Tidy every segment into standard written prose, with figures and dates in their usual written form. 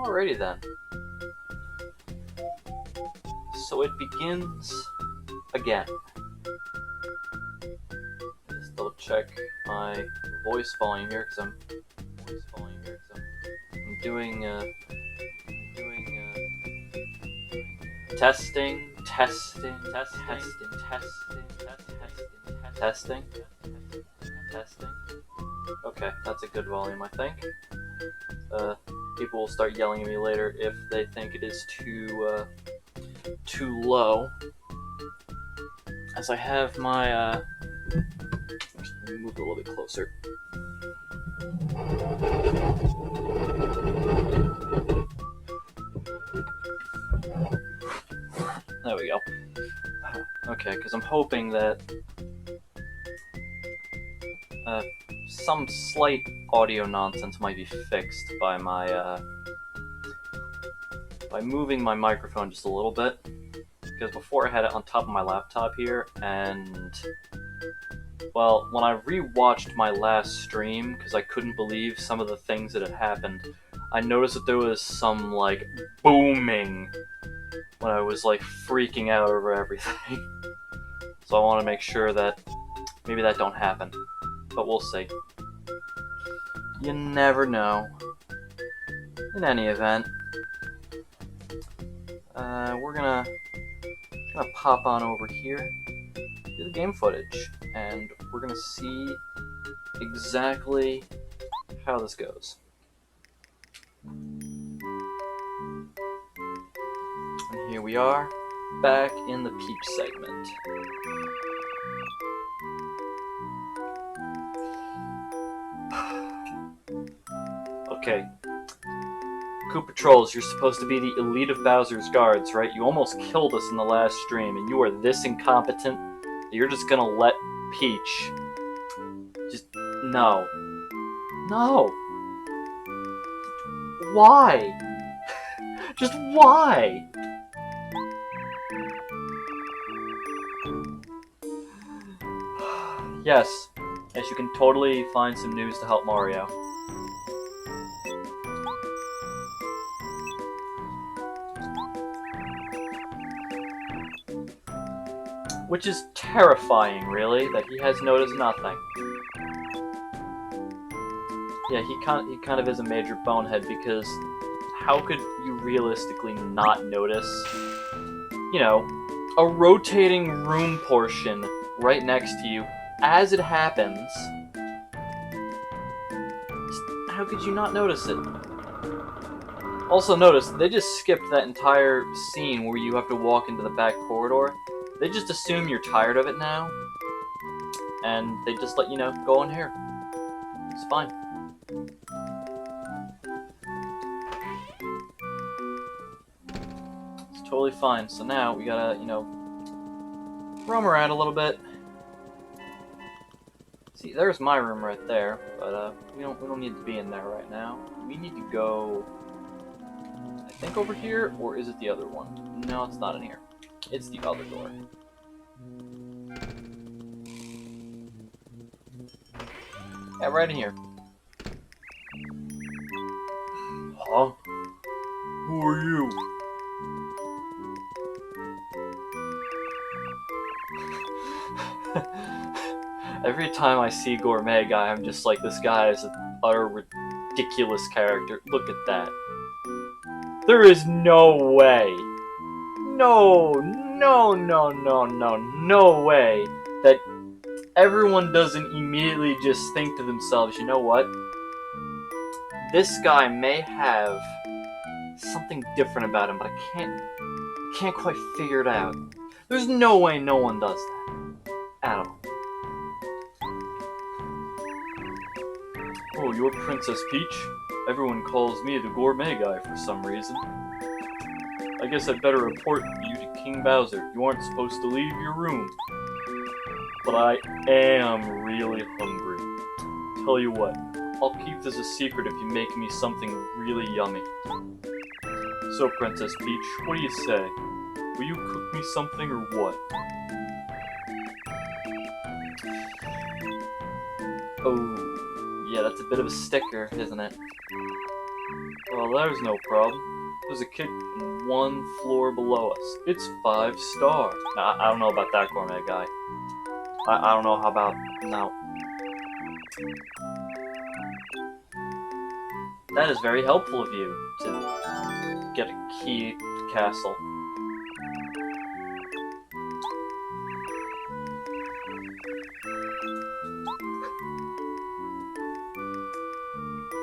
Alrighty then. So it begins again. Just double check my voice volume here because I'm doing testing. Okay, that's a good volume, I think. People will start yelling at me later if they think it is too low. As I have my move it a little bit closer. There we go. Okay, because I'm hoping that some slight audio nonsense might be fixed by my by moving my microphone just a little bit. Because before I had it on top of my laptop here, and well, when I rewatched my last stream, because I couldn't believe some of the things that had happened, I noticed that there was some, like, booming when I was, like, freaking out over everything. So I want to make sure that maybe that don't happen. But we'll see. You never know. In any event, we're gonna pop on over here to the game footage, and we're gonna see exactly how this goes. And here we are, back in the Peep segment. Okay. Koopa Trolls, you're supposed to be the elite of Bowser's guards, right? You almost killed us in the last stream, and you are this incompetent that you're just gonna let Peach... Just... No. No! Why? Just why? Yes. Yes, you can totally find some news to help Mario. Which is terrifying, really, that he has noticed nothing. Yeah, he kind of is a major bonehead, because how could you realistically not notice, you know, a rotating room portion right next to you as it happens? How could you not notice it? Also notice, they just skipped that entire scene where you have to walk into the back corridor. They just assume you're tired of it now, and they just let you know, go in here. It's fine. It's totally fine. So now we gotta, you know, roam around a little bit. See, there's my room right there, but we don't need to be in there right now. We need to go, I think, over here, or is it the other one? No, it's not in here. It's the other door. Yeah, right in here. Huh? Who are you? Every time I see Gourmet Guy, I'm just like, this guy is an utter ridiculous character. Look at that. There is no way. No way that everyone doesn't immediately just think to themselves, you know what? This guy may have something different about him, but I can't quite figure it out. There's no way no one does that. At all. Oh, you're Princess Peach? Everyone calls me the Gourmet Guy for some reason. I guess I'd better report you to King Bowser. You aren't supposed to leave your room. But I am really hungry. Tell you what, I'll keep this a secret if you make me something really yummy. So, Princess Peach, what do you say? Will you cook me something or what? Oh, yeah, that's a bit of a sticker, isn't it? Well, there's no problem. There's a kitchen one floor below us. It's 5-star. Nah, I don't know about that, gourmet guy. I don't know how about... No. That is very helpful of you to get a key to the castle.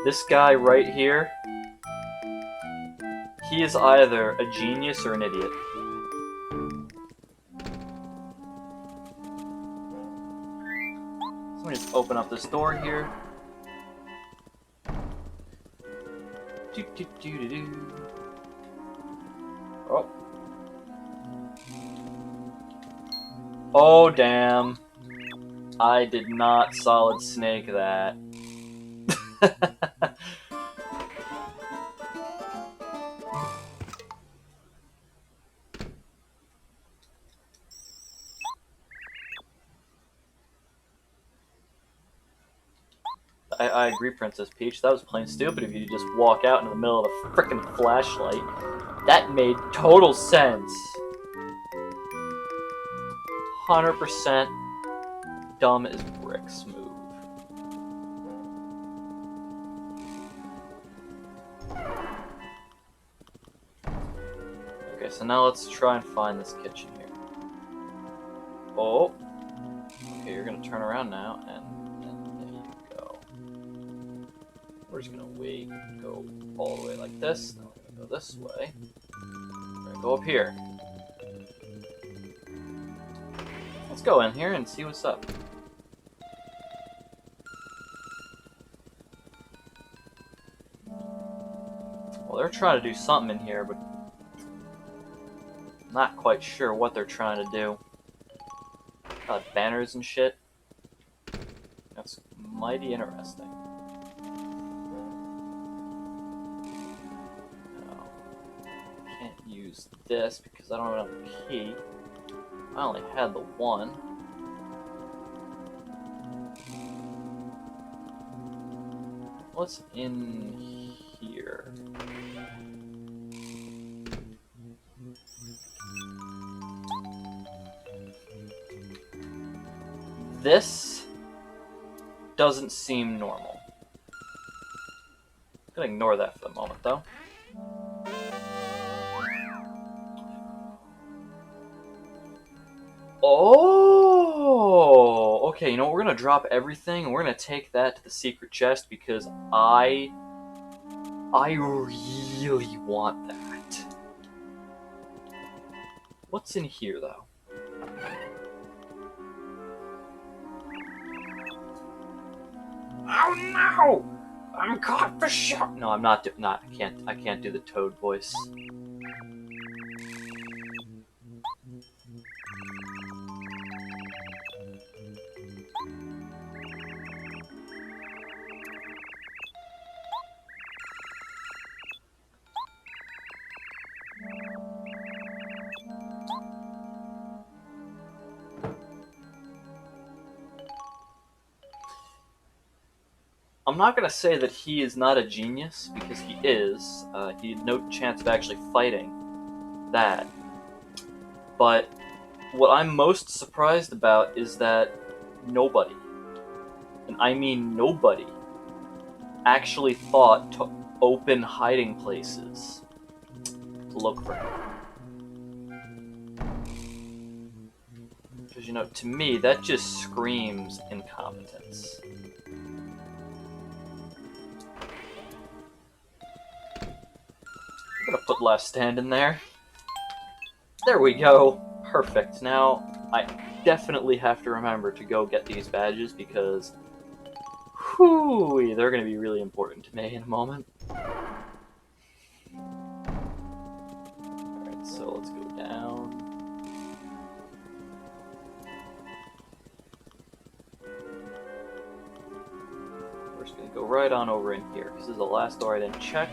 This guy right here, he is either a genius or an idiot. So let me just open up this door here. Oh. Oh, damn. I did not solid snake that. I agree, Princess Peach. That was plain stupid of you to just walk out in the middle of a frickin' flashlight. That made total sense. 100% dumb as bricks move. Okay, so now let's try and find this kitchen here. Oh. Okay, you're gonna turn around now, and there you go. We're just gonna wait, go all the way like this, then we're gonna go this way. We're gonna go up here. Let's go in here and see what's up. Well, they're trying to do something in here, but I'm not quite sure what they're trying to do. Banners and shit. That's mighty interesting. No, can't use this because I don't have another key. I only had the one. What's in here? This doesn't seem normal. I'm gonna ignore that for the moment, though. Oh! Okay, you know what? We're gonna drop everything and we're gonna take that to the secret chest because I really want that. What's in here, though? Oh no! I'm caught for sure. No, I'm not. I can't do the Toad voice. I'm not going to say that he is not a genius, because he is. He had no chance of actually fighting that. But what I'm most surprised about is that nobody, and I mean nobody, actually thought to open hiding places to look for him. Because, you know, to me, that just screams incompetence. I'm gonna put last stand in there. There we go. Perfect. Now, I definitely have to remember to go get these badges because, whew, they're gonna be really important to me in a moment. Alright, so let's go down. We're just gonna go right on over in here because this is the last door I didn't check.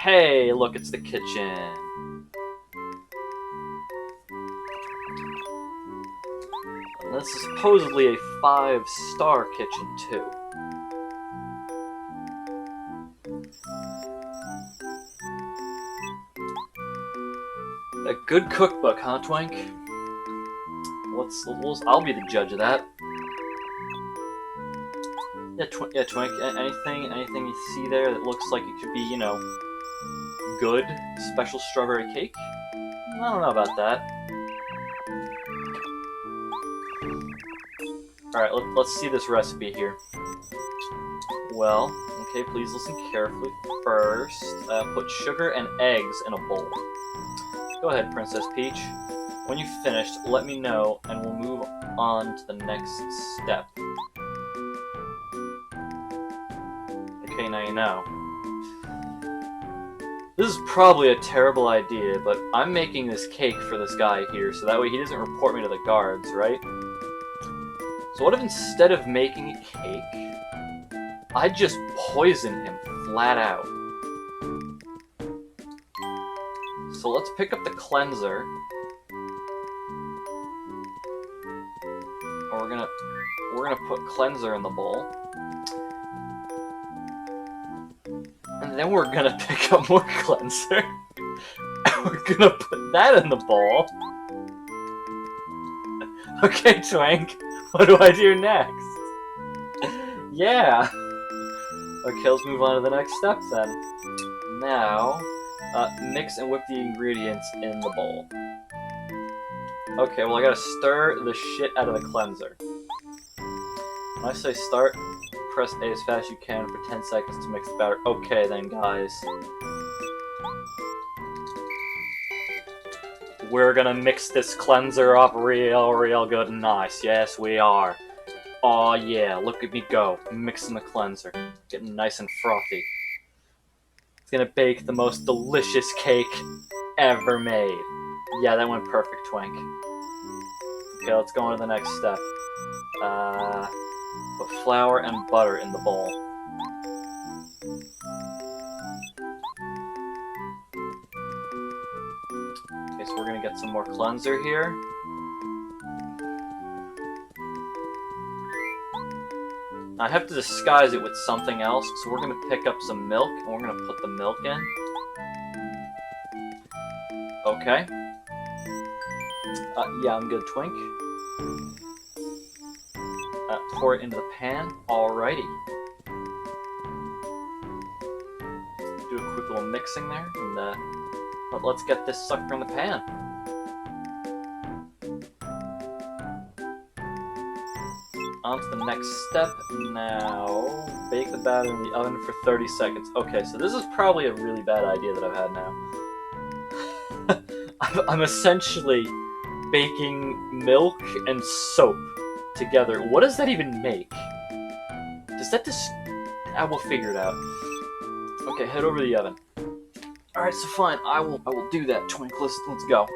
Hey, look, it's the kitchen. And this is supposedly a 5-star kitchen, too. A good cookbook, huh, Twink? I'll be the judge of that. Yeah, Twink. Anything you see there that looks like it could be, good special strawberry cake? I don't know about that. All right, let's see this recipe here. Well, okay, please listen carefully. First, put sugar and eggs in a bowl. Go ahead, Princess Peach. When you've finished, let me know, and we'll move on to the next step. Okay, now you know. This is probably a terrible idea, but I'm making this cake for this guy here, so that way he doesn't report me to the guards, right? So what if instead of making a cake, I just poison him flat out? So let's pick up the cleanser. And we're gonna put cleanser in the bowl. And then we're gonna pick up more cleanser. And we're gonna put that in the bowl. Okay, Twink, what do I do next? Yeah. Okay, let's move on to the next step then. Now, mix and whip the ingredients in the bowl. Okay, well I gotta stir the shit out of the cleanser. When I say start, press A as fast as you can for 10 seconds to mix the batter. Okay then, guys. We're gonna mix this cleanser up real good and nice. Yes, we are. Aw yeah, look at me go. Mixing the cleanser. Getting nice and frothy. It's gonna bake the most delicious cake ever made. Yeah, that went perfect, Twink. Okay, let's go on to the next step. Put flour and butter in the bowl. Okay, so we're gonna get some more cleanser here. I have to disguise it with something else, so we're gonna pick up some milk and we're gonna put the milk in. Okay. Yeah, I'm good, Twink. Pour it into the pan. Alrighty. Do a quick little mixing there, and let's get this sucker in the pan. On to the next step. Now, bake the batter in the oven for 30 seconds. Okay, so this is probably a really bad idea that I've had now. I'm essentially baking milk and soap together. What does that even make? Does that I will figure it out. Okay, head over to the oven. Alright, so fine, I will do that, Twink. Let's go.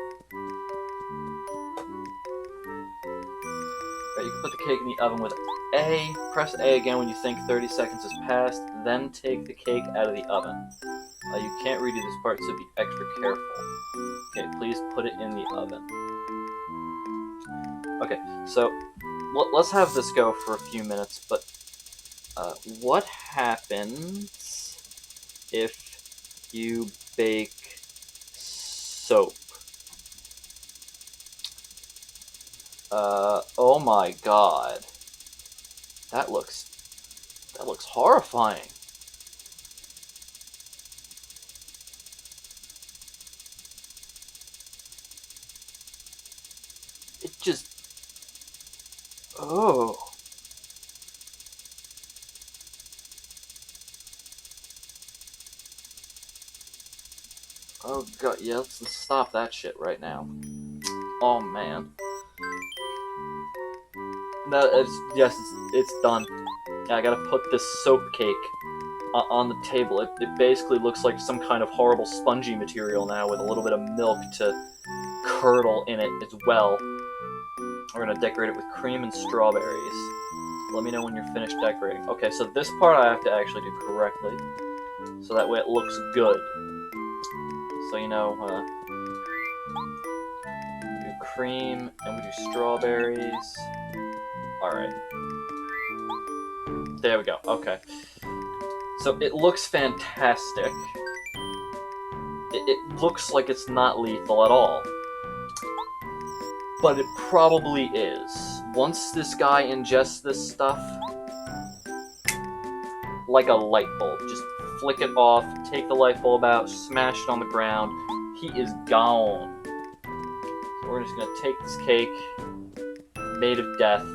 Alright, you can put the cake in the oven with A. Press A again when you think 30 seconds has passed, then take the cake out of the oven. You can't redo this part, so be extra careful. Okay, please put it in the oven. Okay, so let's have this go for a few minutes, but what happens if you bake soap? Oh my god. That looks horrifying. It just... Oh. Oh god, yeah, let's stop that shit right now. Oh man. Yes, it's done. Yeah, I gotta put this soap cake on the table. It basically looks like some kind of horrible spongy material now with a little bit of milk to curdle in it as well. We're gonna decorate it with cream and strawberries. Let me know when you're finished decorating. Okay, so this part I have to actually do correctly, so that way it looks good. So, you know, we do cream, and we do strawberries. Alright. There we go, okay. So, it looks fantastic. It looks like it's not lethal at all. But it probably is. Once this guy ingests this stuff, like a light bulb, just flick it off, take the light bulb out, smash it on the ground, he is gone. So we're just gonna take this cake, made of death,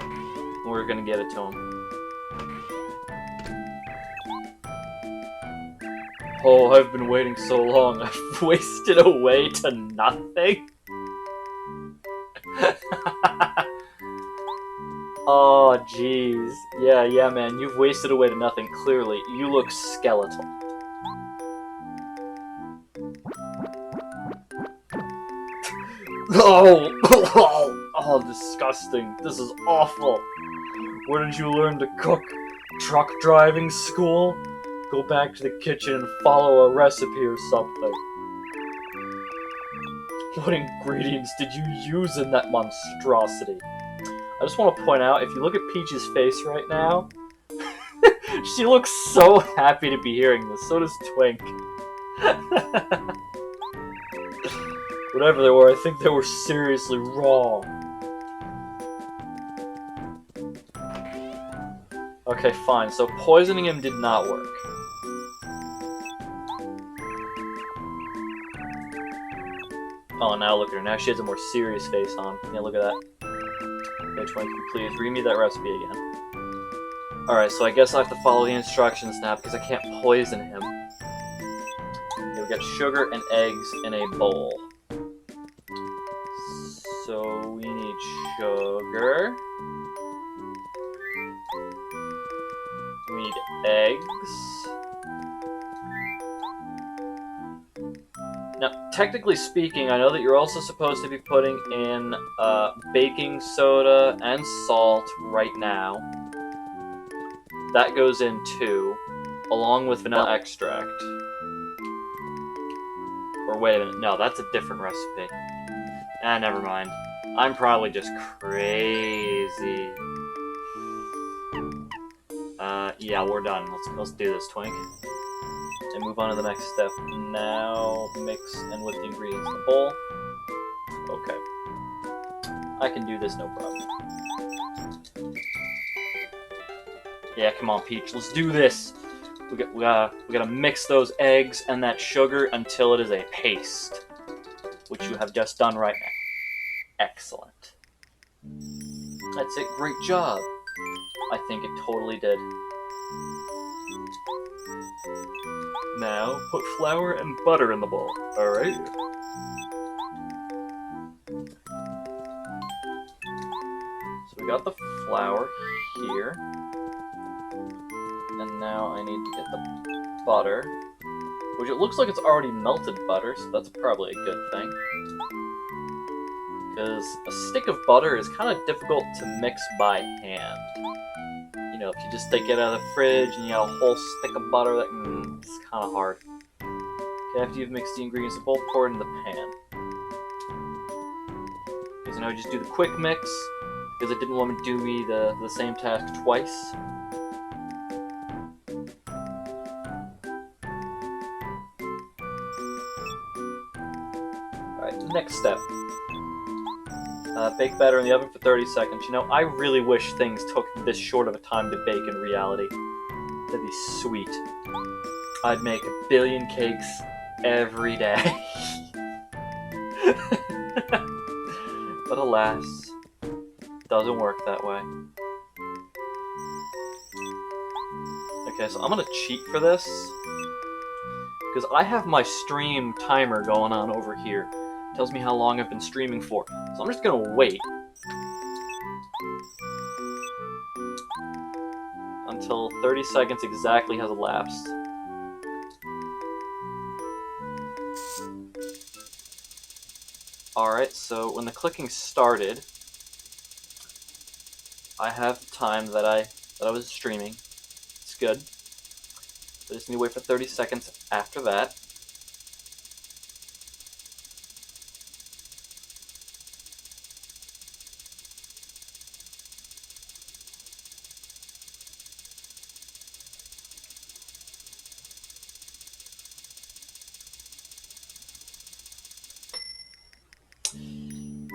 and we're gonna give it to him. Oh, I've been waiting so long, I've wasted away to nothing? Oh, jeez. Yeah, man, you've wasted away to nothing, clearly. You look skeletal. Oh, disgusting. This is awful. Where did you learn to cook? Truck driving school? Go back to the kitchen and follow a recipe or something. What ingredients did you use in that monstrosity? I just want to point out, if you look at Peach's face right now, she looks so happy to be hearing this. So does Twink. Whatever they were, I think they were seriously wrong. Okay, fine. So poisoning him did not work. Oh, now look at her. Now she has a more serious face on. Yeah, look at that. Okay, Twink, please read me that recipe again. Alright, so I guess I have to follow the instructions now because I can't poison him. Okay, we got sugar and eggs in a bowl. So we need sugar. We need eggs. Now, technically speaking, I know that you're also supposed to be putting in baking soda and salt right now. That goes in too, along with vanilla extract. Or wait a minute, no, that's a different recipe. Ah, never mind. I'm probably just crazy. Yeah, we're done. Let's do this, Twink. And move on to the next step. Now, mix and whip the ingredients in the bowl. Okay. I can do this, no problem. Yeah, come on, Peach. Let's do this. We gotta mix those eggs and that sugar until it is a paste, which you have just done right now. Excellent. That's it. Great job. I think it totally did. Now, put flour and butter in the bowl. Alright. So we got the flour here. And now I need to get the butter. Which it looks like it's already melted butter, so that's probably a good thing. Because a stick of butter is kind of difficult to mix by hand. You know, if you just take it out of the fridge and you got a whole stick of butter, it's kind of hard. Okay, after you've mixed the ingredients in the bowl, pour it in the pan. Okay, so now we just do the quick mix, because it didn't want me to do the same task twice. Alright, next step. Bake batter in the oven for 30 seconds. You know, I really wish things took this short of a time to bake in reality. That'd be sweet. I'd make a billion cakes every day. But alas, doesn't work that way. Okay, so I'm gonna cheat for this, because I have my stream timer going on over here. It tells me how long I've been streaming for. So I'm just gonna wait until 30 seconds exactly has elapsed. Alright, so when the clicking started, I have the time that I was streaming. It's good. I just need to wait for 30 seconds after that.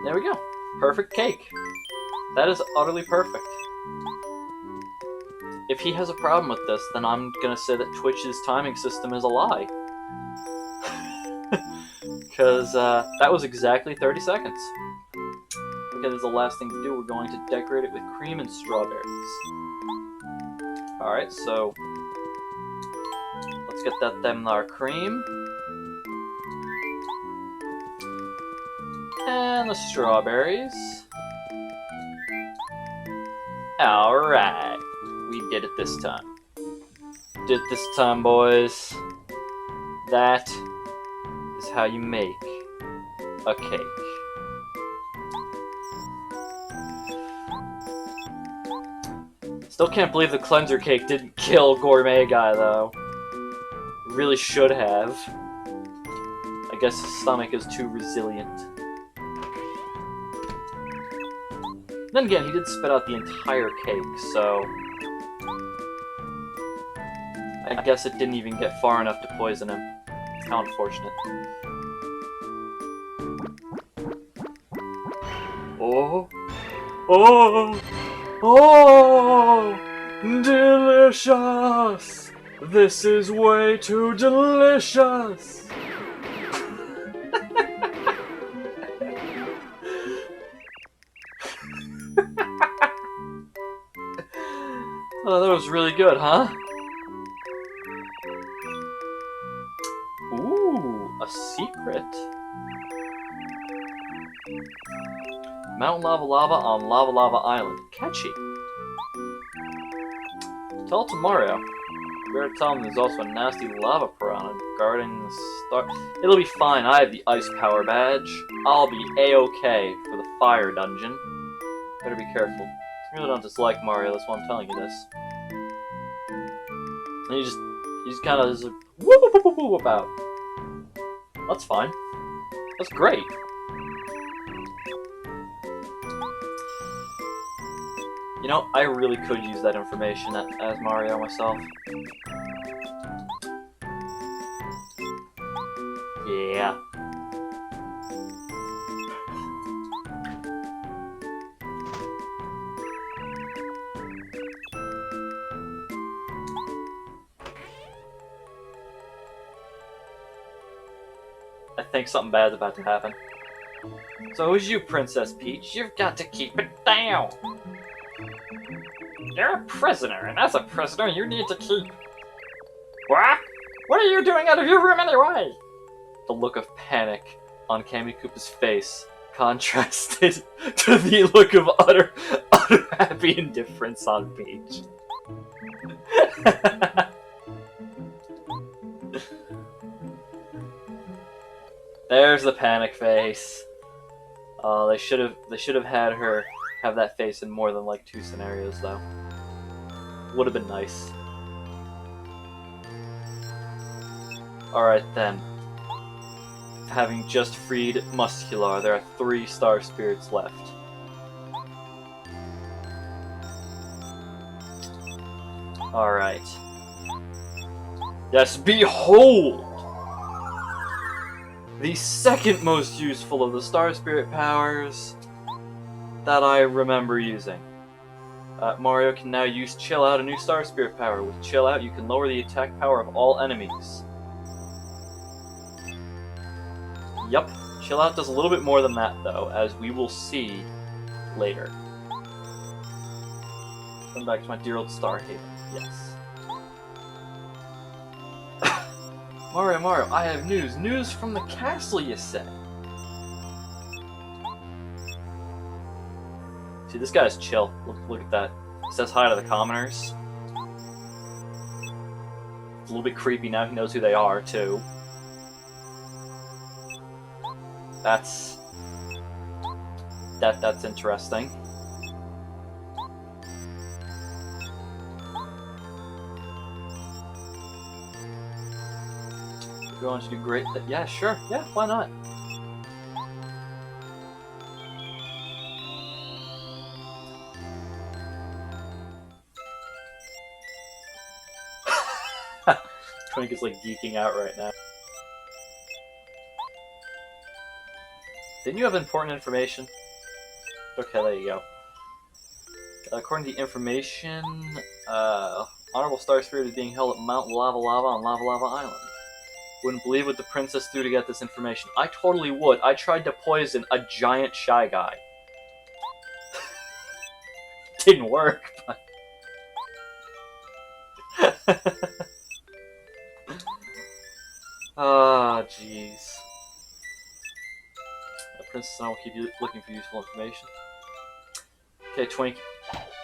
There we go. Perfect cake. That is utterly perfect. If he has a problem with this, then I'm gonna say that Twitch's timing system is a lie. Because that was exactly 30 seconds. Okay, there's the last thing to do. We're going to decorate it with cream and strawberries. Alright, so let's get them our cream. And the strawberries. Alright. We did it this time. Did it this time, boys. That is how you make a cake. Still can't believe the cleanser cake didn't kill Gourmet Guy, though. Really should have. I guess his stomach is too resilient. Then again, he did spit out the entire cake, so I guess it didn't even get far enough to poison him. How unfortunate. Oh! Oh! Oh! Delicious! This is way too delicious! Oh, that was really good, huh? Ooh, a secret. Mountain Lava Lava on Lava Lava Island. Catchy. Tell it to Mario. We better tell him there's also a nasty lava piranha guarding the star. It'll be fine, I have the ice power badge. I'll be a-okay for the fire dungeon. Better be careful. I really don't dislike Mario, that's why I'm telling you this. And he just kind of just like, whoop whoop whoop whoop whoop out. That's fine. That's great. You know, I really could use that information as Mario myself. Yeah. I think something bad's about to happen. So who's you, Princess Peach? You've got to keep it down! You're a prisoner, and as a prisoner, you need to keep... What? What are you doing out of your room anyway? The look of panic on Kammy Koopa's face contrasted to the look of utter happy indifference on Peach. There's the panic face. They should have had her have that face in more than like 2 scenarios, though. Would have been nice. Alright then. Having just freed Muscular, there are 3 star spirits left. Alright. Yes, behold! The second most useful of the star spirit powers that I remember using. Mario can now use Chill Out, a new star spirit power. With Chill Out, you can lower the attack power of all enemies. Yup, Chill Out does a little bit more than that, though, as we will see later. Come back to my dear old Star Haven. Yes. Mario, I have news. News from the castle, you say? See, this guy's chill. Look at that. He says hi to the commoners. It's a little bit creepy now. He knows who they are, too. That's interesting. You're going to do great. Yeah, sure. Yeah, why not? Twink is like geeking out right now. Didn't you have important information? Okay, there you go. According to the information, Honorable Star Spirit is being held at Mount Lava Lava on Lava Lava Island. Wouldn't believe what the princess threw to get this information. I totally would. I tried to poison a giant Shy Guy. Didn't work, but... Ah, jeez. The princess and I will keep you looking for useful information. Okay, Twink,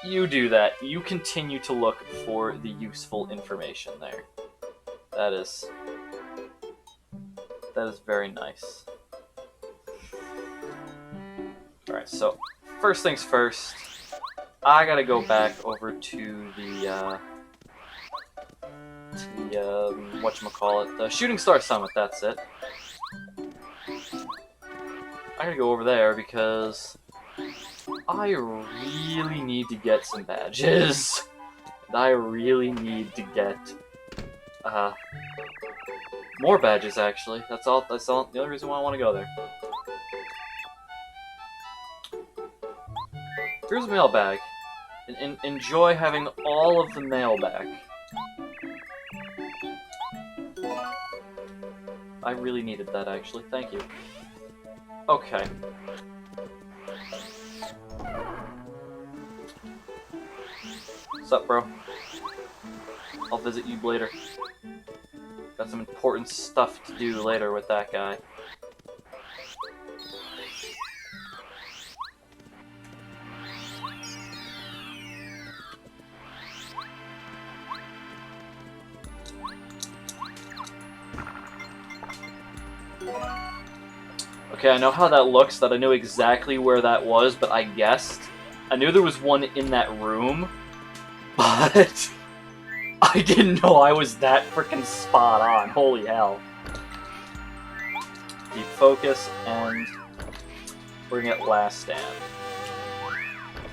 you do that. You continue to look for the useful information there. That is very nice. Alright, so first things first, I gotta go back over to the whatchamacallit, the Shooting Star Summit, that's it. I gotta go over there because I really need to get some badges. And I really need to get more badges, actually. That's all the only reason why I want to go there. Here's a mailbag. Enjoy having all of the mail back. I really needed that, actually. Thank you. Okay. What's up, bro? I'll visit you later. Got some important stuff to do later with that guy. Okay, I know how that looks, that I knew exactly where that was, but I guessed. I knew there was one in that room, but I didn't know I was that freaking spot on. Holy hell. Deep focus, and we're gonna get last stand.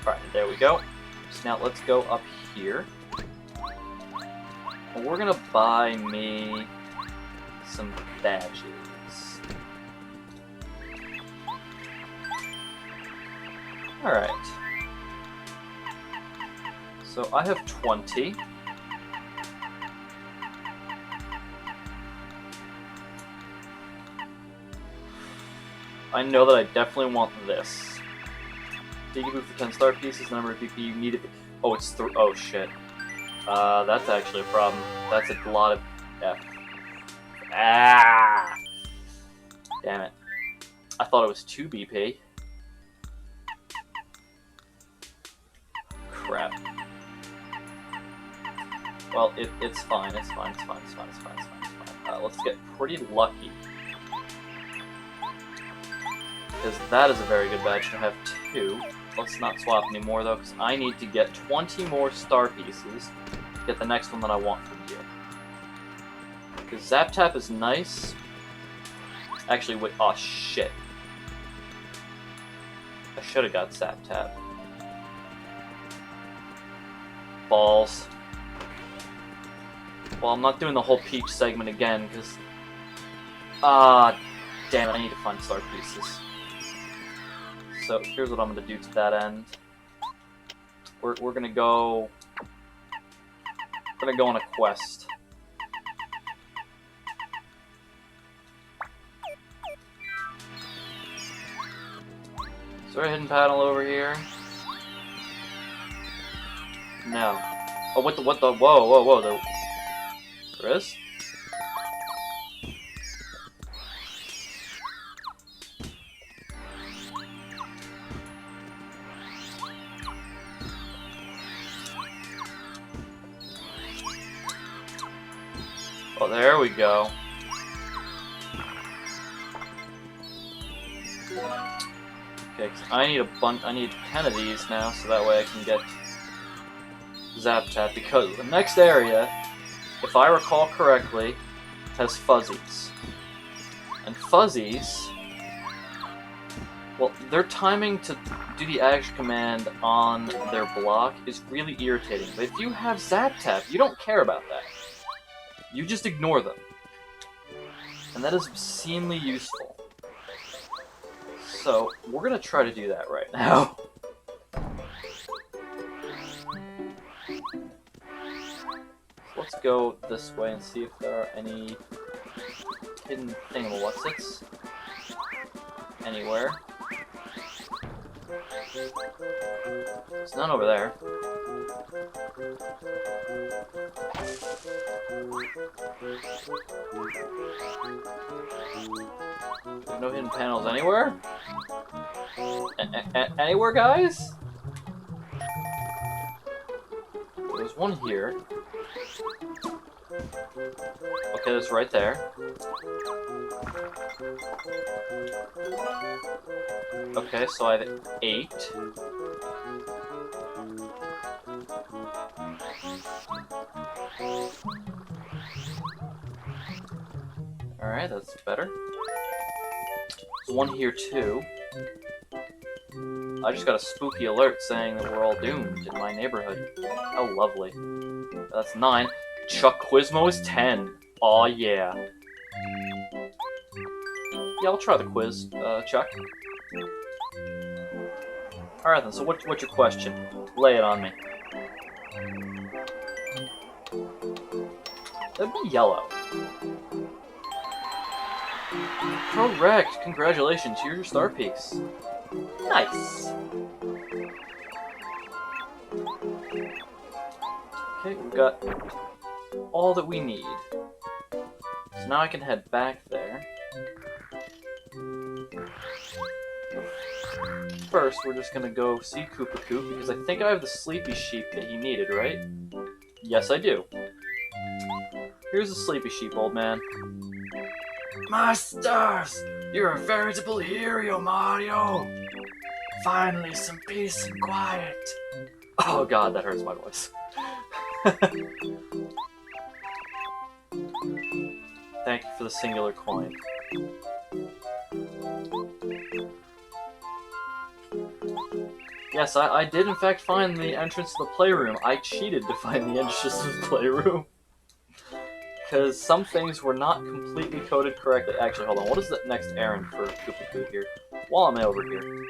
Alright, there we go. So now let's go up here. And we're gonna buy me some badges. Alright. So I have 20. I know that I definitely want this. Digiboo for 10 star pieces, number of PP you need it. Oh, it's oh shit. That's actually a problem. That's a lot of F. Ah! Damn it. I thought it was 2 BP. Crap. Well, it's fine, it's fine. Let's get pretty lucky. Because that is a very good badge to have 2. Let's not swap anymore though, because I need to get 20 more star pieces to get the next one that I want from you. Because Zap Tap is nice. Actually, wait, oh shit. I should have got Zap Tap. Balls. Well, I'm not doing the whole Peach segment again, because... damn it, I need to find star pieces. So, here's what I'm going to do to that end. We're going to go... We're going to go on a quest. Is there a hidden panel over here? No. Oh, what the, whoa, there is? Oh, there we go. Okay, 'cause I need 10 of these now, so that way I can get Zap Tap, because the next area, if I recall correctly, has fuzzies. And fuzzies, well, their timing to do the action command on their block is really irritating. But if you have Zap Tap, you don't care about that. You just ignore them. And that is obscenely useful. So, we're gonna try to do that right now. So let's go this way and see if there are any hidden thingamawhatsits anywhere. There's none over there. There's no hidden panels anywhere? Anywhere, guys? There's one here. Okay, that's right there. Okay, so I have 8. Alright, that's better. There's one here too. I just got a spooky alert saying that we're all doomed in my neighborhood. How lovely. That's 9. Chuck Quizmo is 10. Aw, yeah. Yeah, I'll try the quiz, Chuck. Alright then, so what's your question? Lay it on me. That'd be yellow. Correct! Congratulations, here's your star piece. Nice! Okay, we've got all that we need. So now I can head back there. First, we're just gonna go see Koopa Coop, because I think I have the sleepy sheep that he needed, right? Yes, I do. Here's the sleepy sheep, old man. My stars! You're a veritable hero, Mario! Finally, some peace and quiet. Oh god, that hurts my voice. Thank you for the singular coin. Yes, I did in fact find the entrance to the playroom. I cheated to find the entrance to the playroom. Because some things were not completely coded correctly. Actually, hold on. What is the next errand for Koopa Coop here? While I'm over here.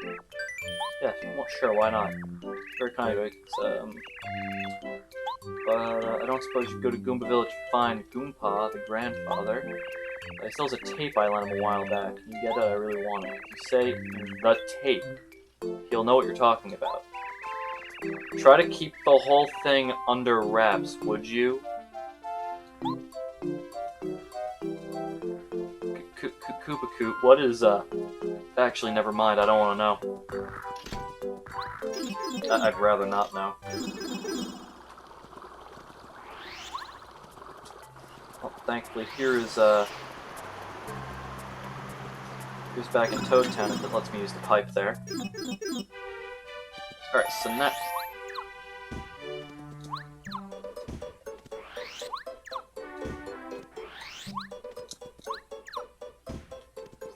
Yeah, well, sure, why not? Very kind of it. But I don't suppose you go to Goomba Village to find Goompa, the grandfather. He still has a tape I lent him a while back. You get it, I really want it. If you say the tape, he'll know what you're talking about. Try to keep the whole thing under wraps, would you? Koopa Coop, what is, Actually, never mind, I don't want to know. I'd rather not know. Well, thankfully, here's back in Toad Town if it lets me use the pipe there. Alright, so now...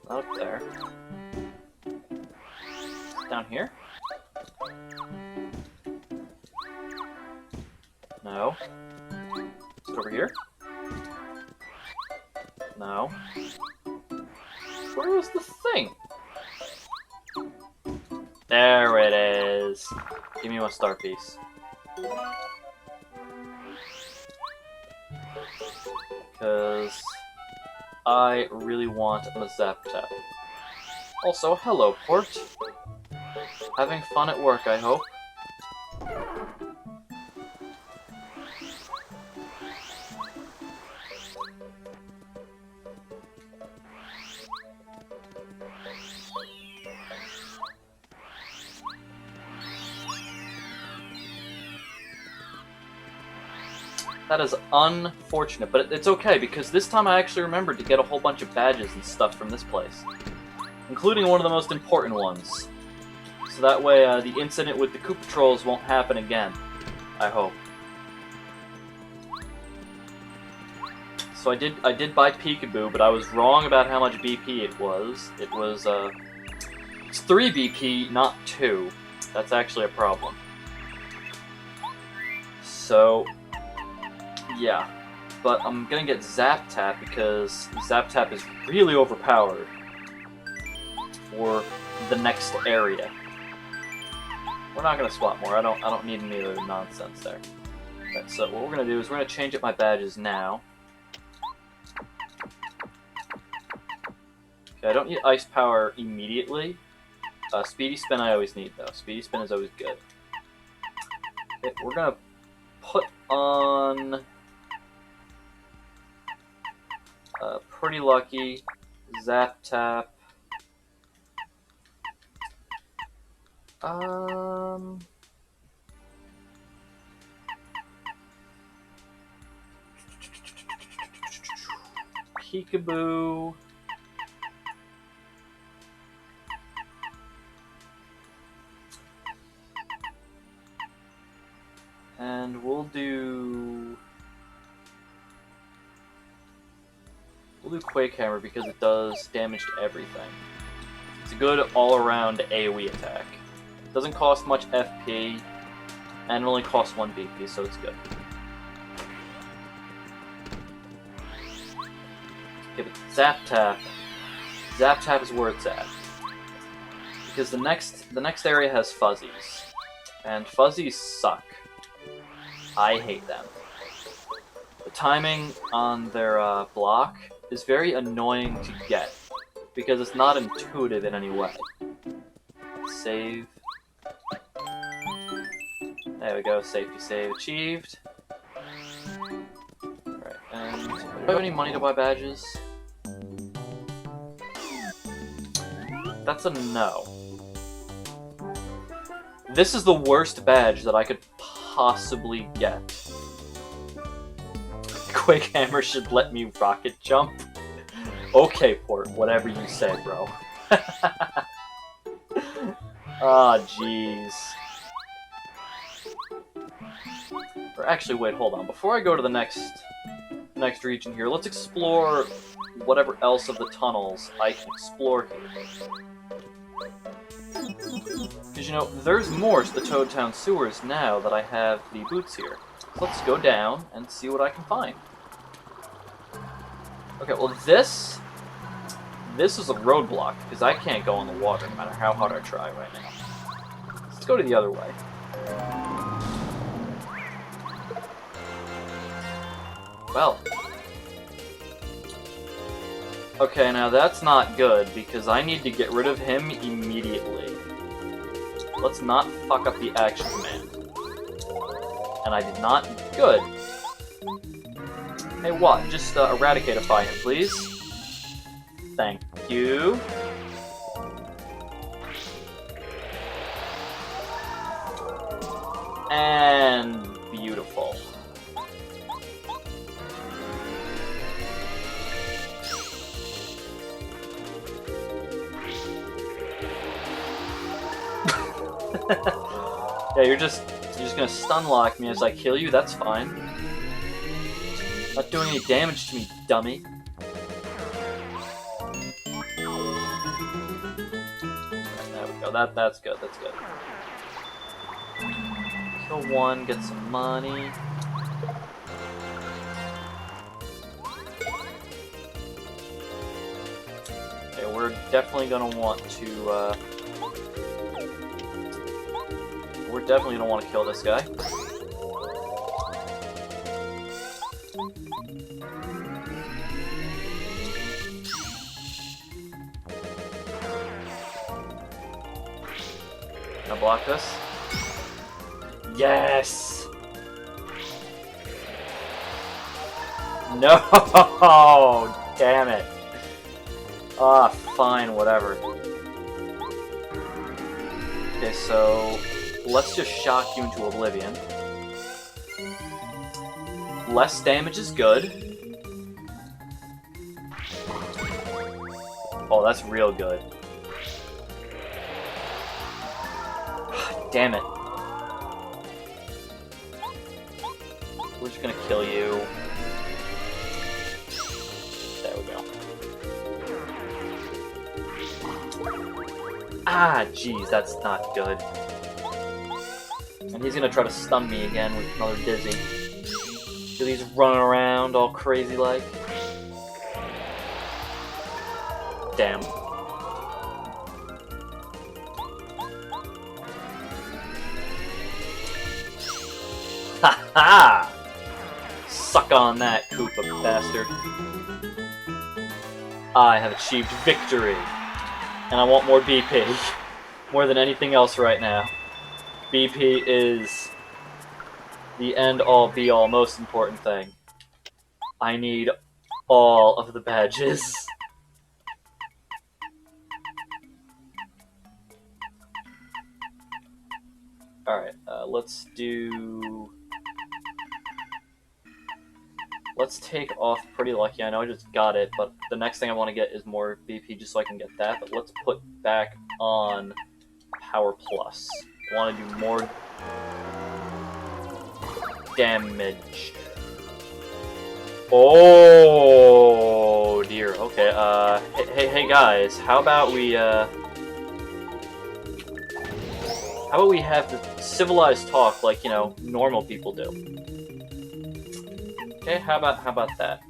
Not up there. Down here? No. Is it over here? No. Where was the thing? There it is. Give me my star piece. Because I really want a Zap Tap. Also, hello, Port. Having fun at work, I hope. That is unfortunate, but it's okay, because this time I actually remembered to get a whole bunch of badges and stuff from this place. Including one of the most important ones. So that way, the incident with the Koopa Trolls won't happen again. I hope. So I did buy Peekaboo, but I was wrong about how much BP it was. It was, it's 3 BP, not 2. That's actually a problem. So... yeah, but I'm gonna get Zap Tap because Zap Tap is really overpowered for the next area. We're not gonna swap more. I don't need any other nonsense there. Right, so what we're gonna do is we're gonna change up my badges now. Okay, I don't need ice power immediately. Speedy spin I always need though. Speedy spin is always good. Okay, we're gonna put on Pretty Lucky, Zap Tap. Peekaboo. And we'll do Quake Hammer because it does damage to everything. It's a good all-around AoE attack. It doesn't cost much FP, and it only costs 1 BP, so it's good. Okay, but Zap Tap. Zap Tap is where it's at. Because the next area has fuzzies. And fuzzies suck. I hate them. The timing on their block is very annoying to get. Because it's not intuitive in any way. Save. There we go, safety save achieved. Alright, and do I have any money to buy badges? That's a no. This is the worst badge that I could possibly get. Quake Hammer should let me rocket jump. Okay, Port, whatever you say, bro. Ah, jeez. Or actually, wait, hold on. Before I go to the next region here, let's explore whatever else of the tunnels I can explore here. Because, you know, there's more to the Toad Town sewers now that I have the boots here. So let's go down and see what I can find. Okay, well this is a roadblock, because I can't go in the water no matter how hard I try right now. Let's go to the other way. Well. Okay, now that's not good, because I need to get rid of him immediately. Let's not fuck up the action command. And I did not. Good. Hey, what? Just eradicate a fire, please. Thank you. And beautiful. Yeah, you're just gonna stun lock me as I kill you. That's fine. Not doing any damage to me, dummy. There we go. That's good. That's good. Kill one, get some money. Okay, we're definitely gonna want to. We're definitely gonna want to kill this guy. Gonna block this. Yes! No! Damn it. Ah, fine, whatever. Okay, so let's just shock you into oblivion. Less damage is good. Oh, that's real good. Damn it. We're just gonna kill you. There we go. Ah, jeez, that's not good. And he's gonna try to stun me again with another dizzy. So he's running around all crazy like. Damn. Ha! Suck on that, Koopa bastard. I have achieved victory. And I want more BP. More than anything else right now. BP is the end-all, be-all, most important thing. I need all of the badges. Alright, let's take off Pretty Lucky. I know I just got it, but the next thing I want to get is more BP just so I can get that. But let's put back on Power Plus. I want to do more damage. Oh dear. Okay. Hey guys. How about we have the civilized talk like, you know, normal people do? Okay. How about that?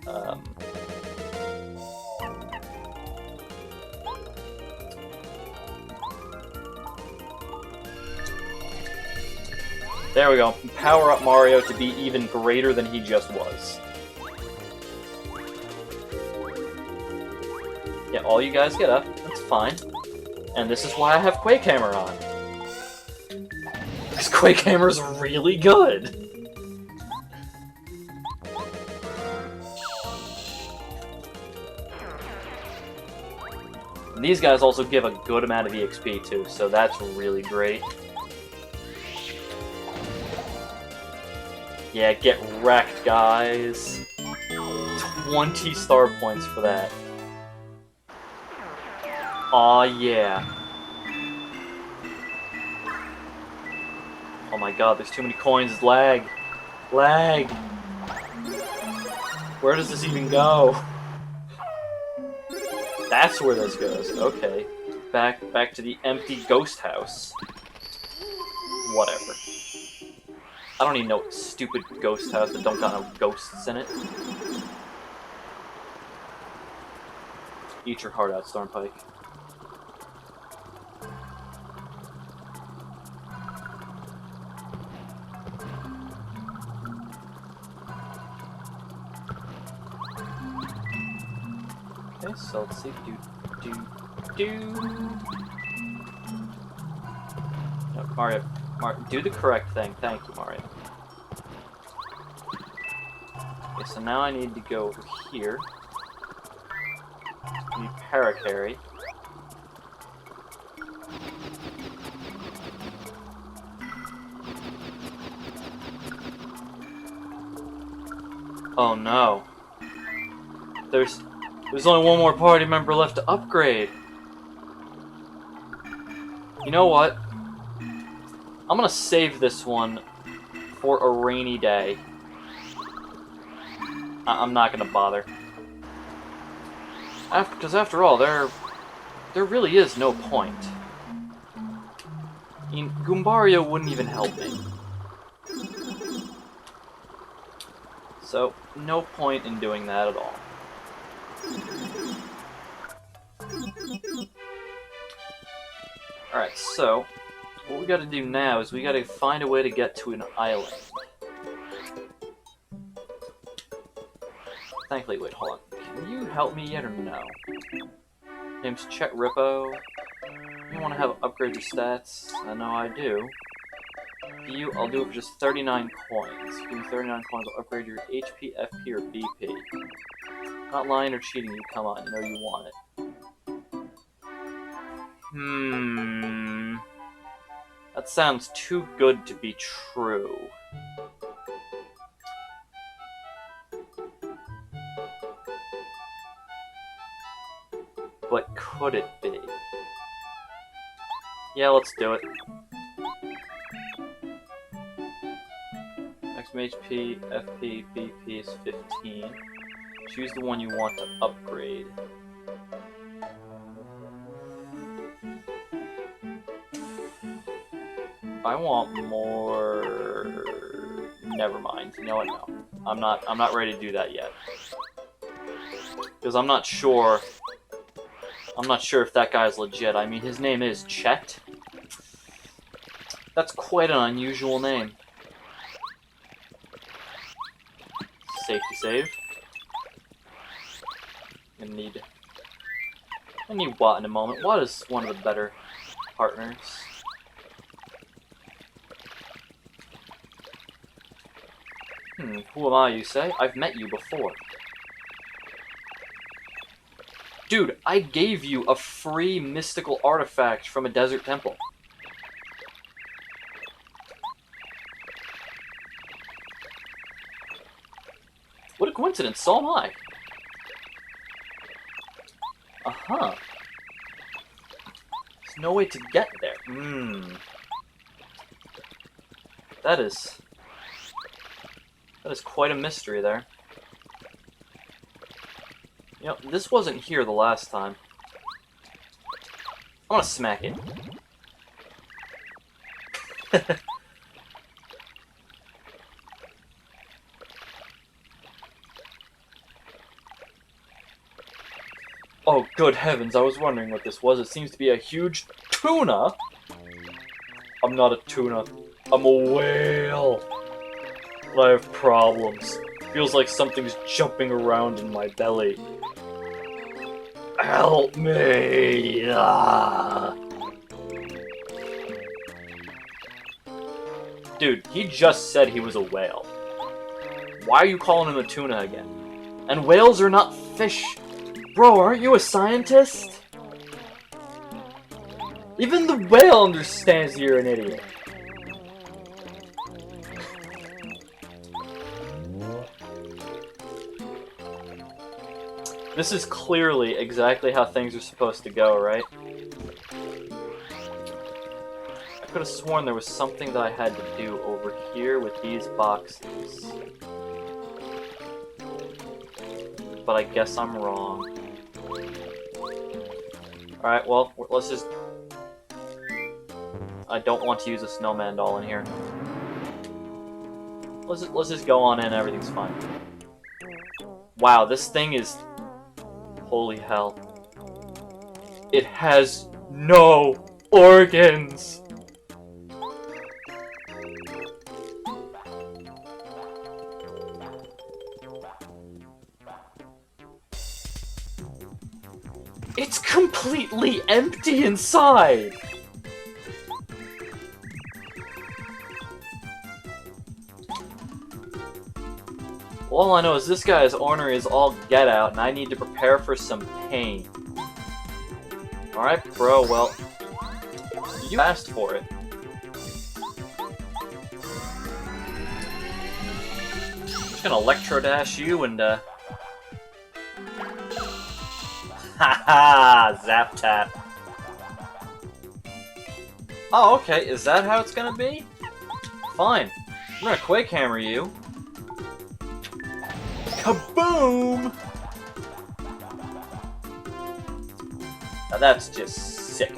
There we go. Power up Mario to be even greater than he just was. Yeah, all you guys get up. That's fine. And this is why I have Quake Hammer on. Because Quake Hammer's really good. And these guys also give a good amount of EXP too, so that's really great. Yeah, get wrecked, guys. 20 star points for that. Aw, yeah. Oh my god, there's too many coins. It's lag. Lag. Where does this even go? That's where this goes. Okay. Back to the empty ghost house. Whatever. I don't even know what stupid ghost house that don't got no ghosts in it. Eat your heart out, Stormpike. Okay, so let's see. No, Mario, do the correct thing. Thank you, Mario. Okay, so now I need to go over here. I need Paracarry. Oh no. There's only one more party member left to upgrade. You know what? I'm gonna save this one for a rainy day. I'm not gonna bother. Because after all, there really is no point. I mean, Goombario wouldn't even help me. So, no point in doing that at all. Alright, so, what we gotta do now is we gotta find a way to get to an island. Thankfully, wait, hold on. Can you help me yet or no? Name's Chet Rippo. You wanna have upgrade your stats? I know I do. You, I'll do it for just 39 coins. Give me 39 coins, I'll upgrade your HP, FP, or BP. Not lying or cheating you, come on, you know you want it. That sounds too good to be true. But could it be? Yeah, let's do it. Maximum HP, FP, BP is 15. Choose the one you want to upgrade. I want more. Never mind. You know what? No, I'm not ready to do that yet because I'm not sure. I'm not sure if that guy's legit. I mean, his name is Chet. That's quite an unusual name. safety save. I need Watt in a moment. Watt is one of the better partners. Who am I, you say? I've met you before. Dude, I gave you a free mystical artifact from a desert temple. What a coincidence, so am I. Uh-huh. There's no way to get there. That is quite a mystery there. You know, this wasn't here the last time. I want to smack it. Oh, good heavens, I was wondering what this was. It seems to be a huge tuna. I'm not a tuna. I'm a whale. But I have problems. Feels like something's jumping around in my belly. Help me! Ah. Dude, he just said he was a whale. Why are you calling him a tuna again? And whales are not fish. Bro, aren't you a scientist? Even the whale understands you're an idiot. This is clearly exactly how things are supposed to go, right? I could have sworn there was something that I had to do over here with these boxes. But I guess I'm wrong. Alright, well, let's just... I don't want to use a snowman doll in here. Let's just go on in, everything's fine. Wow, this thing is... Holy hell. It has no organs! It's completely empty inside! All I know is this guy's ornery is all get out, and I need to prepare for some pain. Alright, bro, well, you asked for it. I'm just gonna Electro Dash you and, haha! Zap tap. Oh, okay, is that how it's gonna be? Fine. I'm gonna Quake Hammer you. Kaboom! Now that's just sick.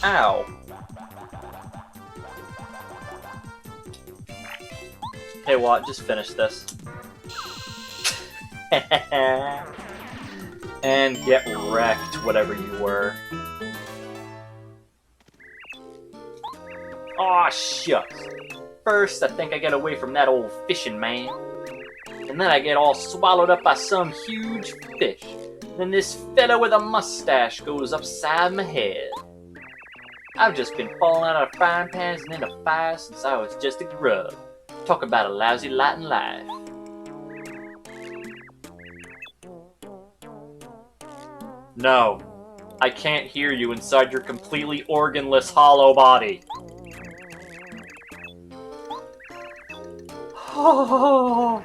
Ow. Hey Watt, just finish this. And get wrecked, whatever you were. Aw, shucks. First, I think I get away from that old fishing man. And then I get all swallowed up by some huge fish. Then this fella with a mustache goes upside my head. I've just been falling out of frying pans and into fire since I was just a grub. Talk about a lousy lot in life. No, I can't hear you inside your completely organless hollow body. Oh.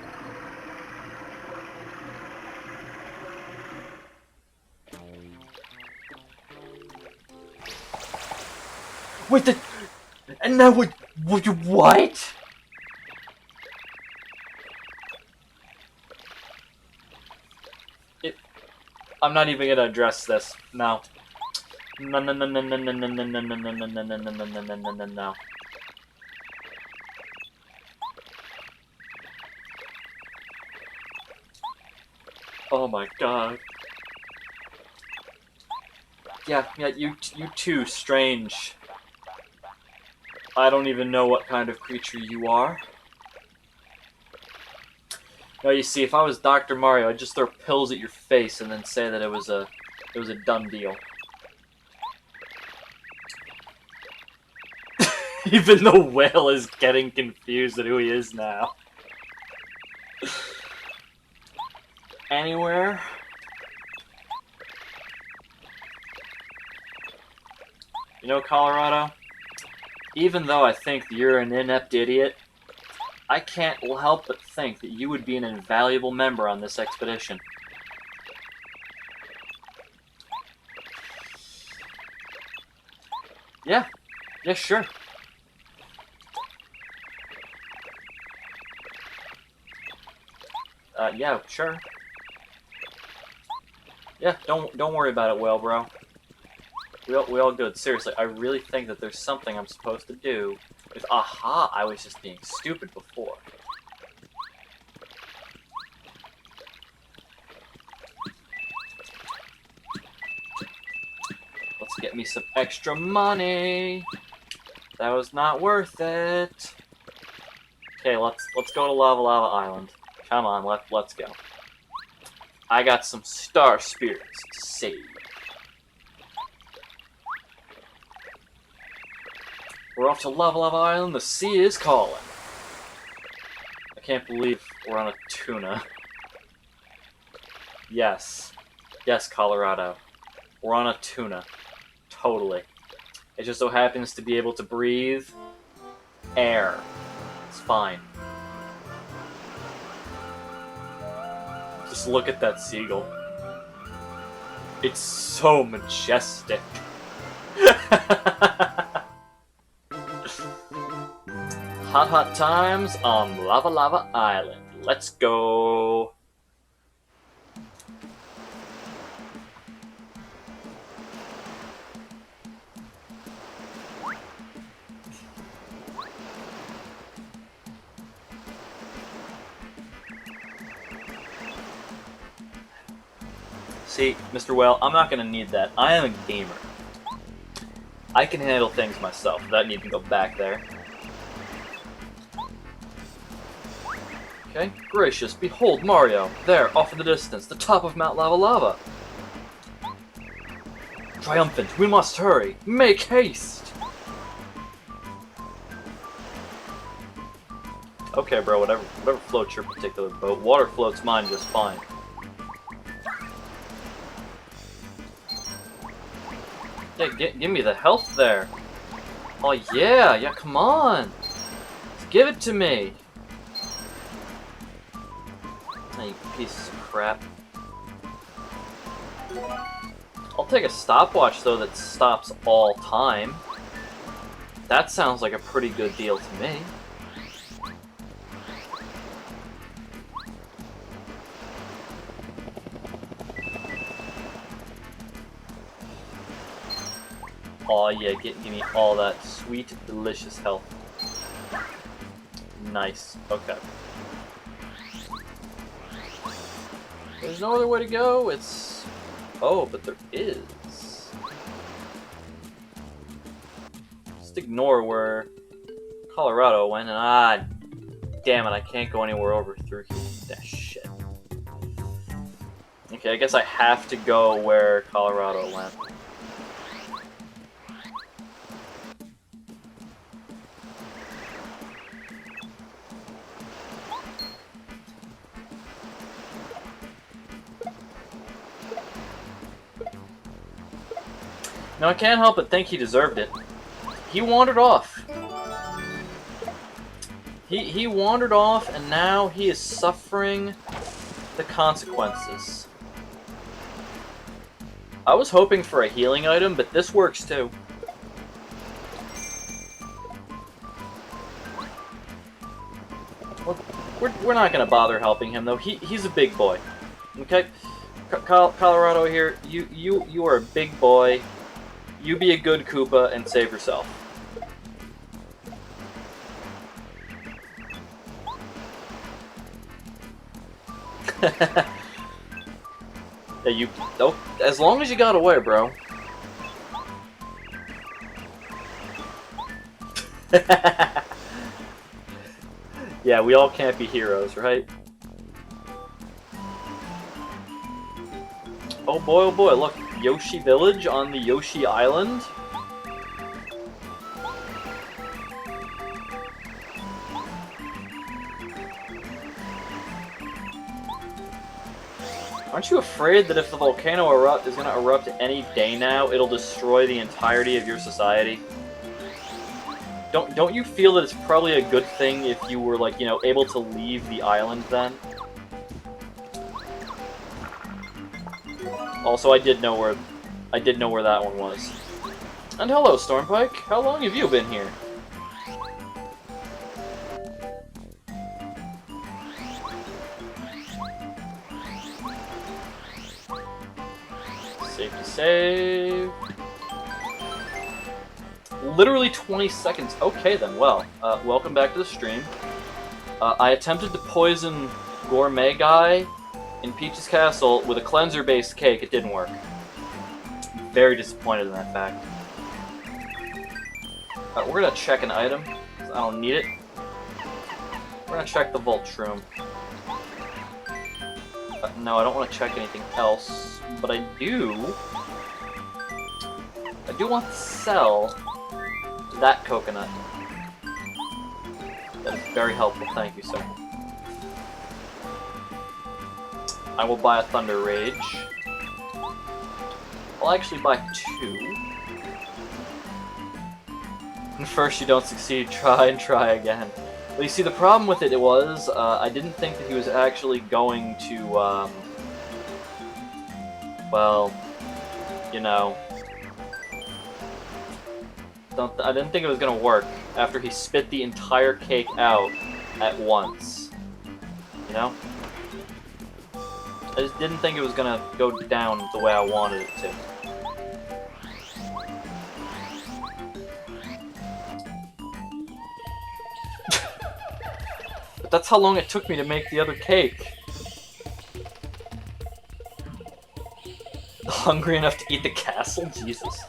Wait, and now what? What? I'm not even gonna address this. No. No, no, no, no, no, no, no, no, no, no, no, no, no, no, no, no, no, no, no, no. Oh my god. Yeah, you too, strange. I don't even know what kind of creature you are. No, you see, if I was Dr. Mario, I'd just throw pills at your face and then say that it was a done deal. Even the whale is getting confused at who he is now. Anywhere? You know, Colorado, even though I think you're an inept idiot, I can't help but think that you would be an invaluable member on this expedition. Yeah, sure. Yeah, sure. Yeah, don't worry about it, whale bro. We all good. Seriously, I really think that there's something I'm supposed to do. Aha, I was just being stupid before. Let's get me some extra money. That was not worth it. Okay, let's go to Lava Lava Island. Come on, let's go. I got some star spirits to save. We're off to Lava Lava Island. The sea is calling. I can't believe we're on a tuna. Yes, Colorado. We're on a tuna. Totally. It just so happens to be able to breathe air. It's fine. Just look at that seagull. It's so majestic. Hot times on Lava Lava Island. Let's go. See, Mr. Whale, I'm not going to need that. I am a gamer. I can handle things myself without needing to go back there. Okay, gracious, behold Mario, there, off in the distance, the top of Mount Lava Lava. Triumphant, we must hurry, make haste! Okay, bro, whatever floats your particular boat. Water floats mine just fine. Yeah, give me the health there. Oh yeah, come on! Give it to me! Oh, you pieces of crap. I'll take a stopwatch, though, that stops all time. That sounds like a pretty good deal to me. Oh yeah, give me all that sweet, delicious health. Nice. Okay. There's no other way to go. It's... Oh, but there is. Just ignore where Colorado went, and damn it, I can't go anywhere over through here. That shit. Okay, I guess I have to go where Colorado went. Now, I can't help but think he deserved it. He wandered off. He wandered off, and now he is suffering the consequences. I was hoping for a healing item, but this works too. We're not going to bother helping him, though. He's a big boy. Okay? Colorado here, you are a big boy. You be a good Koopa and save yourself. Yeah, as long as you got away, bro. Yeah, we all can't be heroes, right? Oh boy, look. Yoshi Village on the Yoshi Island. Aren't you afraid that if the volcano is going to erupt any day now, it'll destroy the entirety of your society? Don't you feel that it's probably a good thing if you were, like, you know, able to leave the island then? Also, I did know where that one was. And hello, Stormpike. How long have you been here? Safety save. Literally 20 seconds. Okay then, well, welcome back to the stream. I attempted to poison Gourmet Guy in Peach's Castle with a cleanser-based cake. It didn't work. I'm very disappointed in that fact. We're gonna check an item, 'cause I don't need it. We're gonna check the Vault Shroom. No, I don't want to check anything else, but I do want to sell that coconut. That is very helpful, thank you, sir. I will buy a Thunder Rage. I'll actually buy 2. And first you don't succeed, try and try again. Well, you see, the problem with it was, I didn't think that he was actually going to, well, you know, I didn't think it was going to work after he spit the entire cake out at once, you know? I just didn't think it was going to go down the way I wanted it to. But that's how long it took me to make the other cake. Hungry enough to eat the castle? Jesus.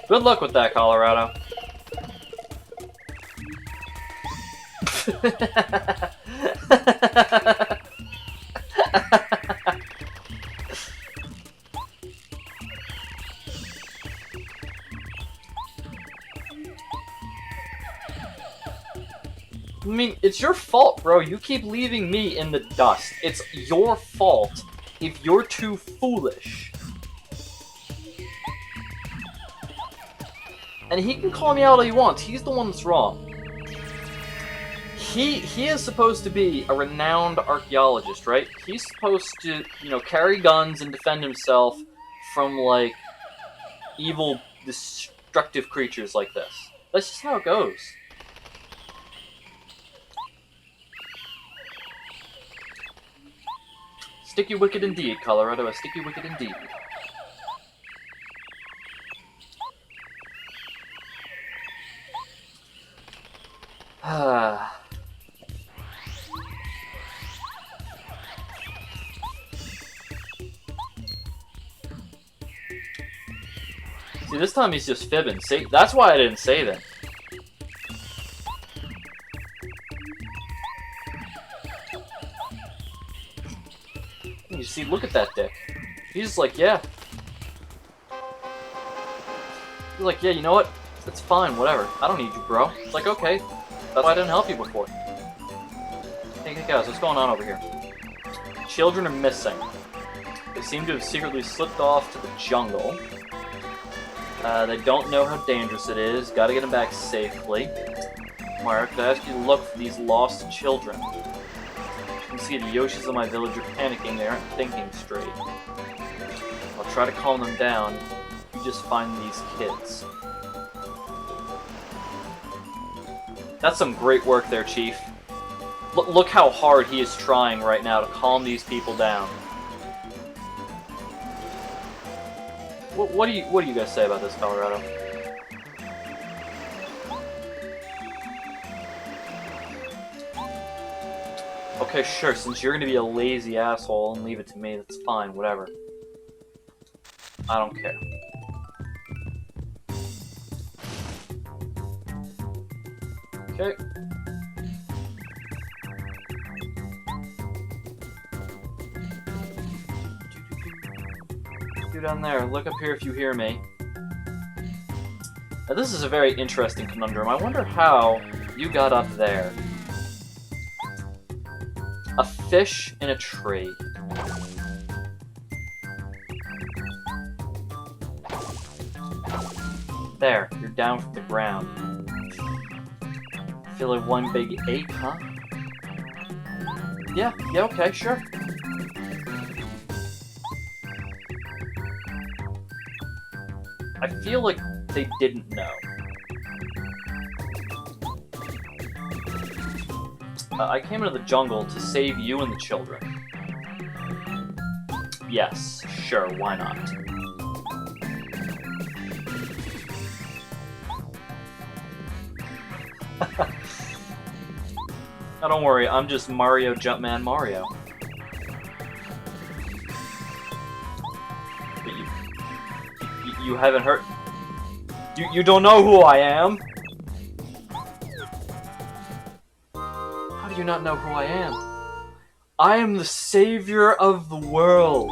Good luck with that, Colorado. I mean, it's your fault, bro. You keep leaving me in the dust. It's your fault if you're too foolish. And he can call me out all he wants. He's the one that's wrong. He is supposed to be a renowned archaeologist, right? He's supposed to, you know, carry guns and defend himself from, like, evil, destructive creatures like this. That's just how it goes. Sticky wicked indeed, Colorado. A sticky wicked indeed. See, this time he's just fibbing. See, that's why I didn't save it. You see, look at that dick. He's just like, yeah. He's like, yeah, you know what? It's fine, whatever. I don't need you, bro. It's like, okay. That's why I didn't help you before. Hey guys, what's going on over here? Children are missing. They seem to have secretly slipped off to the jungle. They don't know how dangerous it is. Gotta get them back safely. Mario, could I ask you to look for these lost children? You can see the Yoshis in my village are panicking. They aren't thinking straight. I'll try to calm them down. You just find these kids. That's some great work there, Chief. Look how hard he is trying right now to calm these people down. What do you guys say about this, Colorado? Okay, sure, since you're gonna be a lazy asshole and leave it to me, that's fine, whatever. I don't care. Okay. You down there, look up here if you hear me. Now this is a very interesting conundrum. I wonder how you got up there. A fish in a tree. There, you're down from the ground. Feel like one big ache, huh? Yeah, okay, sure. I feel like they didn't know. I came into the jungle to save you and the children. Yes, sure, why not? Now don't worry, I'm just Mario Jumpman Mario. But you haven't heard... You don't know who I am? How do you not know who I am? I am the savior of the world.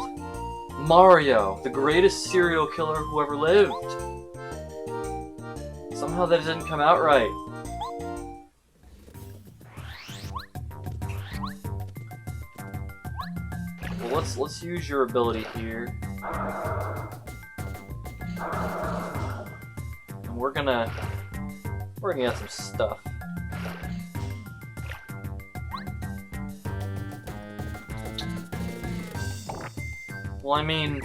Mario, the greatest serial killer who ever lived. Somehow that didn't come out right. Well, let's use your ability here. And we're gonna get some stuff. Well, I mean,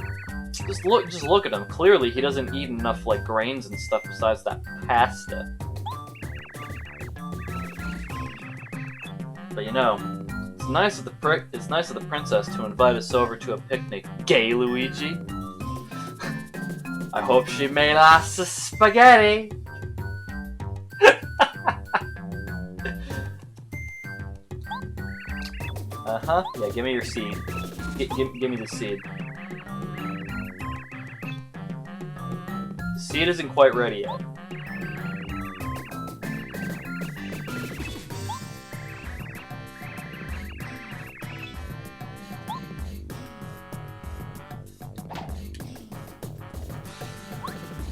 just look at him. Clearly, he doesn't eat enough like grains and stuff besides that pasta. But you know, it's nice of the princess to invite us over to a picnic. Gay Luigi. I hope she made us a spaghetti. Uh-huh. Yeah, give me your seed. Give me the seed. The seed isn't quite ready yet.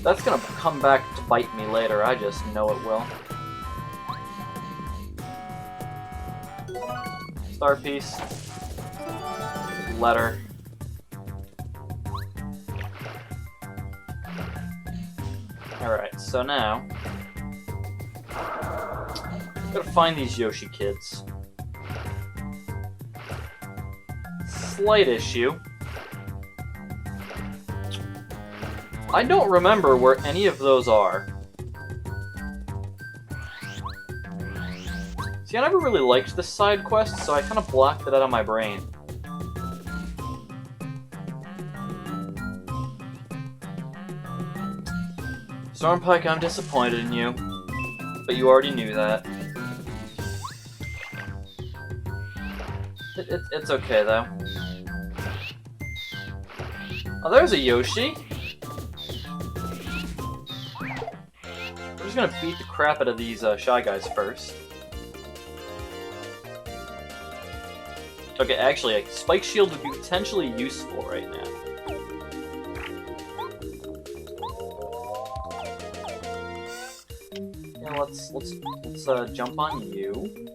That's gonna come back to bite me later, I just know it will. Star piece. Letter. Alright, so now... gotta find these Yoshi kids. Slight issue. I don't remember where any of those are. See, I never really liked this side quest, so I kind of blocked it out of my brain. Stormpike, I'm disappointed in you, but you already knew that. It's okay, though. Oh, there's a Yoshi! We're just gonna beat the crap out of these Shy Guys first. Okay, actually, a Spike Shield would be potentially useful right now. Yeah, let's jump on you.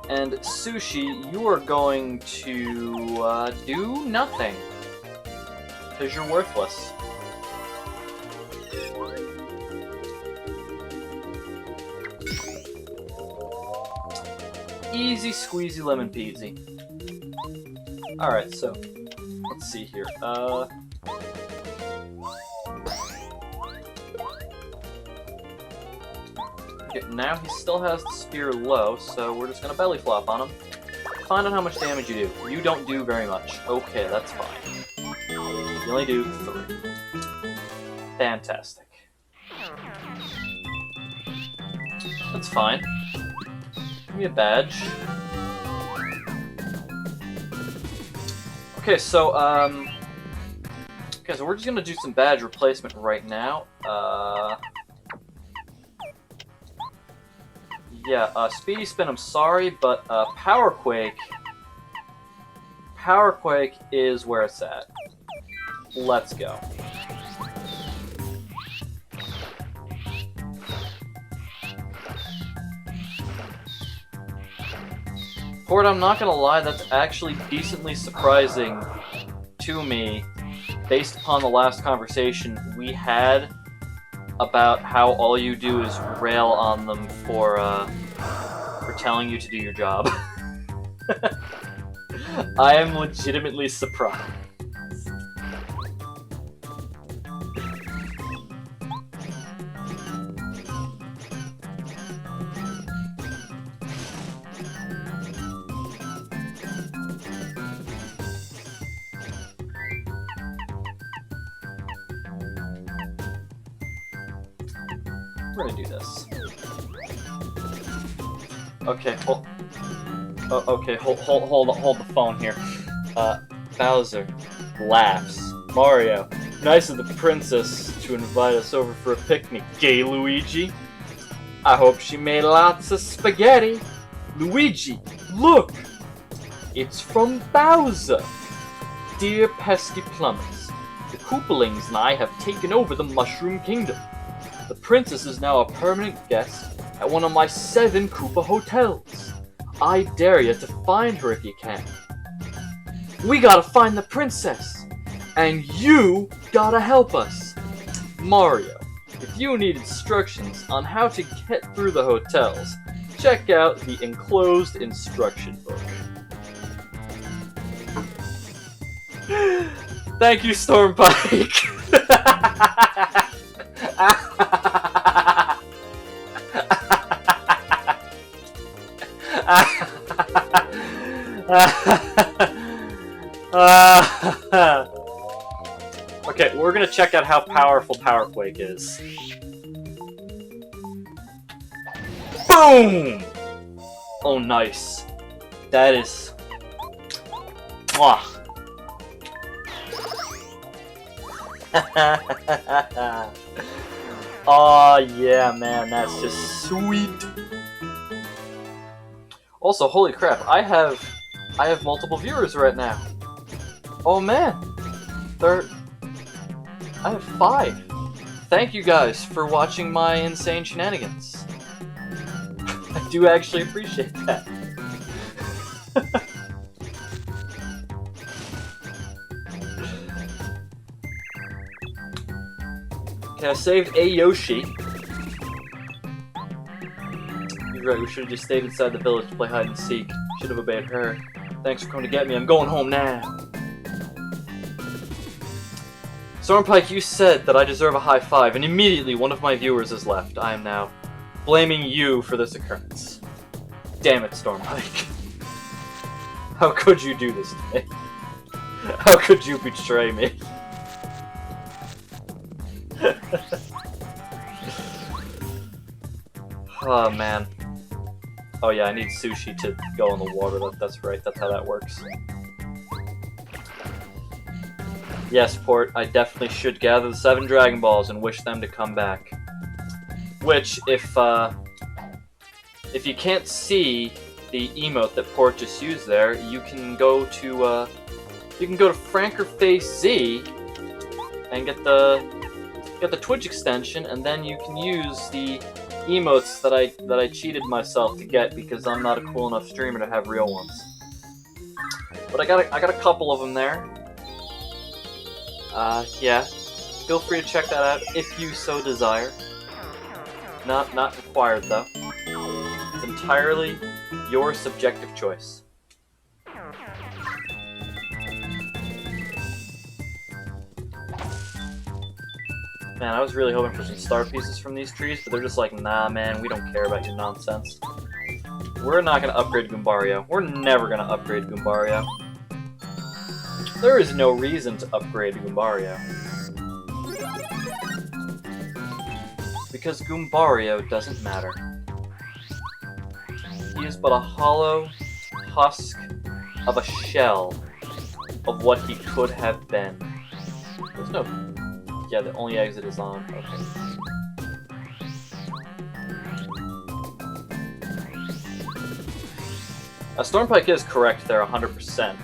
And Sushi, you are going to do nothing. Because you're worthless. Easy squeezy lemon peasy. Alright, so let's see here. Okay, now he still has the spear low, so we're just gonna belly flop on him. Find out how much damage you do. You don't do very much. Okay, that's fine. You only do 3. Fantastic. That's fine. Give me a badge. Okay, so, okay, so we're just gonna do some badge replacement right now. Yeah, Speedy Spin, I'm sorry, but, Power Quake is where it's at. Let's go. Port, I'm not gonna lie, that's actually decently surprising to me, based upon the last conversation we had about how all you do is rail on them for telling you to do your job. I am legitimately surprised. We're gonna do this. Okay, hold the phone here. Bowser laughs. Mario, nice of the princess to invite us over for a picnic. Gay Luigi. I hope she made lots of spaghetti. Luigi, look! It's from Bowser. Dear pesky plumbers, the Koopalings and I have taken over the Mushroom Kingdom. The princess is now a permanent guest at one of my 7 Koopa hotels. I dare you to find her if you can. We gotta find the princess, and you gotta help us. Mario, if you need instructions on how to get through the hotels, check out the enclosed instruction book. Thank you, Stormpike. Okay, we're gonna check out how powerful Power Quake is. Boom! Oh, nice. That is... Mwah. Oh yeah, man, that's just sweet. Also, holy crap, I have multiple viewers right now. Oh man, I have 5. Thank you guys for watching my insane shenanigans. I do actually appreciate that. Okay, I saved a Yoshi. You're right, we should have just stayed inside the village to play hide and seek. Should have obeyed her. Thanks for coming to get me, I'm going home now. Stormpike, you said that I deserve a high five, and immediately one of my viewers has left. I am now blaming you for this occurrence. Damn it, Stormpike. How could you do this to me? How could you betray me? Oh man. Oh yeah, I need sushi to go in the water. That's right, that's how that works. Yes, Port, I definitely should gather the 7 Dragon Balls and wish them to come back. Which, if you can't see the emote that Port just used there, you can go to FrankerFaceZ and get the Twitch extension, and then you can use the emotes that I cheated myself to get because I'm not a cool enough streamer to have real ones. But I got a couple of them there. Yeah. Feel free to check that out if you so desire. Not required though. It's entirely your subjective choice. Man, I was really hoping for some star pieces from these trees, but they're just like, nah man, we don't care about your nonsense. We're not gonna upgrade Goombario. We're never gonna upgrade Goombario. There is no reason to upgrade Goombario. because Goombario doesn't matter. He is but a hollow husk of a shell of what he could have been. There's no... Yeah, the only exit is on. Okay. Stormpike is correct there, 100%.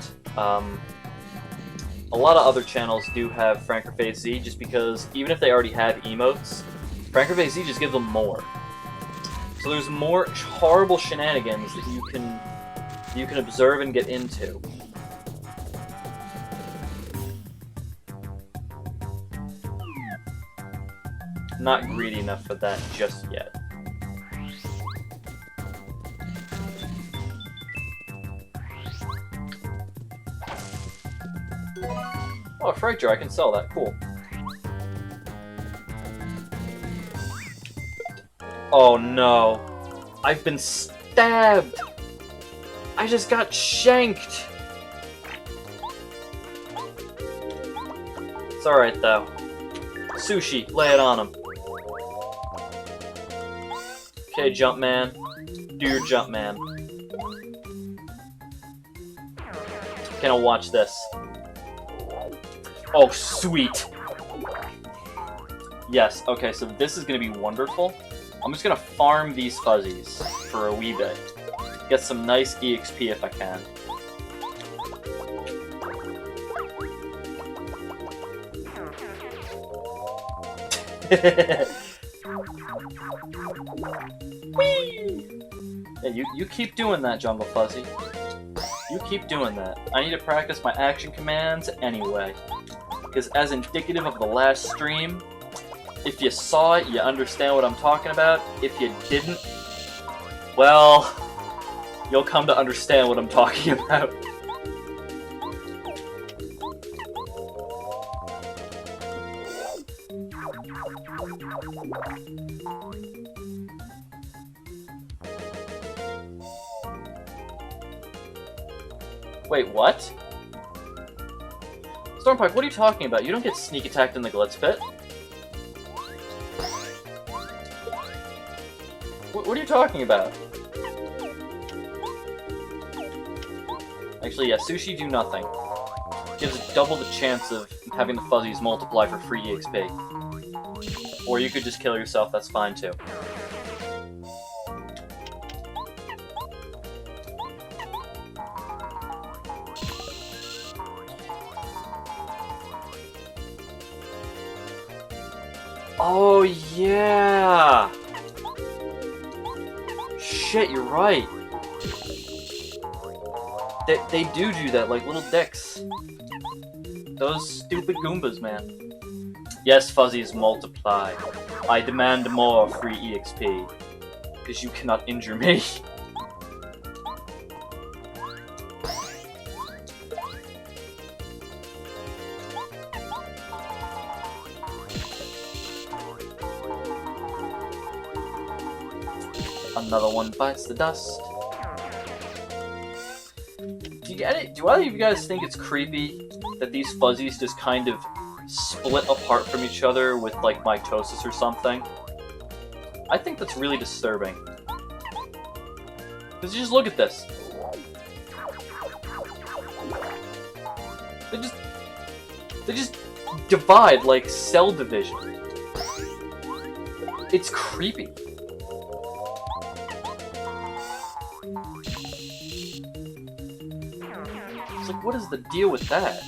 A lot of other channels do have Frankerface Z, just because even if they already have emotes, Frankerface Z just gives them more. So there's more horrible shenanigans that you can observe and get into. Not greedy enough for that just yet. Oh, a Fracture, I can sell that, cool. Oh no. I've been stabbed! I just got shanked! It's alright though. Sushi, lay it on him. Okay, Jumpman. Do your Jumpman. Okay, now watch this. Oh, sweet! Yes, okay, so this is gonna be wonderful. I'm just gonna farm these fuzzies for a wee bit. Get some nice EXP if I can. Whee! Yeah, you keep doing that, Jungle Fuzzy. You keep doing that. I need to practice my action commands anyway. Because as indicative of the last stream, if you saw it, you understand what I'm talking about. If you didn't, well, you'll come to understand what I'm talking about. Wait, what? Stormpike, what are you talking about? You don't get sneak attacked in the Glitz Pit. What are you talking about? Actually, yeah, Sushi do nothing. Gives double the chance of having the fuzzies multiply for free EXP. Or you could just kill yourself, that's fine too. Oh, yeah! Shit, you're right. They do that, like little dicks. Those stupid Goombas, man. Yes, fuzzies, multiply. I demand more free EXP. Because you cannot injure me. Another one bites the dust. Do you get it? Do either of you guys think it's creepy that these fuzzies just kind of split apart from each other with, like, mitosis or something? I think that's really disturbing. Because just look at this. They just divide like cell division. It's creepy. It's like, what is the deal with that?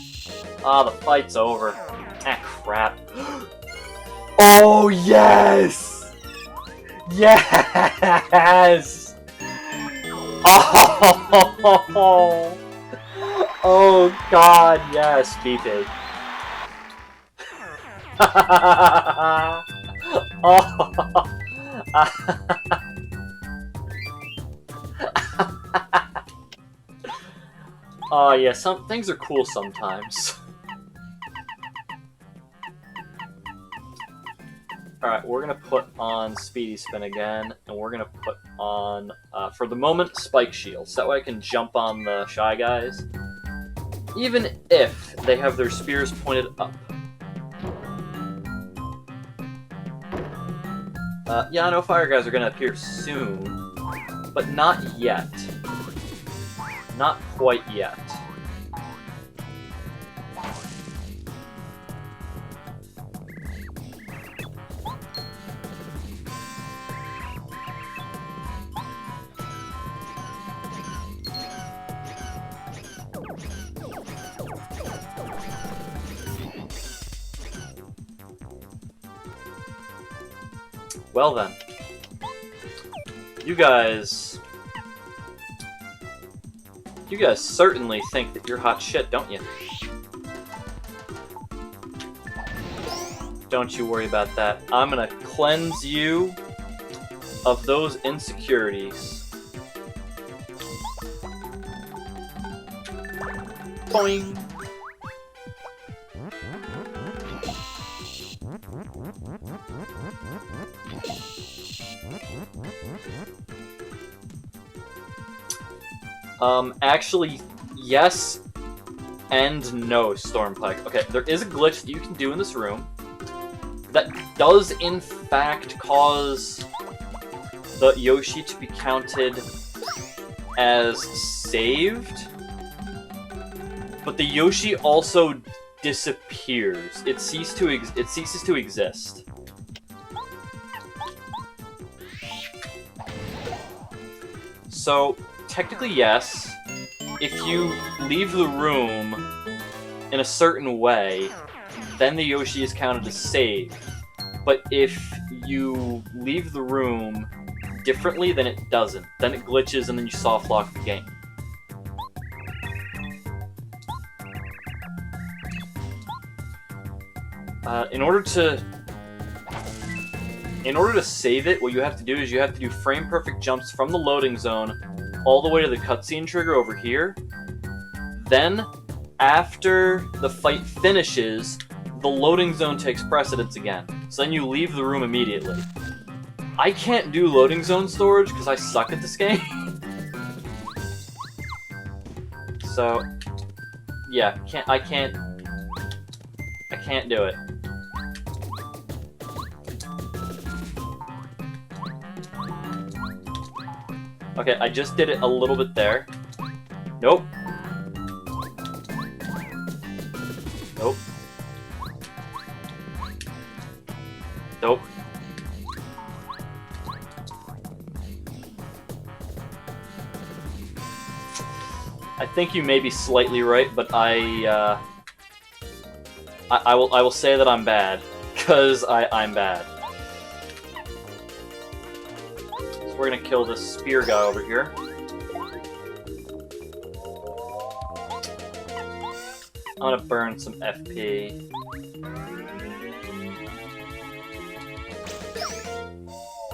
Ah, the fight's over. Ah, crap. Oh, yes! Yes! Oh! Oh, God, yes, BP. Oh. Oh, yeah, some things are cool sometimes. Alright, we're gonna put on Speedy Spin again, and we're gonna put on, for the moment, Spike Shields. That way I can jump on the Shy Guys, even if they have their spears pointed up. Yeah, I know fire guys are gonna appear soon, but not yet. Not quite yet. Well then, you guys certainly think that you're hot shit, don't you? Don't you worry about that. I'm gonna cleanse you of those insecurities. Boing! Actually, yes and no, Stormpike. Okay, there is a glitch that you can do in this room that does, in fact, cause the Yoshi to be counted as saved, but the Yoshi also disappears. It ceases to exist. So, technically yes, if you leave the room in a certain way, then the Yoshi is counted as saved. But if you leave the room differently, then it doesn't. Then it glitches and then you soft lock the game. In order to save it, what you have to do is you have to do frame perfect jumps from the loading zone all the way to the cutscene trigger over here. Then, after the fight finishes, the loading zone takes precedence again. So then you leave the room immediately. I can't do loading zone storage because I suck at this game. So, yeah, I can't do it. Okay, I just did it a little bit there. Nope. Nope. Nope. I think you may be slightly right, but I will say that I'm bad, because I'm bad. So we're gonna kill this spear guy over here. I'm gonna burn some FP.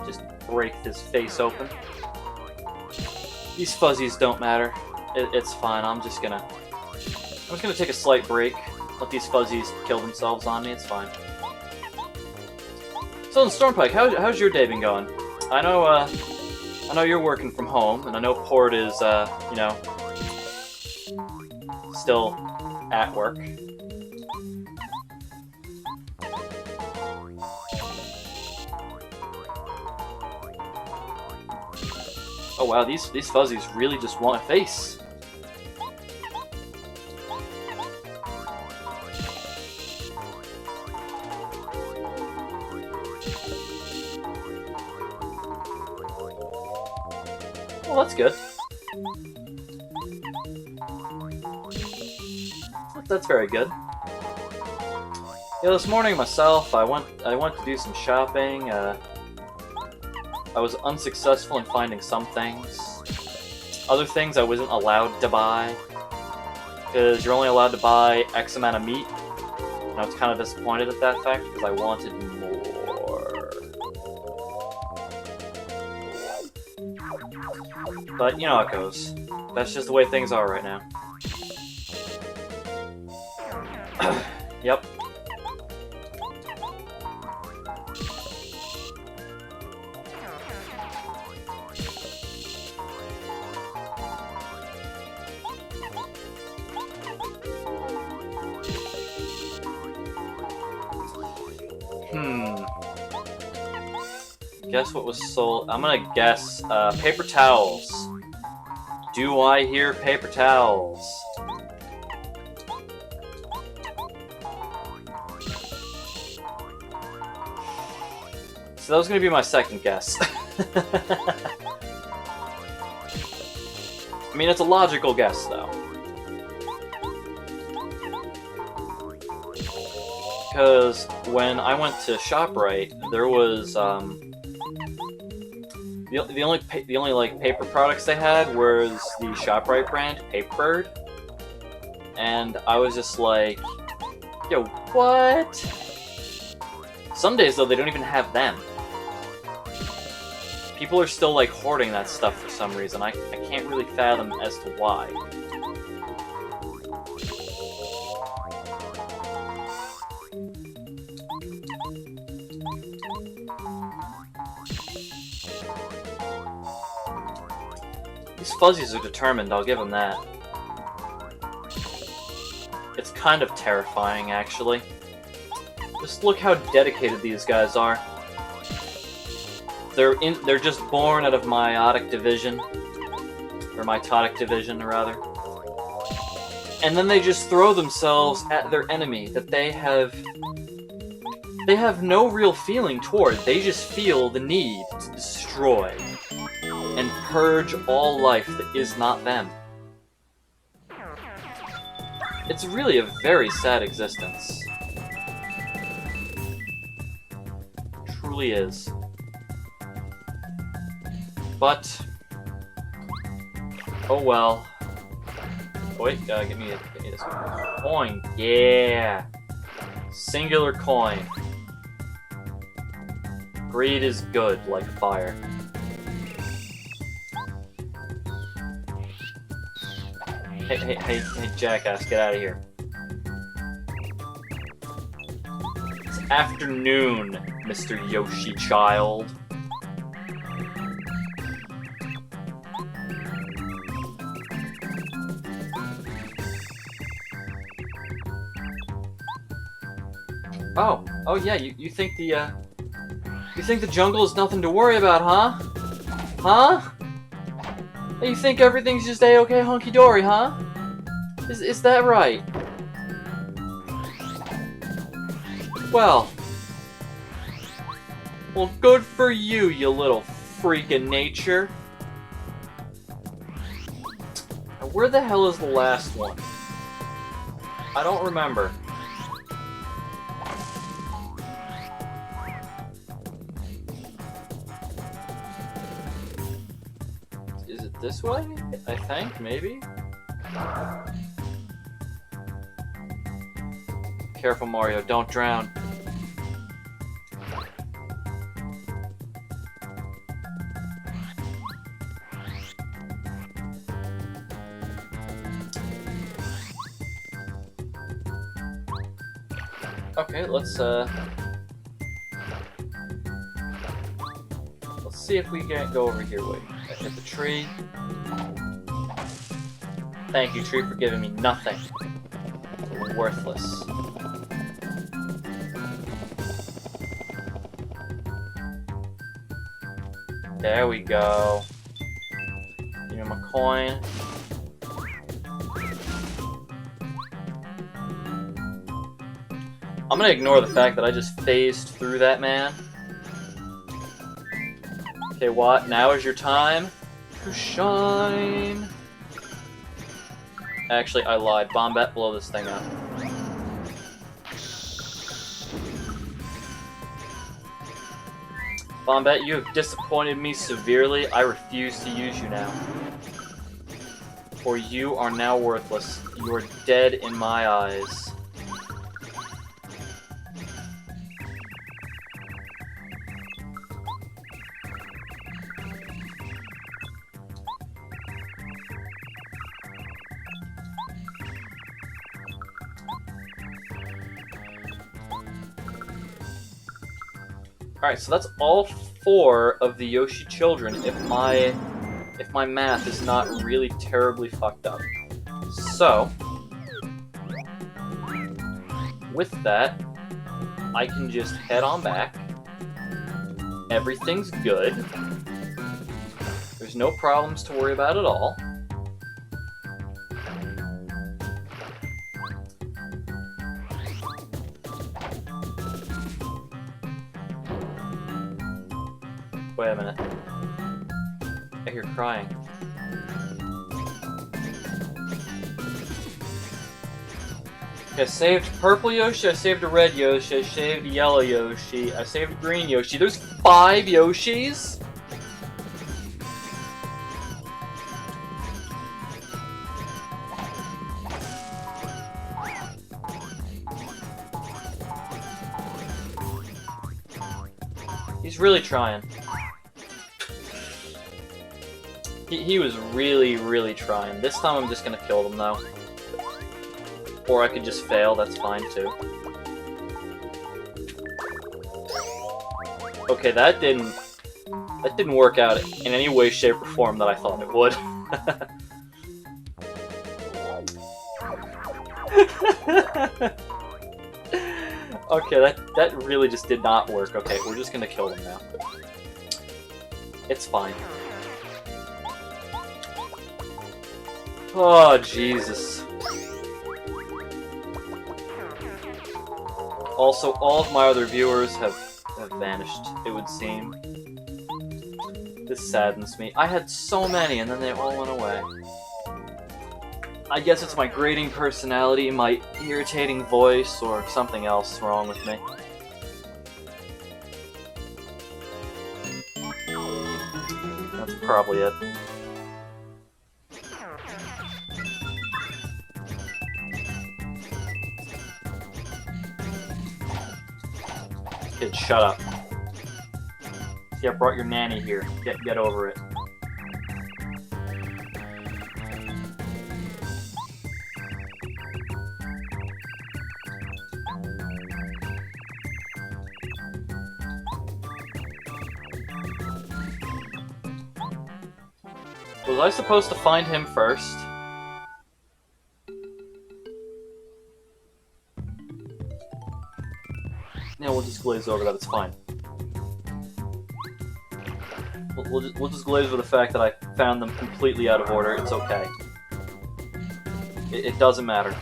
Just break his face open. These fuzzies don't matter. It's fine. I'm just gonna take a slight break. Let these fuzzies kill themselves on me. It's fine. So, Stormpike, how's your day been going? I know you're working from home, and I know Port is, you know, still at work. Oh wow, these fuzzies really just want a face. Well, that's good. That's very good. Yeah, this morning myself, I went to do some shopping. I was unsuccessful in finding some things. Other things I wasn't allowed to buy, because you're only allowed to buy X amount of meat. And I was kind of disappointed at that fact, because I wanted more. But you know how it goes. That's just the way things are right now. Yep. Guess what was sold? I'm gonna guess paper towels. Do I hear paper towels? So that was gonna be my second guess. I mean, it's a logical guess, though. Because when I went to ShopRite, there was the only like paper products they had was the ShopRite brand Paperbird, and I was just like, yo, what? Some days though they don't even have them. People are still like hoarding that stuff for some reason. I can't really fathom as to why. These fuzzies are determined, I'll give them that. It's kind of terrifying, actually. Just look how dedicated these guys are. They're just born out of meiotic division. Or mitotic division, rather. And then they just throw themselves at their enemy that they have no real feeling toward. They just feel the need to destroy and purge all life that is not them. It's really a very sad existence. Truly is. But oh well. Oh, wait, give me this one. Coin, yeah. Singular coin. Greed is good, like fire. Hey, jackass, get out of here. It's afternoon, Mr. Yoshi child. Oh yeah, you think the jungle is nothing to worry about, huh? Huh? You think everything's just a-okay hunky-dory, huh? Is that right? Well, good for you, you little freak of nature. Now, where the hell is the last one? I don't remember. Is it this way? I think, maybe? Careful, Mario, don't drown. Okay, let's see if we can't go over here. Wait, I hit the tree. Thank you, tree, for giving me nothing. Worthless. There we go. Give him a coin. I'm gonna ignore the fact that I just phased through that man. Okay, what? Now is your time to shine. Actually, I lied. Bombette, blow this thing up. Bombette, you have disappointed me severely. I refuse to use you now. For you are now worthless. You are dead in my eyes. Alright, so that's all 4 of the Yoshi children if my math is not really terribly fucked up. So, with that, I can just head on back. Everything's good. There's no problems to worry about at all. Wait a minute. I hear crying. I saved purple Yoshi, I saved a red Yoshi, I saved a yellow Yoshi, I saved a green Yoshi. There's 5 Yoshis? He's really trying. He was really trying. This time I'm just gonna kill them though. Or I could just fail, that's fine too. Okay, that didn't work out in any way, shape, or form that I thought it would. Okay, that really just did not work. Okay, we're just gonna kill them now. It's fine. Oh, Jesus. Also, all of my other viewers have vanished, it would seem. This saddens me. I had so many, and then they all went away. I guess it's my grating personality, my irritating voice, or something else wrong with me. That's probably it. Kid, shut up. See, I brought your nanny here. Get over it. Was I supposed to find him first? Yeah, we'll just glaze over that, it's fine. We'll just glaze over the fact that I found them completely out of order, it's okay. It doesn't matter.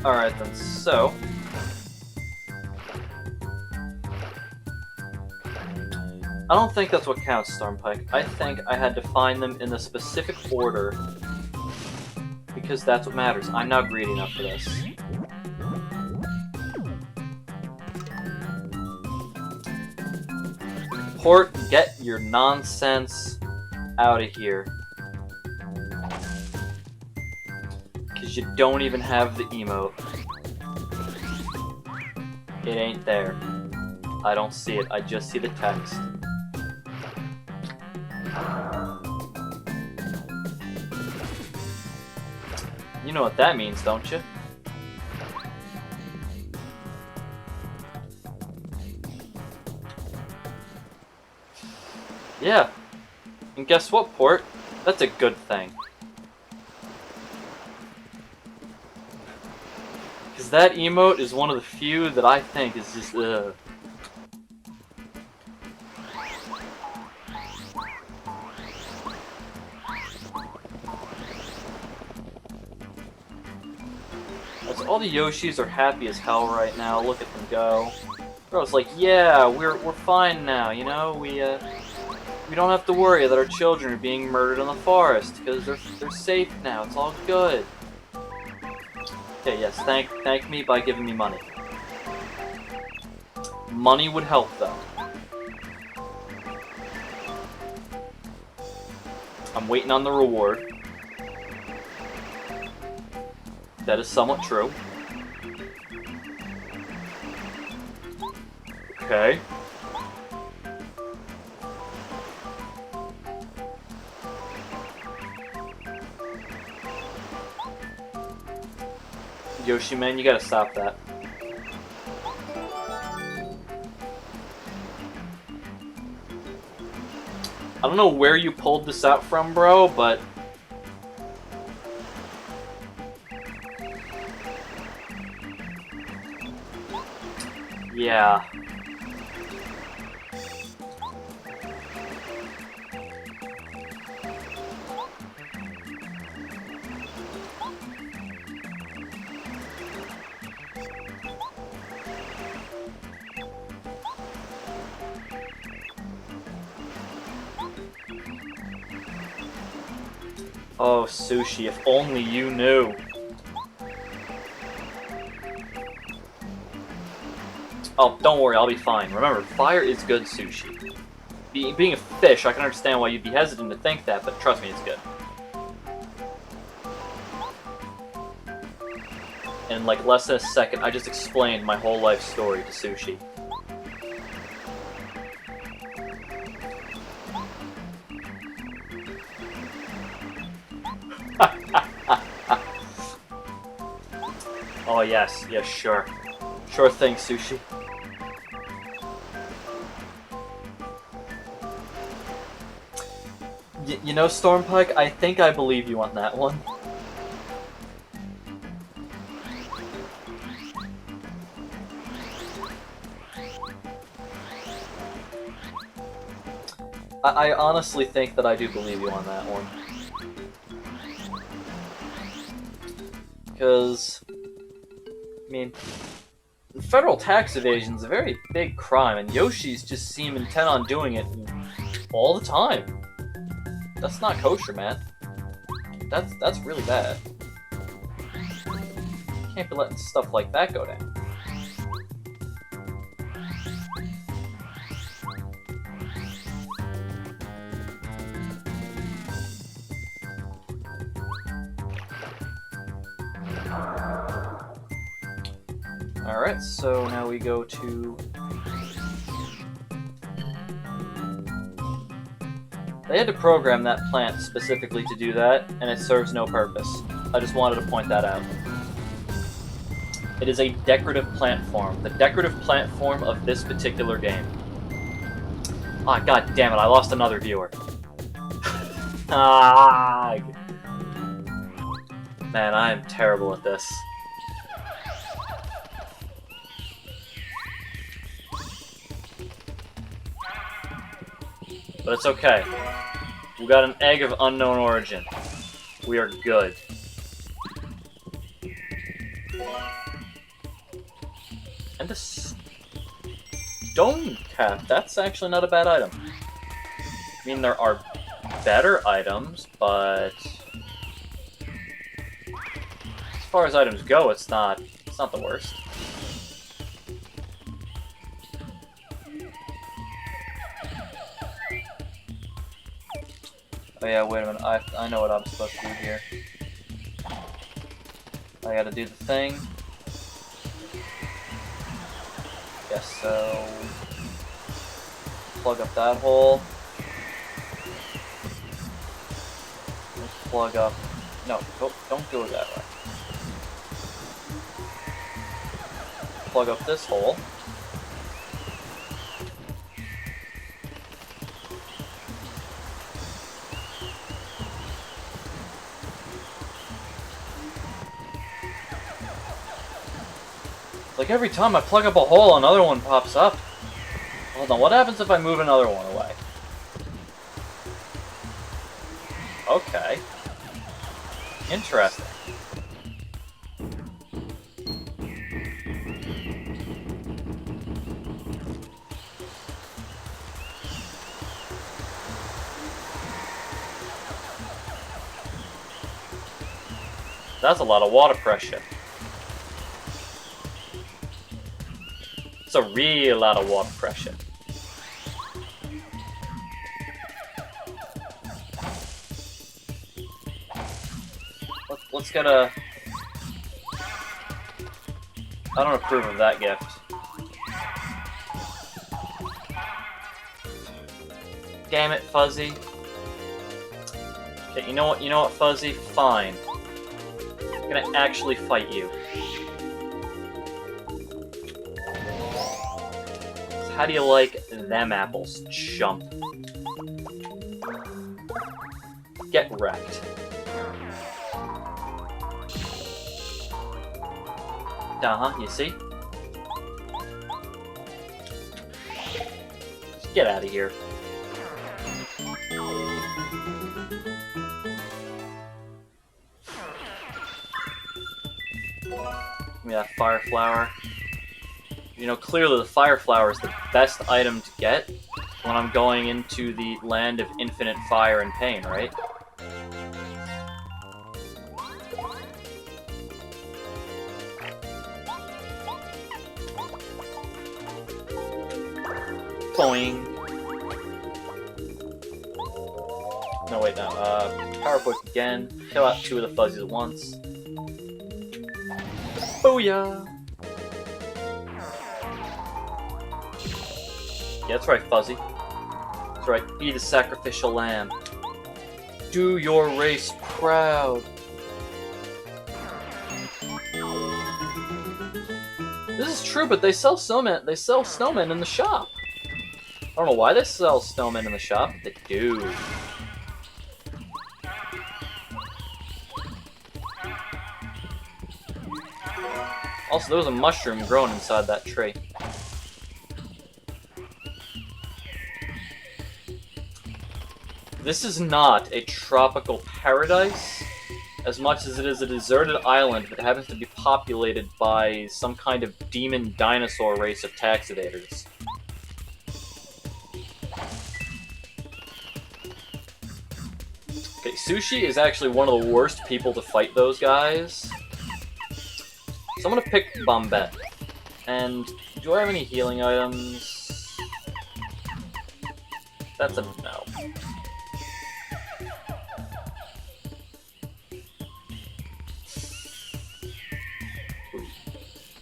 Alright then, so... I don't think that's what counts, Stormpike. I think I had to find them in a specific order, because that's what matters. I'm not greedy enough for this. Port, get your nonsense out of here. Because you don't even have the emote. It ain't there. I don't see it, I just see the text. You know what that means, don't you? Yeah. And guess what, Port? That's a good thing. Because that emote is one of the few that I think is just, all the Yoshis are happy as hell right now. Look at them go. Bro's like, yeah, we're fine now, you know? We don't have to worry that our children are being murdered in the forest because they're safe now. It's all good. Okay, yes, thank me by giving me money. Money would help though. I'm waiting on the reward. That is somewhat true. Okay. Yoshi, man, you gotta stop that. I don't know where you pulled this out from, bro, but... Yeah. Oh, Sushi, if only you knew. Oh, don't worry, I'll be fine. Remember, fire is good, Sushi. Being a fish, I can understand why you'd be hesitant to think that, but trust me, it's good. In like less than a second, I just explained my whole life story to Sushi. Oh yes, yes, sure. Sure thing, Sushi. You know, Stormpike, I think I believe you on that one. I honestly think that I do believe you on that one. Because, I mean, federal tax evasion is a very big crime, and Yoshi's just seem intent on doing it all the time. That's not kosher, man. That's really bad. Can't be letting stuff like that go down. Alright, so now we go to... They had to program that plant specifically to do that, and it serves no purpose. I just wanted to point that out. It is a decorative plant form. The decorative plant form of this particular game. Ah, god damn it, I lost another viewer. Ah! Man, I am terrible at this. But it's okay. We got an egg of unknown origin. We are good. And a stone cap. That's actually not a bad item. I mean, there are better items, but as far as items go, it's not the worst. Oh yeah, wait a minute, I know what I'm supposed to do here. I gotta do the thing. Yes, so... plug up that hole. Let's plug up... No, don't do it that way. Plug up this hole. Like every time I plug up a hole, another one pops up. Hold on, what happens if I move another one away? Okay. Interesting. That's a lot of water pressure. A real lot of water pressure. Let's get a... I don't approve of that gift. Damn it, Fuzzy. Okay, you know what, Fuzzy? Fine. I'm gonna actually fight you. How do you like them apples, chump? Get wrecked. Uh-huh, you see? Get out of here. Give me that fire flower. You know, clearly the fire flower is the best item to get when I'm going into the land of infinite fire and pain, right? Boing. No, wait, no. Power Push again. Kill out 2 of the fuzzies at once. Booyah! Yeah, that's right, Fuzzy. That's right, be the sacrificial lamb. Do your race proud. This is true, but they sell snowmen. They sell snowmen in the shop. I don't know why they sell snowmen in the shop, but they do. Also, there was a mushroom growing inside that tree. This is not a tropical paradise as much as it is a deserted island that happens to be populated by some kind of demon dinosaur race of tax evaders. Okay, Sushi is actually one of the worst people to fight those guys. So I'm gonna pick Bombette. And do I have any healing items? That's a no.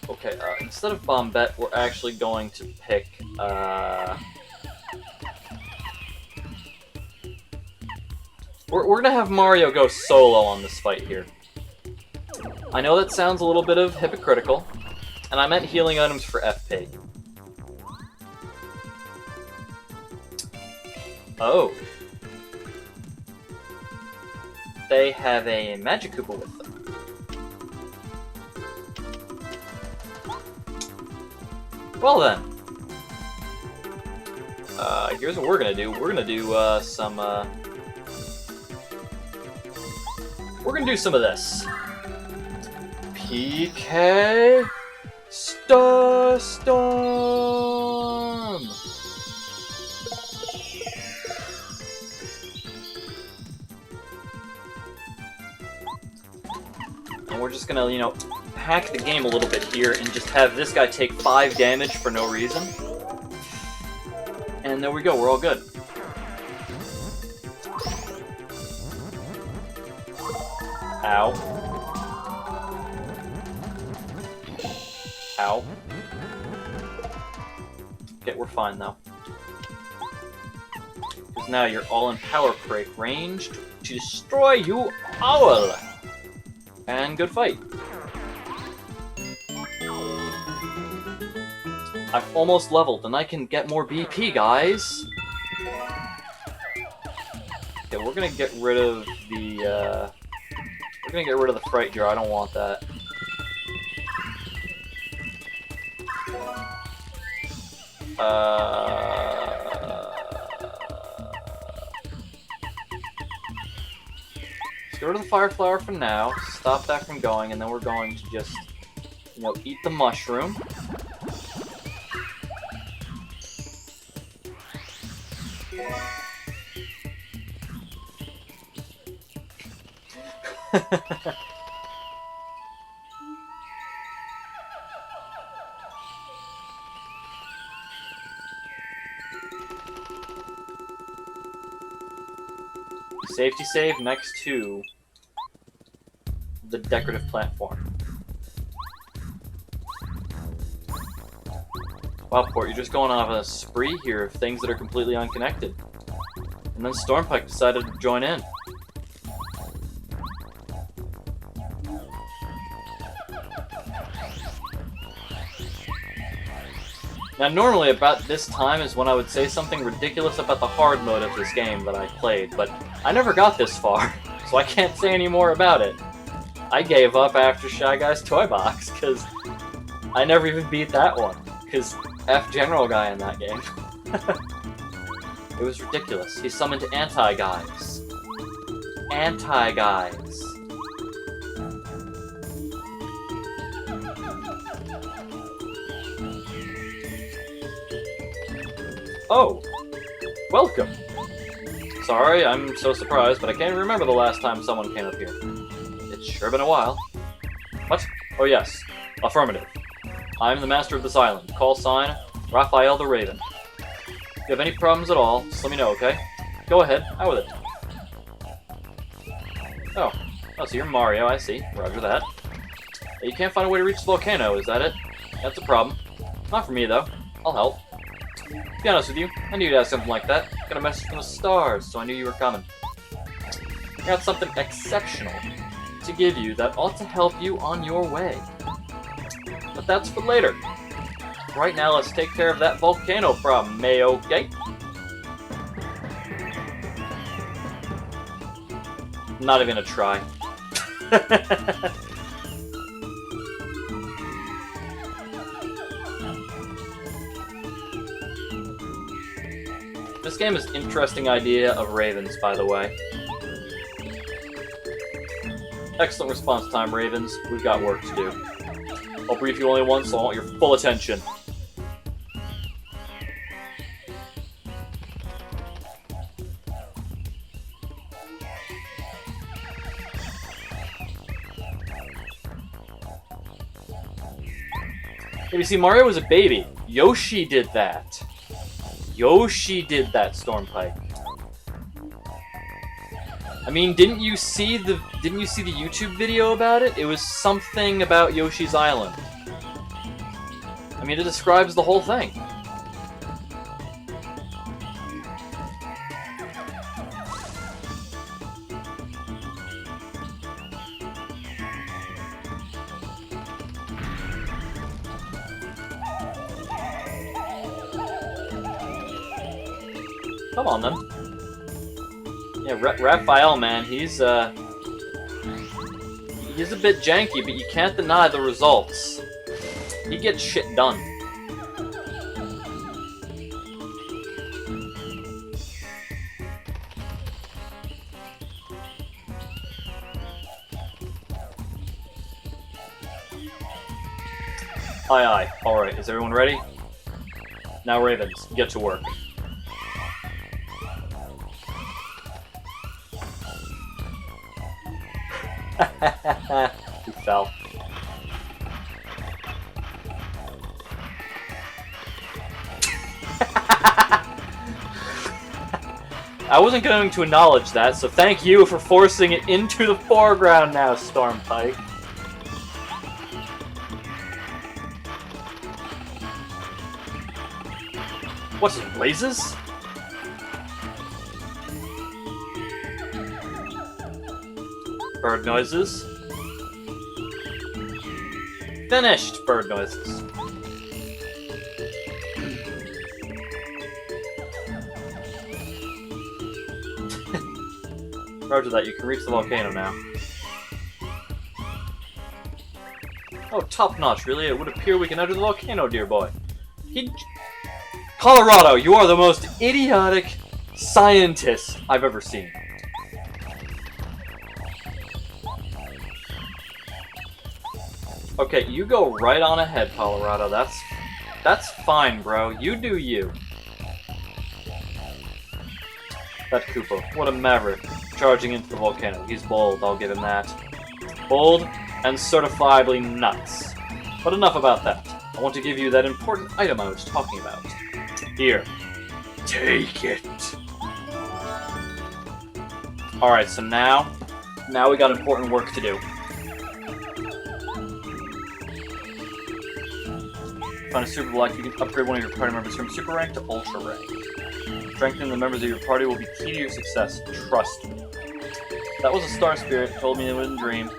Okay, instead of Bombette, we're actually going to pick, We're gonna have Mario go solo on this fight here. I know that sounds a little bit of hypocritical, and I meant healing items for FP. Oh. They have a Magic Koopa with them. Well then. Here's what we're gonna do. We're gonna do, we're gonna do some of this. PK Star Storm! And we're just gonna, you know, hack the game a little bit here and just have this guy take 5 damage for no reason. And there we go, we're all good. Ow. Ow. Okay, we're fine though. Because now you're all in Power Break range to destroy you all! And good fight. I've almost leveled, and I can get more BP, guys! Okay, we're gonna get rid of the, we're gonna get rid of the Fright Jar, I don't want that. Let's get rid of the Fire Flower for now, stop that from going, and then we're going to just, you know, eat the mushroom. Safety save next to the decorative platform. Wow, Port, you're just going off a spree here of things that are completely unconnected. And then Stormpike decided to join in. Now, normally about this time is when I would say something ridiculous about the hard mode of this game that I played, but I never got this far, so I can't say any more about it. I gave up after Shy Guy's Toy Box, because I never even beat that one, because F General Guy in that game. It was ridiculous. He summoned anti-guys. Anti-guys. Oh! Welcome! Sorry, I'm so surprised, but I can't remember the last time someone came up here. It's sure been a while. What? Oh yes. Affirmative. I'm the master of this island. Call sign, Raphael the Raven. If you have any problems at all, just let me know, okay? Go ahead, out with it. Oh, so you're Mario, I see. Roger that. You can't find a way to reach the volcano, is that it? That's a problem. Not for me, though. I'll help. To be honest with you, I knew you'd ask something like that. Got a message from the stars, so I knew you were coming. I got something exceptional to give you that ought to help you on your way. But that's for later. Right now, let's take care of that volcano problem, Mayo, okay? Not even a try. This game is an interesting idea of ravens, by the way. Excellent response time, Ravens. We've got work to do. I'll brief you only once, so I want your full attention. If you see, Mario was a baby. Yoshi did that. Yoshi did that, Stormpike. I mean, didn't you see the YouTube video about it? It was something about Yoshi's Island. I mean, it describes the whole thing. Come on, then. Yeah, Raphael, man, he's a bit janky, but you can't deny the results. He gets shit done. Aye, aye. Alright, is everyone ready? Now, Ravens, get to work. He fell. I wasn't going to acknowledge that, so thank you for forcing it into the foreground now, Stormpike. What's it, blazes? Bird noises. Finished bird noises. Roger that, you can reach the volcano now. Oh, top notch, really? It would appear we can enter the volcano, dear boy. Colorado, you are the most idiotic scientist I've ever seen. Okay, you go right on ahead, Colorado. That's fine, bro. You do you. That Koopa, what a maverick, charging into the volcano. He's bold, I'll give him that. Bold and certifiably nuts. But enough about that. I want to give you that important item I was talking about. Here. Take it. Alright, so now we got important work to do. Find a super block, you can upgrade one of your party members from super rank to ultra rank. Strengthening the members of your party will be key to your success. Trust me. That was a star spirit. Told me it wouldn't dream.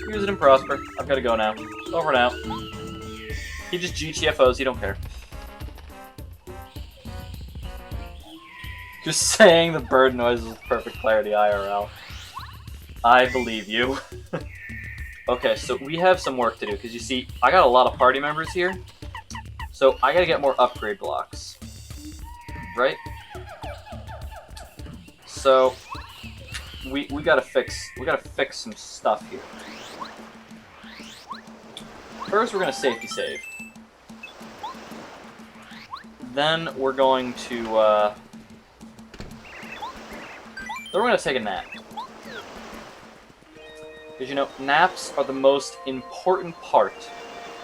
Use it and prosper. I've got to go now. Over and out. He just GTFOs. You don't care. Just saying the bird noise is perfect clarity IRL. I believe you. Okay, so we have some work to do because you see, I got a lot of party members here. So I gotta get more upgrade blocks. Right? So we gotta fix some stuff here. First, we're gonna safety save. Then we're going to then we're gonna take a nap. Because, you know, naps are the most important part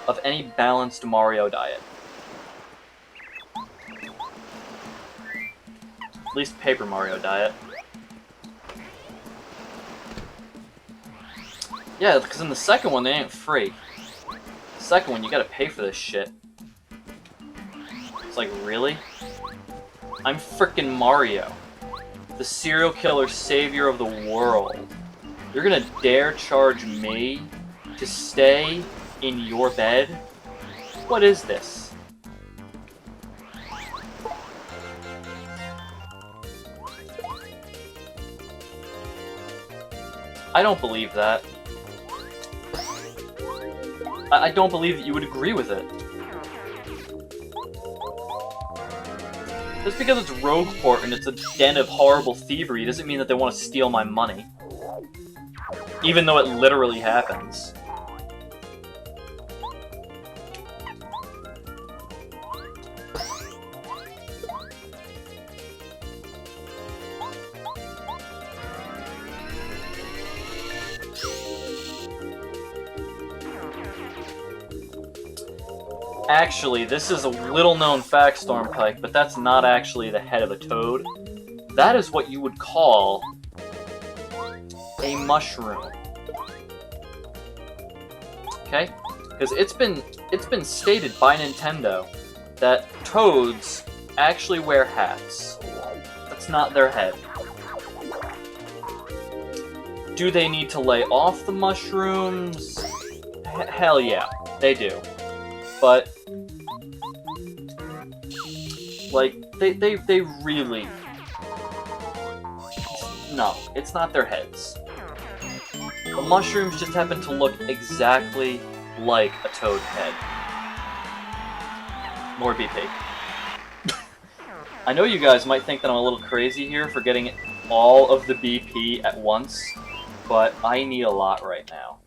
of any balanced Mario diet. At least Paper Mario diet. Yeah, because in the second one, they ain't free. The second one, you gotta pay for this shit. It's like, really? I'm frickin' Mario. The serial killer savior of the world. You're gonna dare charge me to stay in your bed? What is this? I don't believe that. I don't believe that you would agree with it. Just because it's Rogueport and it's a den of horrible thievery doesn't mean that they want to steal my money. Even though it literally happens. Actually, this is a little-known fact, Stormpike, but that's not actually the head of a toad. That is what you would call a mushroom. Okay? Because it's been stated by Nintendo that toads actually wear hats. That's not their head. Do they need to lay off the mushrooms? Hell yeah, they do. But like they really no, it's not their heads. The mushrooms just happen to look exactly like a toad head. More BP. I know you guys might think that I'm a little crazy here for getting all of the BP at once, but I need a lot right now.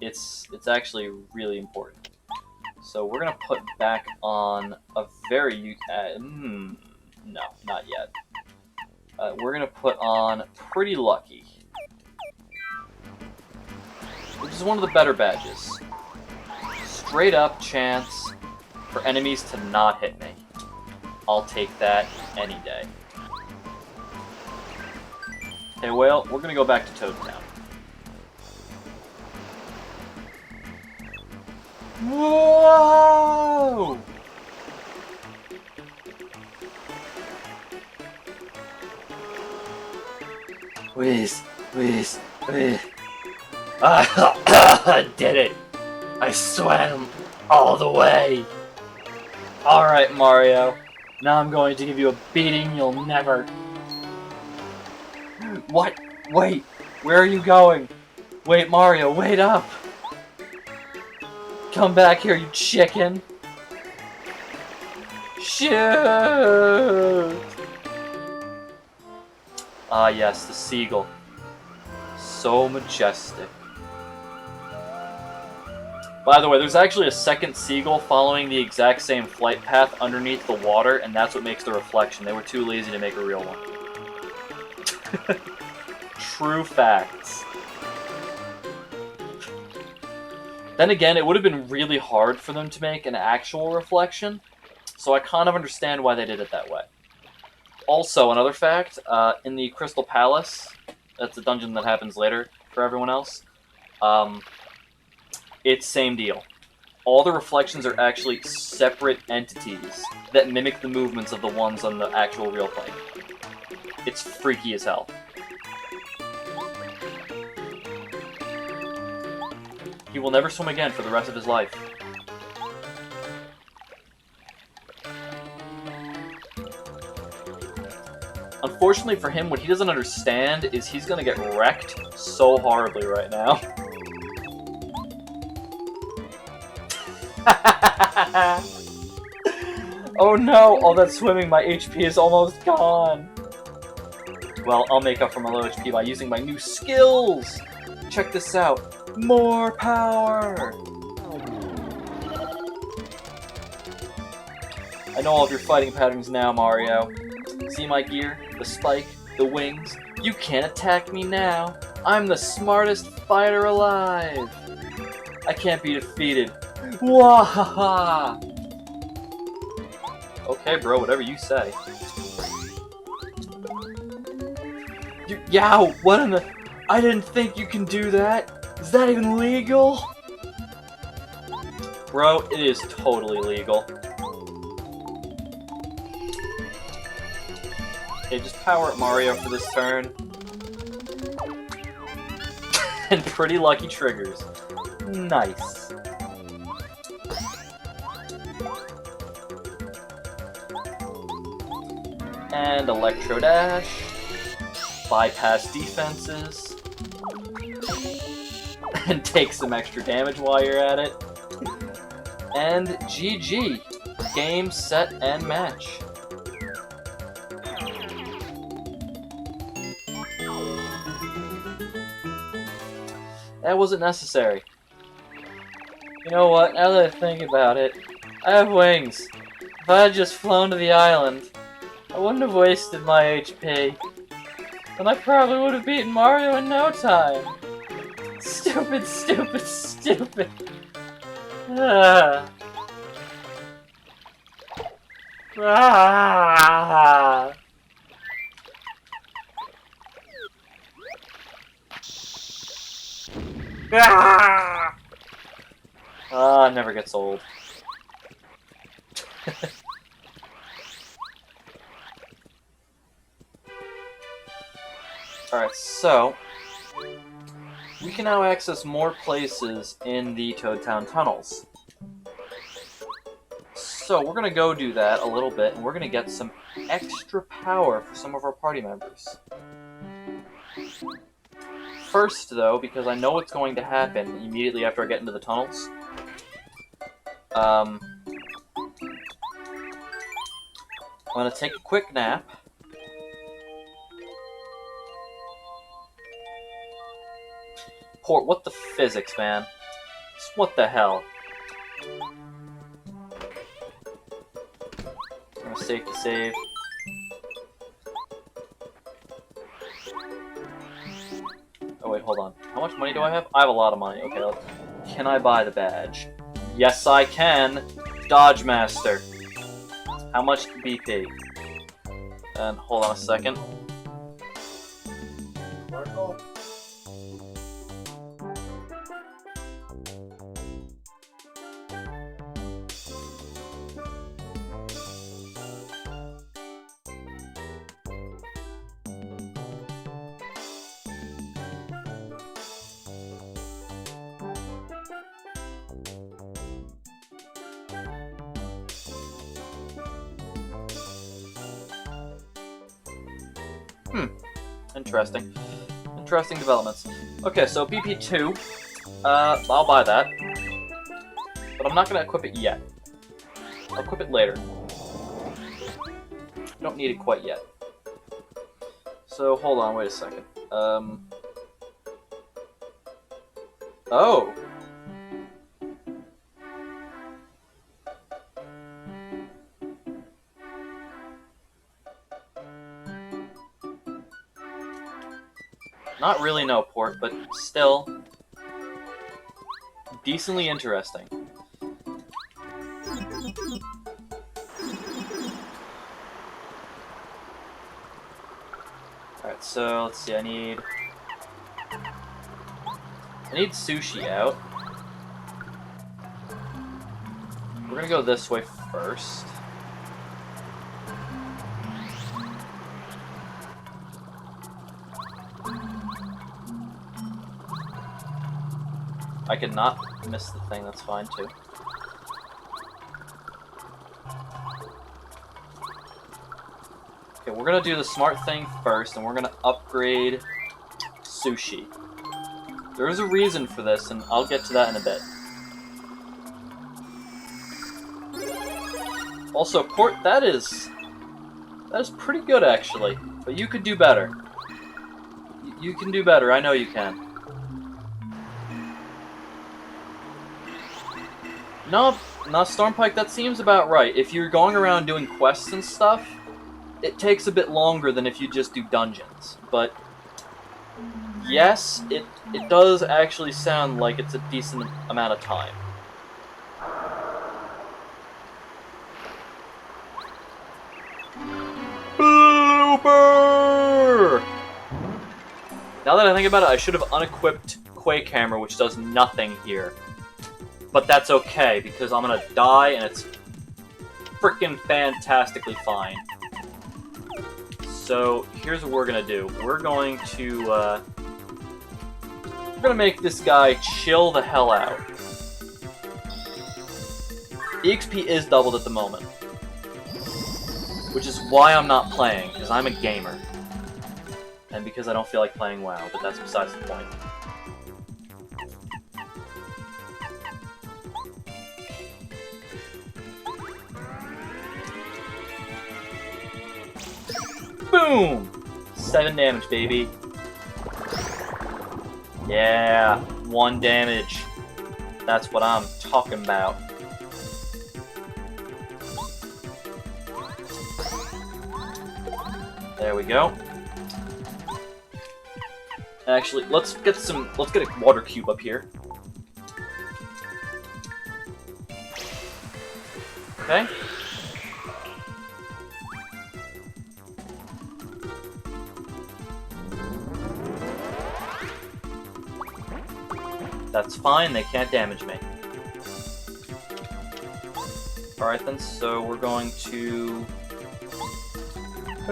It's actually really important. So we're gonna put back on a very no, not yet. We're gonna put on Pretty Lucky, which is one of the better badges. Straight up chance for enemies to not hit me. I'll take that any day. Okay, well, we're gonna go back to Toad Town. Whoa! Whiz. I did it! I swam all the way! Alright, Mario. Now I'm going to give you a beating you'll never... What? Wait! Where are you going? Wait, Mario, wait up! Come back here, you chicken! Shoot! Ah yes, the seagull. So majestic. By the way, there's actually a second seagull following the exact same flight path underneath the water, and that's what makes the reflection. They were too lazy to make a real one. True facts. Then again, it would have been really hard for them to make an actual reflection, so I kind of understand why they did it that way. Also, another fact, in the Crystal Palace, that's a dungeon that happens later for everyone else, it's same deal. All the reflections are actually separate entities that mimic the movements of the ones on the actual real plane. It's freaky as hell. He will never swim again for the rest of his life. Unfortunately for him, what he doesn't understand is he's gonna get wrecked so horribly right now. Oh no! All that swimming, my HP is almost gone! Well, I'll make up for my low HP by using my new skills! Check this out! More power! I know all of your fighting patterns now, Mario. See my gear? The spike? The wings? You can't attack me now! I'm the smartest fighter alive! I can't be defeated. Wahaha! Okay, bro, whatever you say. Yow! What in the... I didn't think you can do that! Is that even legal? Bro, it is totally legal. Okay, just power up Mario for this turn. And pretty lucky triggers. Nice. And Electro Dash. Bypass defenses. And take some extra damage while you're at it. And GG. Game, set, and match. That wasn't necessary. You know what, now that I think about it, I have wings. If I had just flown to the island, I wouldn't have wasted my HP. And I probably would have beaten Mario in no time. Stupid, stupid, stupid. Ah. Ah. Ah! It never gets old. Alright, so we can now access more places in the Toad Town tunnels. So we're gonna go do that a little bit, and we're gonna get some extra power for some of our party members. First, though, because I know what's going to happen immediately after I get into the tunnels. I'm gonna take a quick nap. Port, what the physics, man? What the hell? I'm gonna save to save. Oh wait, hold on. How much money do I have? I have a lot of money. Okay, can I buy the badge? Yes, I can! Dodge Master. How much BP? And hold on a second. Interesting. Interesting developments. Okay, so BP2. I'll buy that. But I'm not gonna equip it yet. I'll equip it later. Don't need it quite yet. So, hold on, wait a second. Oh! Not really no port, but still decently interesting. Alright, so let's see, I need sushi out. We're gonna go this way first. I could not miss the thing, that's fine too. Okay, we're gonna do the smart thing first, and we're gonna upgrade sushi. There is a reason for this, and I'll get to that in a bit. Also, port, that is pretty good actually, but you could do better. You can do better, I know you can. No, Stormpike, that seems about right. If you're going around doing quests and stuff, it takes a bit longer than if you just do dungeons. But yes, it does actually sound like it's a decent amount of time. Blooper! Now that I think about it, I should have unequipped Quake Hammer, which does nothing here. But that's okay, because I'm gonna die, and it's freaking fantastically fine. So, here's what we're gonna do. We're gonna make this guy chill the hell out. EXP is doubled at the moment. Which is why I'm not playing, because I'm a gamer. And because I don't feel like playing WoW, but that's besides the point. Boom! 7 damage, baby. Yeah, 1 damage. That's what I'm talking about. There we go. Actually, let's get a water cube up here. Okay. That's fine, they can't damage me. Alright then, so we're going to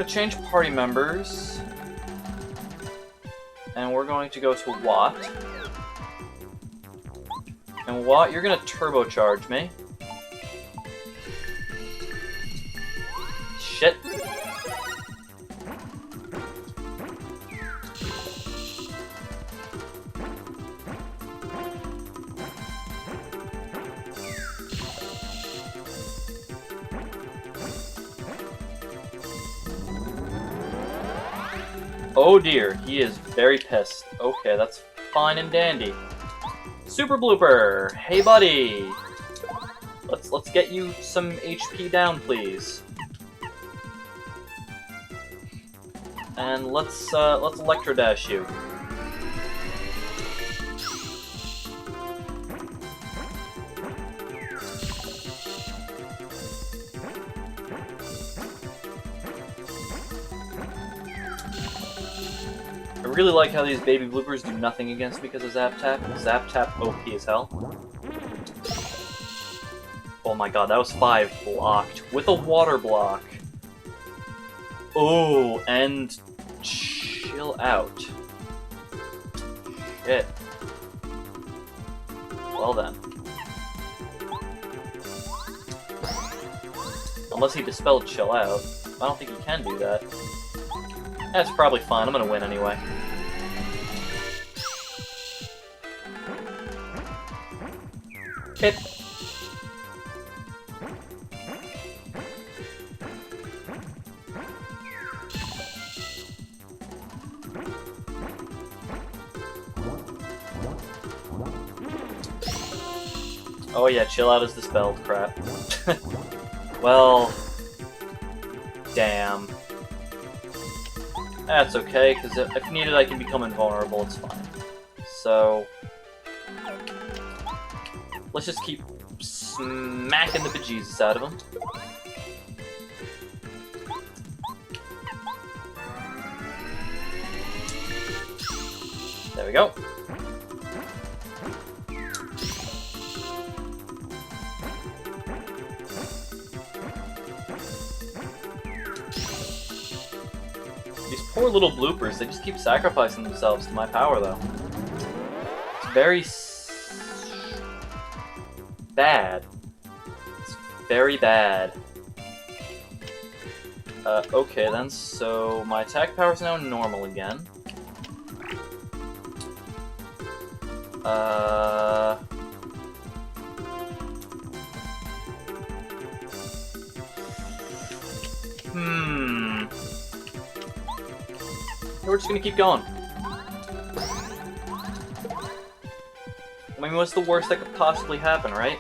change party members. And we're going to go to Watt. And Watt, you're gonna turbocharge me. Shit. Oh dear, he is very pissed. Okay, that's fine and dandy. Super Blooper! Hey buddy! Let's get you some HP down, please. And let's Electro Dash you. I really like how these baby bloopers do nothing against me because of Zap Tap. Zap Tap OP as hell. Oh my god, that was 5 blocked with a water block. Oh, and chill out. Shit. Well then. Unless he dispelled chill out. I don't think he can do that. That's probably fine, I'm gonna win anyway. Hit. Oh yeah, chill out is dispelled, crap. Well, damn. That's okay, because if needed I can become invulnerable, it's fine. So, let's just keep smacking the bejesus out of him. There we go. These poor little bloopers, they just keep sacrificing themselves to my power, though. It's very bad. It's very bad. Okay then, so my attack power is now normal again. We're just gonna keep going. I mean, what's the worst that could possibly happen, right?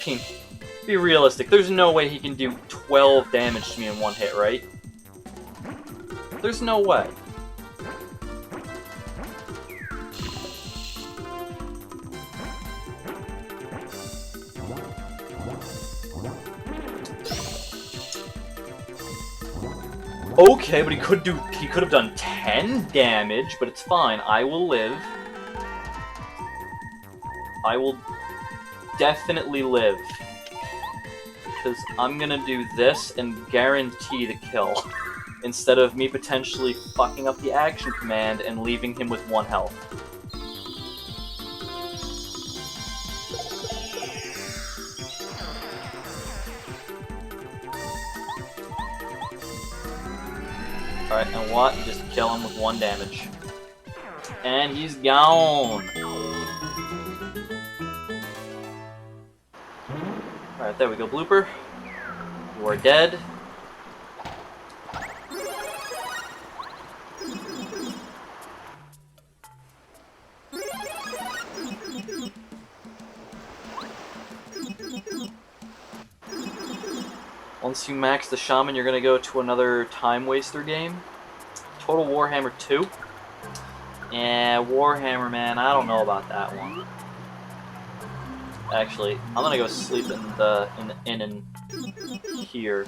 I mean, be realistic. There's no way he can do 12 damage to me in one hit, right? There's no way. Okay, but he could have done 10 damage, but it's fine. I will live. I will definitely live. Because I'm gonna do this and guarantee the kill. Instead of me potentially fucking up the action command and leaving him with 1 health. Alright, and what? You just kill him with 1 damage. And he's gone! Alright, there we go, blooper. You are dead. Once you max the Shaman, you're gonna go to another Time Waster game. Total Warhammer 2. Yeah, Warhammer, man, I don't know about that one. Actually, I'm gonna go sleep in the inn here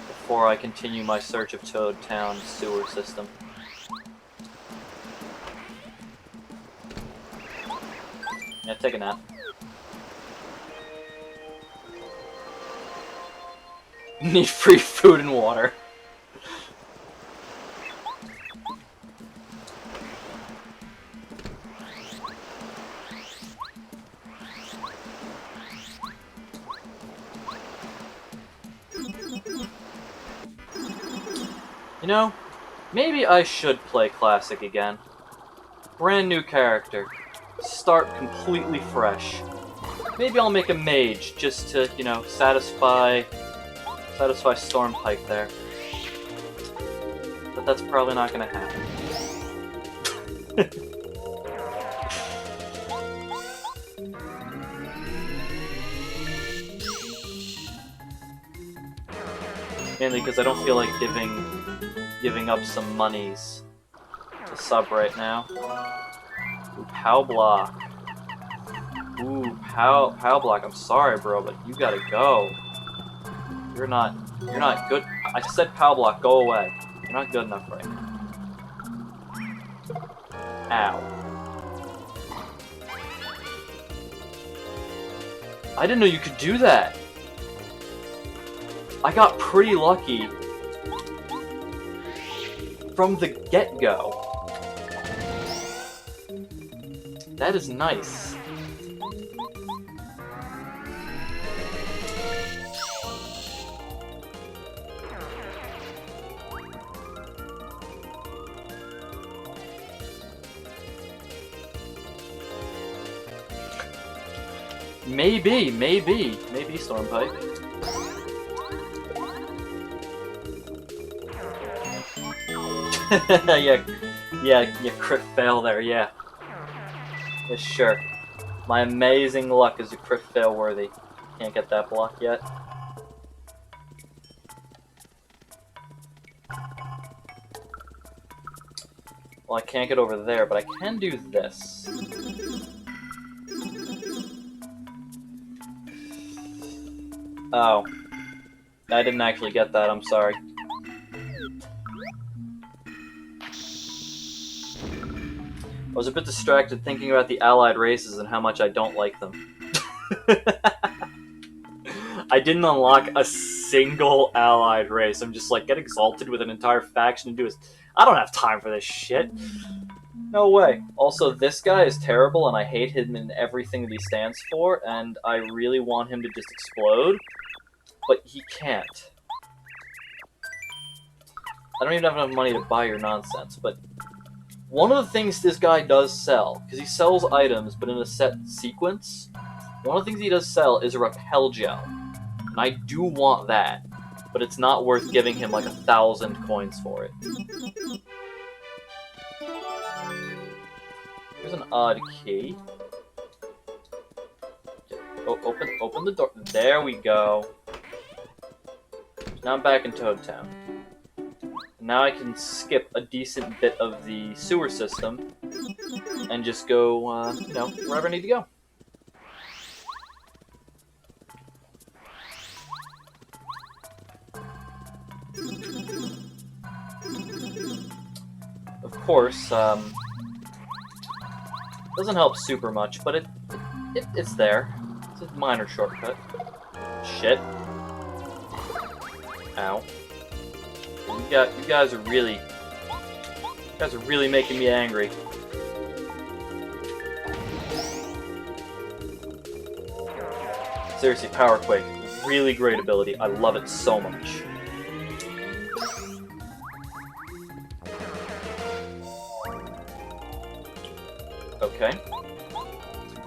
before I continue my search of Toad Town sewer system. Yeah, take a nap. Need free food and water. You know, maybe I should play Classic again. Brand new character. Start completely fresh. Maybe I'll make a mage just to, you know, satisfy Stormpike there. But that's probably not gonna happen. Mainly because I don't feel like giving up some monies to sub right now. Ooh, Pow Block. Ooh, Pow Block. I'm sorry, bro, but you gotta go. You're not good. I said Pow Block, go away. You're not good enough right now. Ow. I didn't know you could do that. I got pretty lucky from the get-go. That is nice. Maybe Stormpike. yeah, crit fail there, yeah. Yeah, sure. My amazing luck is a crit fail worthy. Can't get that block yet. Well, I can't get over there, but I can do this. Oh. I didn't actually get that, I'm sorry. I was a bit distracted thinking about the allied races and how much I don't like them. I didn't unlock a single allied race. I'm just like, get exalted with an entire faction and do this. I don't have time for this shit. No way. Also, this guy is terrible and I hate him in everything that he stands for, and I really want him to just explode, but he can't. I don't even have enough money to buy your nonsense, but one of the things this guy does sell, because he sells items, but in a set sequence, one of the things he does sell is a repel gel. And I do want that, but it's not worth giving him like 1,000 coins for it. Here's an odd key. Oh, open the door. There we go. Now I'm back in Toad Town. Now I can skip a decent bit of the sewer system and just go, you know, wherever I need to go. Of course, doesn't help super much, but it's there. It's a minor shortcut. Shit. Ow. You guys are really making me angry. Seriously, Power Quake, really great ability. I love it so much. Okay.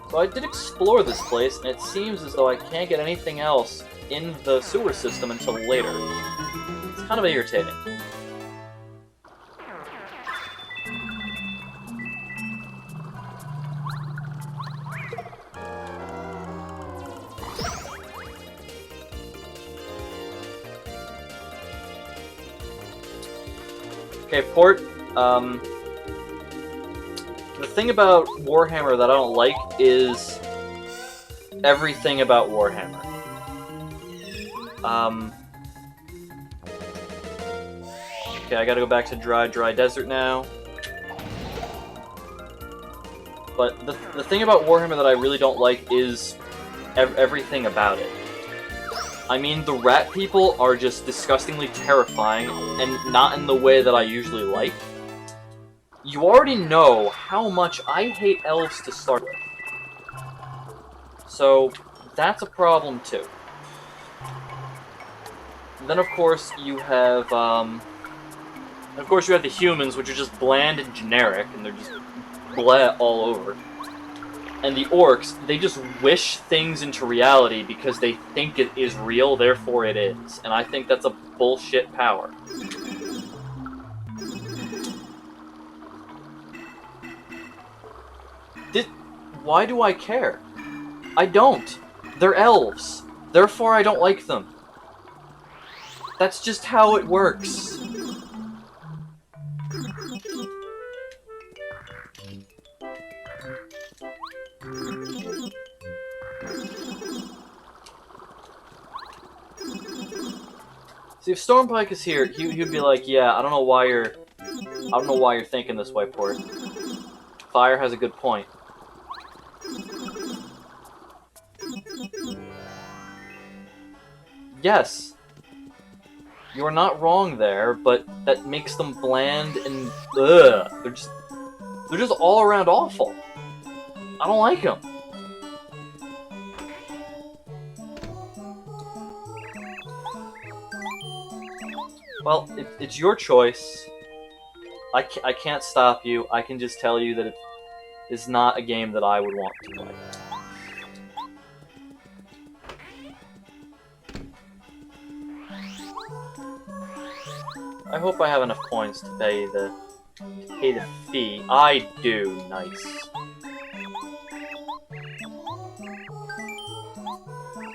So I did explore this place, and it seems as though I can't get anything else in the sewer system until later. It's kind of irritating. Okay, Port, the thing about Warhammer that I don't like is everything about Warhammer. Okay, I gotta go back to dry desert now. But the thing about Warhammer that I really don't like is everything about it. I mean, the rat people are just disgustingly terrifying, and not in the way that I usually like. You already know how much I hate elves to start with. So, that's a problem too. And then of course you have, the humans, which are just bland and generic, and they're just bleh all over. And the orcs, they just wish things into reality because they think it is real, therefore it is. And I think that's a bullshit power. Why do I care? I don't. They're elves. Therefore I don't like them. That's just how it works. See, if Stormpike is here, he'd be like, "Yeah, I don't know why you're thinking this way, Port. Fire has a good point." Yes, you're not wrong there, but that makes them bland and ugh. They're just all around awful. I don't like them. Well, it's your choice. I can't stop you. I can just tell you that it is not a game that I would want to play. I hope I have enough coins to pay the fee. I do. Nice.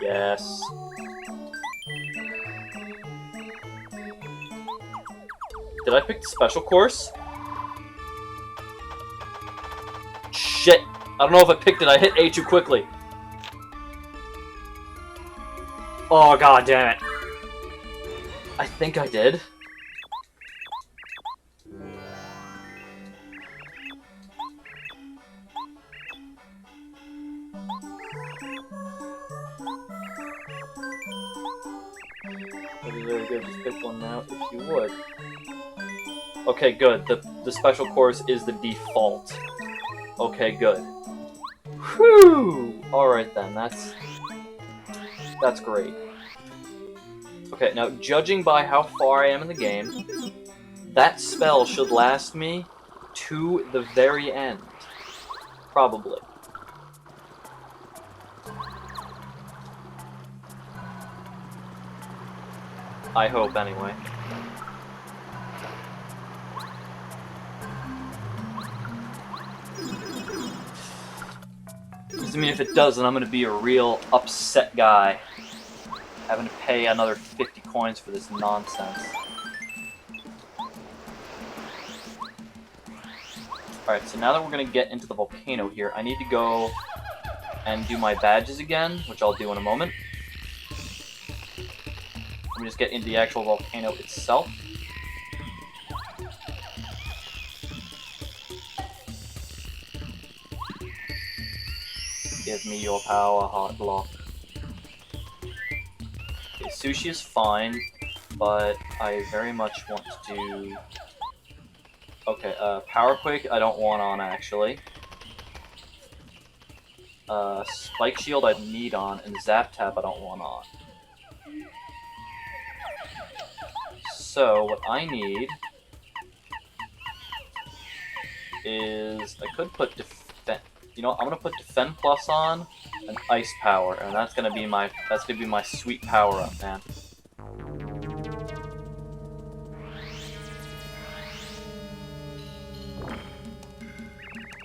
Yes. Did I pick the special course? Shit! I don't know if I picked it. I hit A too quickly. Oh, god damn it. I think I did. That'd be very good. Just pick one now if you would. Okay, good. The special course is the default. Okay, good. Whew! Alright then, that's great. Okay, now judging by how far I am in the game, that spell should last me to the very end. Probably. I hope, anyway. Because, I mean, if it doesn't, I'm going to be a real upset guy. Having to pay another 50 coins for this nonsense. Alright, so now that we're going to get into the volcano here, I need to go and do my badges again, which I'll do in a moment. Let me just get into the actual volcano itself. Give me your power, heart block. Okay, sushi is fine, but I very much want to do... Okay, Power Quake I don't want on, actually. Spike Shield I need on, and Zap Tap I don't want on. So, what I need is... I could put Defend... You know what, I'm gonna put Defend Plus on, and Ice Power, and that's gonna be my sweet power-up, man.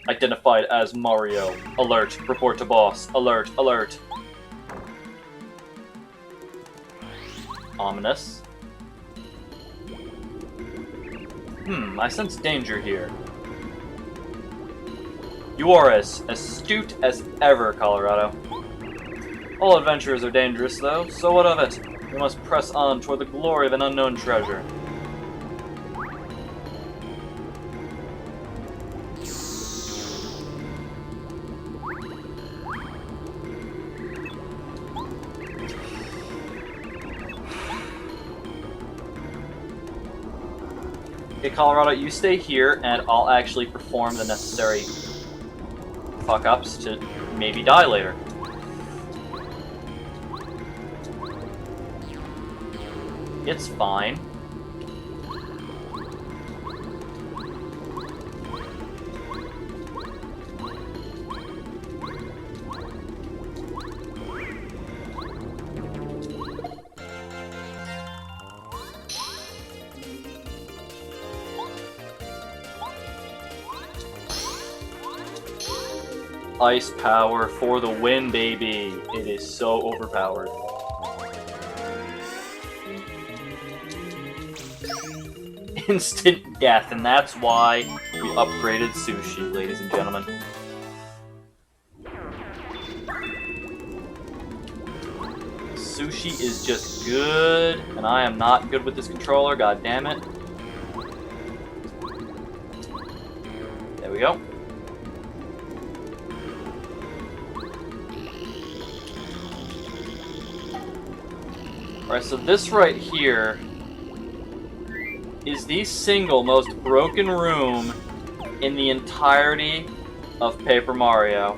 Identified as Mario. Alert. Report to boss. Alert. Alert. Ominous. I sense danger here. You are as astute as ever, Colorado. All adventurers are dangerous, though, so what of it? We must press on toward the glory of an unknown treasure. Okay, Colorado, you stay here, and I'll actually perform the necessary fuck-ups to maybe die later. It's fine. Ice power for the win, baby! It is so overpowered. Instant death, and that's why we upgraded sushi, ladies and gentlemen. Sushi is just good, and I am not good with this controller, god damn it. There we go. Alright, so this right here is the single most broken room in the entirety of Paper Mario.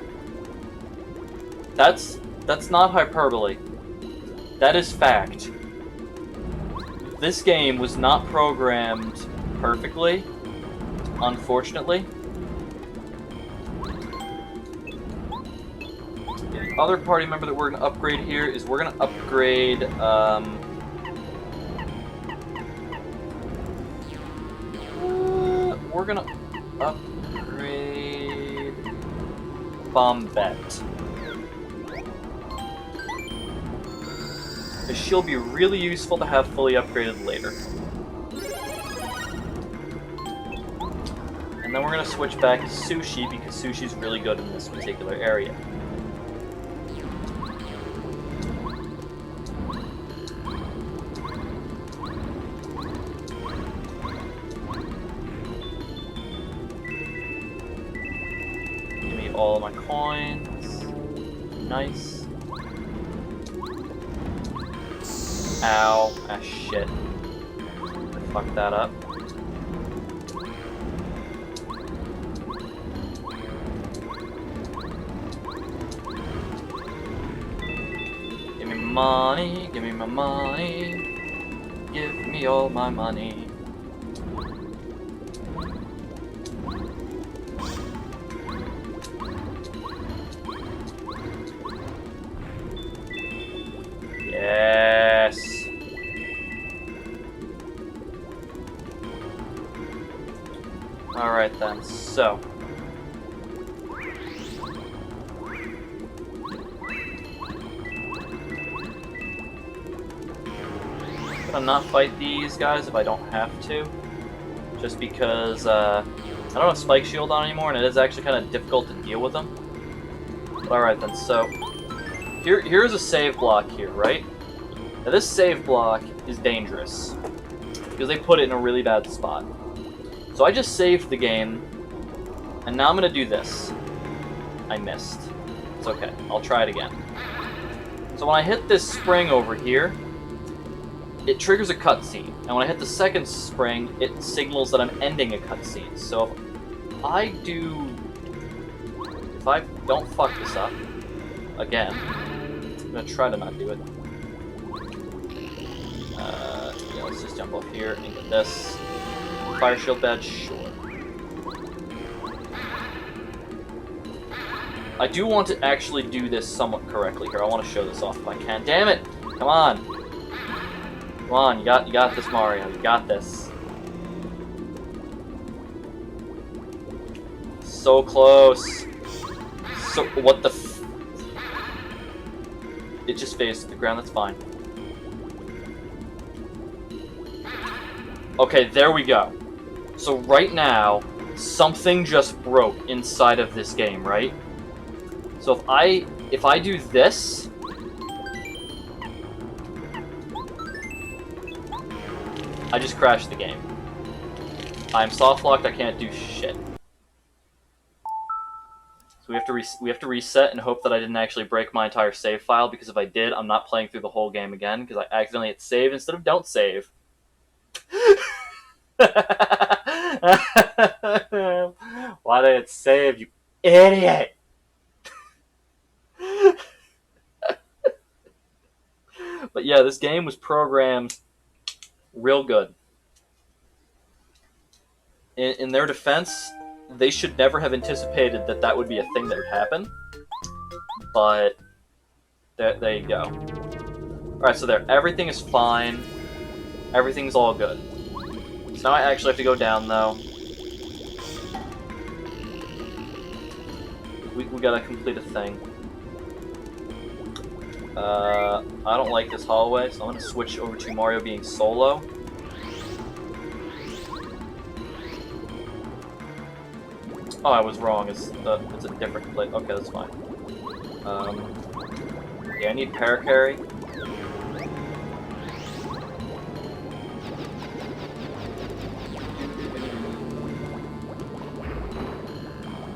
That's not hyperbole. That is fact. This game was not programmed perfectly, unfortunately. The other party member that we're going to upgrade here is we're going to upgrade, we're going to upgrade Bombette. She'll be really useful to have fully upgraded later. And then we're going to switch back to Sushi, because Sushi's really good in this particular area. All my coins. Nice. Ow. Ah, shit. Fuck that up. Give me money. Give me my money. Give me all my money. Yes. Alright then, so gonna not fight these guys if I don't have to. Just because I don't have Spike Shield on anymore, and it is actually kind of difficult to deal with them. But alright then, so here's a save block here, right? Now this save block is dangerous, because they put it in a really bad spot. So I just saved the game, and now I'm gonna do this. I missed. It's okay, I'll try it again. So when I hit this spring over here, it triggers a cutscene, and when I hit the second spring, it signals that I'm ending a cutscene. So if I don't fuck this up again, I'm gonna try to not do it. Yeah, let's just jump off here and get this fire shield badge. Sure. I do want to actually do this somewhat correctly here. I want to show this off if I can. Damn it! Come on! Come on, you got this, Mario. You got this. So close. So, what the f... It just phased to the ground, that's fine. Okay, there we go. So right now, something just broke inside of this game, right? So if I do this... I just crashed the game. I'm soft locked, I can't do shit. So we have to reset and hope that I didn't actually break my entire save file, because if I did, I'm not playing through the whole game again, because I accidentally hit save instead of don't save. Why did it save, you idiot? But yeah, this game was programmed real good. In their defense, they should never have anticipated that that would be a thing that would happen. But there you go. Alright, so there. Everything is fine. Everything's all good. So now I actually have to go down, though. We gotta complete a thing. I don't like this hallway, so I'm gonna switch over to Mario being solo. Oh, I was wrong. It's a different place. Okay, that's fine. Yeah, I need Paracarry.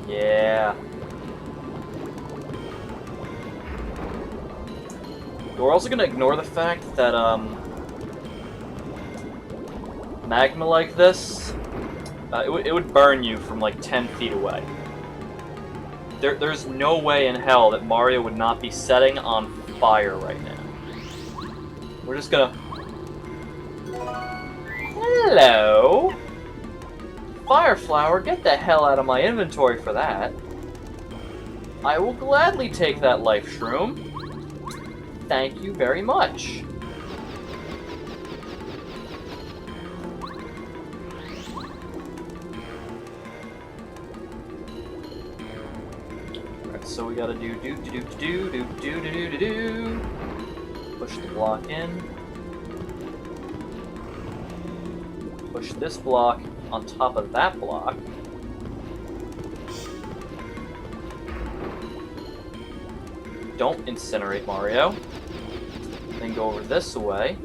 Yeah. We're also gonna ignore the fact that magma like this, it would burn you from like 10 feet away. There's no way in hell that Mario would not be setting on fire right now. We're just gonna... Hello? Fire Flower, get the hell out of my inventory for that. I will gladly take that life shroom. Thank you very much. Alright, so we gotta do. Push the block in. Push this block on top of that block. Don't incinerate Mario. Then go over this way.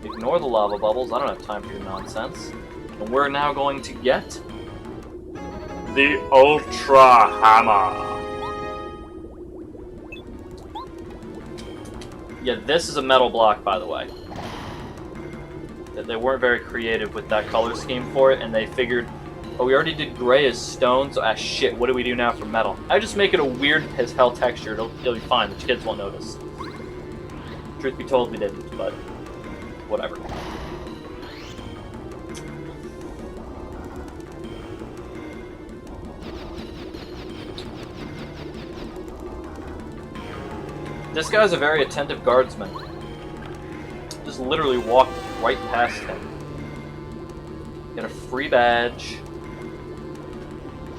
Ignore the lava bubbles. I don't have time for your nonsense. And we're now going to get the Ultra Hammer. Yeah, this is a metal block, by the way. They weren't very creative with that color scheme for it, and they figured, oh, we already did gray as stone, so shit, what do we do now for metal? I just make it a weird as hell texture, it'll be fine, the kids won't notice. Truth be told, we didn't, but whatever. This guy's a very attentive guardsman. Just literally walked right past him. Get a free badge.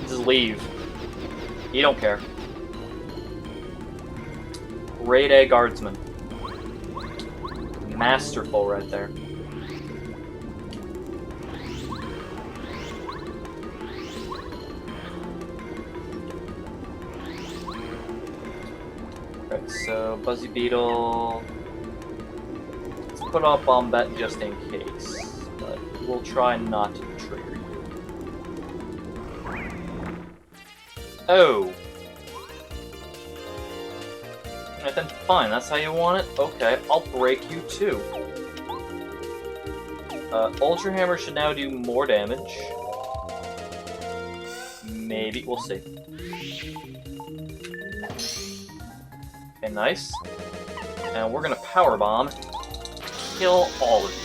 Just leave. He don't care. Grade A guardsman. masterful right there. Right, so Buzzy Beetle. Let's put off Bomb Bet just in case, but we'll try not to trigger you. Oh! Alright then, fine, that's how you want it? Okay, I'll break you too. Ultra Hammer should now do more damage. Maybe, we'll see. Okay, nice. And we're gonna Power Bomb. Kill all of you.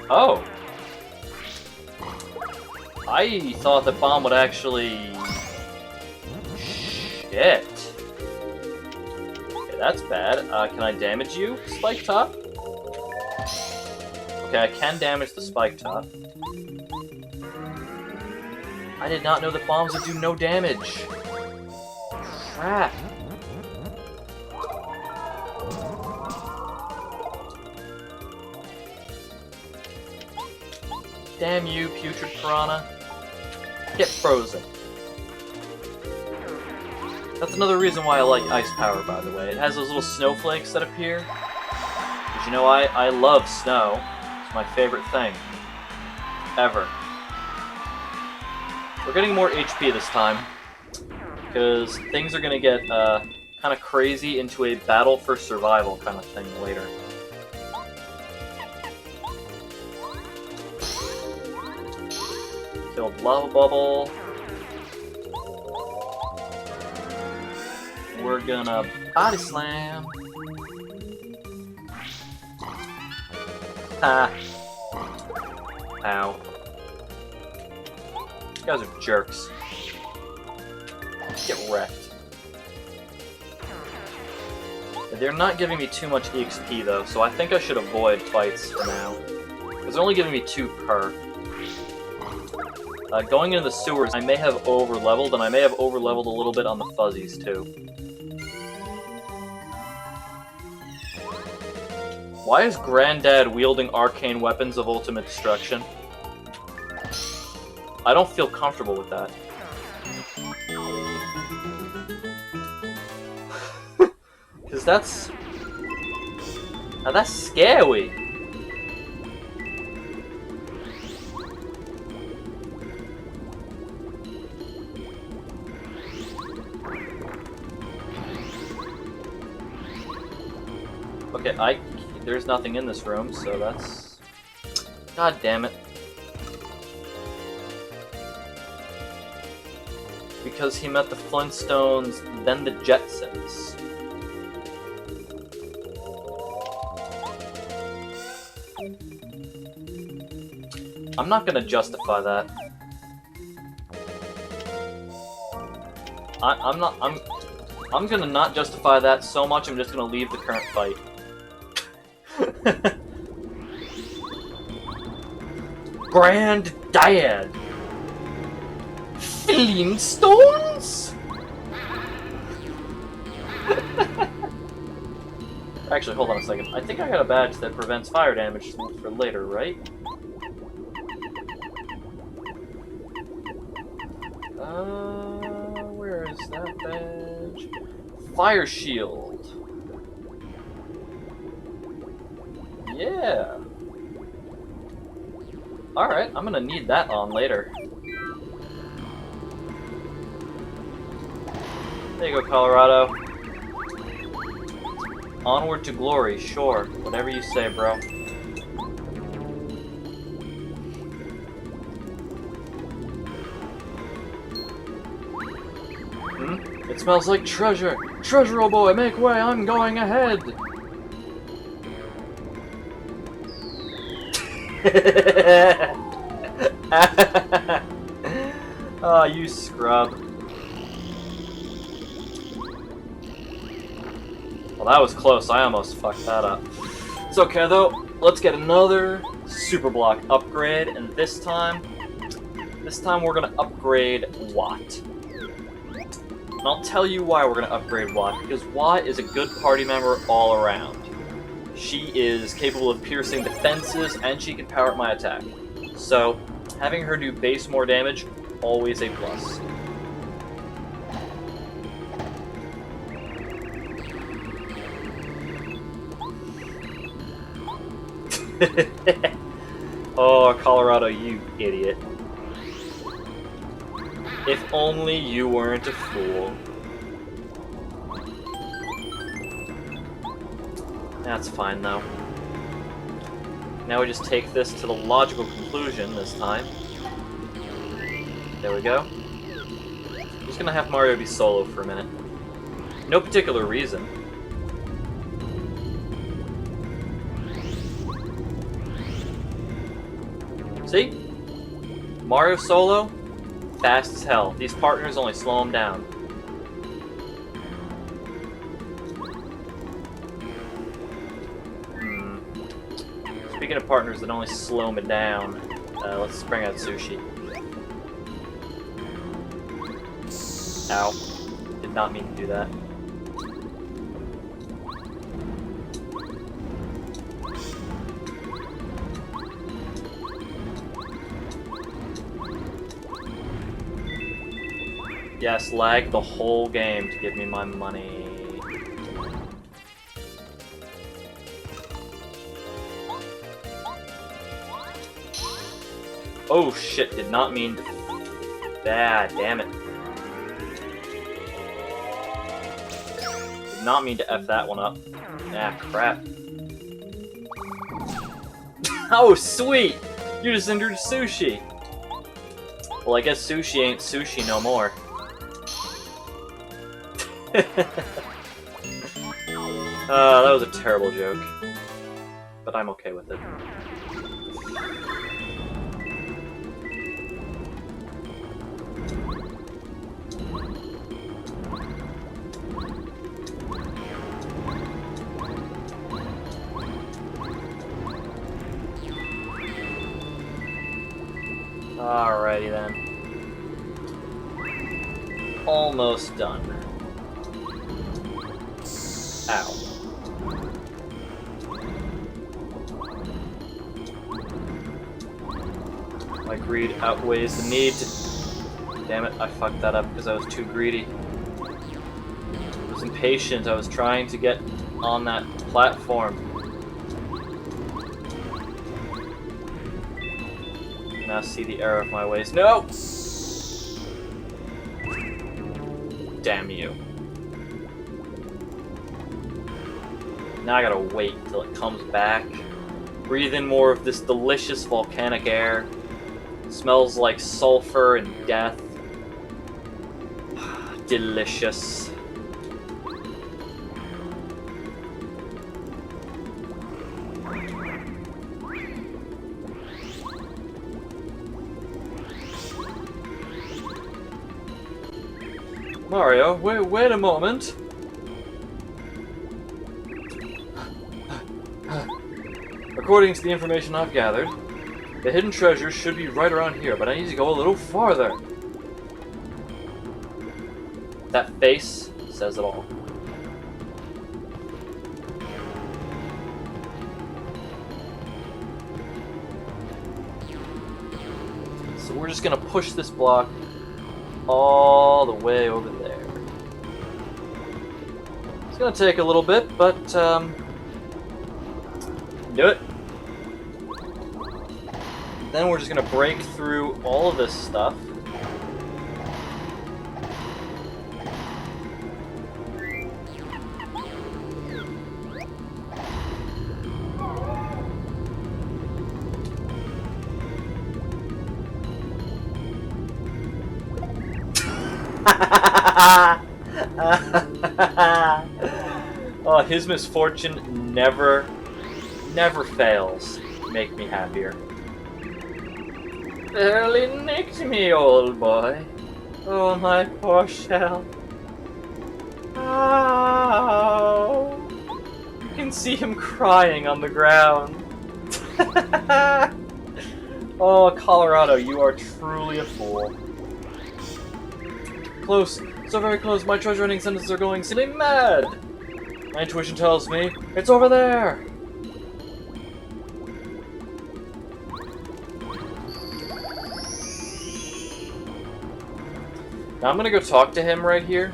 Oh! I thought the bomb would actually... Shit. Okay, that's bad. Can I damage you, Spike Top? Okay, I can damage the Spike Top. I did not know that bombs would do no damage. Crap. Damn you, Putrid Piranha. Get frozen. That's another reason why I like Ice Power, by the way. It has those little snowflakes that appear. Because you know, I love snow. It's my favorite thing. Ever. We're getting more HP this time. Because things are going to get kind of crazy into a battle for survival kind of thing later. Killed Lava Bubble. We're gonna Body Slam. Ha. Ow. You guys are jerks. Get wrecked. They're not giving me too much EXP though, so I think I should avoid fights for now. Because they're only giving me 2 per. Going into the sewers, I may have over-leveled, and I may have over-leveled a little bit on the fuzzies too. Why is Granddad wielding arcane weapons of ultimate destruction? I don't feel comfortable with that. Because that's... Now that's scary. Okay, there's nothing in this room, so that's... God damn it. Because he met the Flintstones, then the Jetsons. I'm not gonna justify that. I'm gonna not justify that so much, I'm just gonna leave the current fight. Granddad! Flintstones? Actually, hold on a second. I think I got a badge that prevents fire damage for later, right? Where is that badge? Fire shield. Yeah. Alright, I'm gonna need that on later. There you go, Colorado. Onward to glory, sure. Whatever you say, bro. Hmm? It smells like treasure! Treasure, oh boy, make way, I'm going ahead! Oh, you scrub. Well, that was close. I almost fucked that up. It's okay, though. Let's get another Super Block upgrade, and this time we're gonna upgrade Watt. And I'll tell you why we're going to upgrade Watt, because Watt is a good party member all around. She is capable of piercing defenses, and she can power up my attack. So, having her do base more damage, always a plus. Oh, Colorado, you idiot. If only you weren't a fool. That's fine, though. Now we just take this to the logical conclusion this time. There we go. I'm just gonna have Mario be solo for a minute. No particular reason. See? Mario solo, fast as hell. These partners only slow him down. Speaking of partners that only slow me down, let's bring out Sushi. Ow. Did not mean to do that. Yes, lag the whole game to give me my money. Oh shit, did not mean to... Ah, damn it. Did not mean to F that one up. Ah, crap. Oh, sweet! You just entered Sushi! Well, I guess Sushi ain't Sushi no more. That was a terrible joke. But I'm okay with it. Alrighty then. Almost done. Ow. My greed outweighs the need to... Damn it, I fucked that up because I was too greedy. I was impatient, I was trying to get on that platform. Now see the error of my ways. No! Damn you. Now I gotta wait till it comes back. Breathe in more of this delicious volcanic air. Smells like sulfur and death. Delicious. Mario, wait a moment. According to the information I've gathered, the hidden treasure should be right around here, but I need to go a little farther. That face says it all. So we're just gonna push this block all the way over there. It's gonna take a little bit, but do it. Then we're just gonna break through all of this stuff. Oh, his misfortune never fails to make me happier. Barely nicked me, old boy. Oh, my poor shell. Oh. You can see him crying on the ground. Oh, Colorado, you are truly a fool. Close So very close, my treasure hunting sentences are going silly mad! My intuition tells me, it's over there! Now I'm gonna go talk to him right here.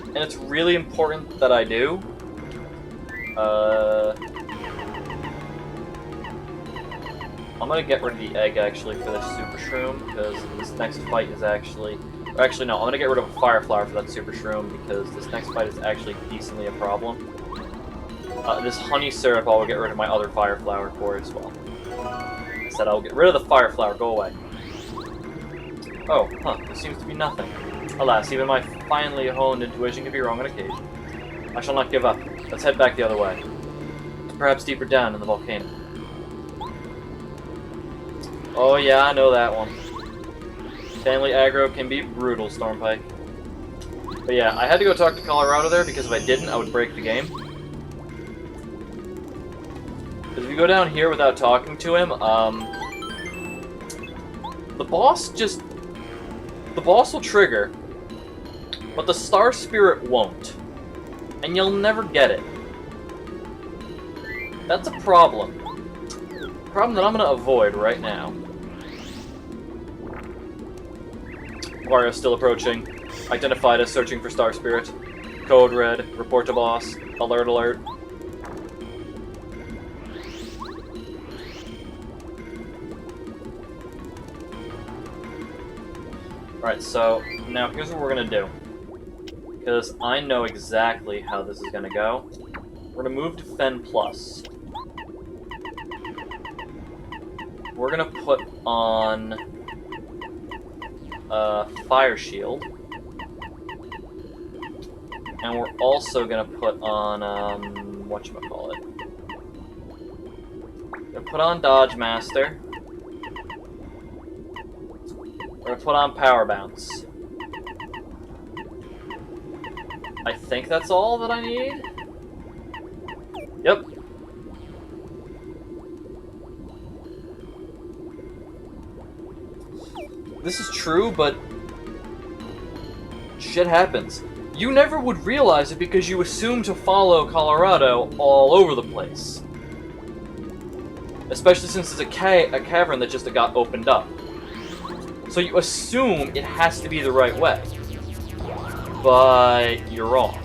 And it's really important that I do. I'm gonna get rid of the egg, actually, for this Super Shroom, because this next fight is actually... Or actually, no, I'm gonna get rid of a Fire Flower for that Super Shroom, because this next fight is actually decently a problem. This Honey Syrup I will get rid of my other Fire Flower for as well. I said I'll get rid of the Fire Flower, go away. Oh, huh, there seems to be nothing. Alas, even my finely honed intuition can be wrong on occasion. I shall not give up. Let's head back the other way. Perhaps deeper down in the volcano. Oh yeah, I know that one. Family aggro can be brutal, Stormpike. But yeah, I had to go talk to Colorado there, because if I didn't, I would break the game. Because if you go down here without talking to him, the boss will trigger, but the Star Spirit won't. And you'll never get it. That's a problem. A problem that I'm going to avoid right now. Wario's still approaching. Identified as searching for Star Spirit. Code red. Report to boss. Alert, alert. Alright, so now here's what we're gonna do. Because I know exactly how this is gonna go. We're gonna move to Fen Plus. We're gonna put on Fire Shield. And we're also gonna put on whatchamacallit. Gonna put on Dodge Master. We're gonna put on Power Bounce. I think that's all that I need. Yep. This is true, but shit happens. You never would realize it because you assume to follow Colorado all over the place. Especially since it's a cavern that just got opened up. So you assume it has to be the right way. But you're wrong.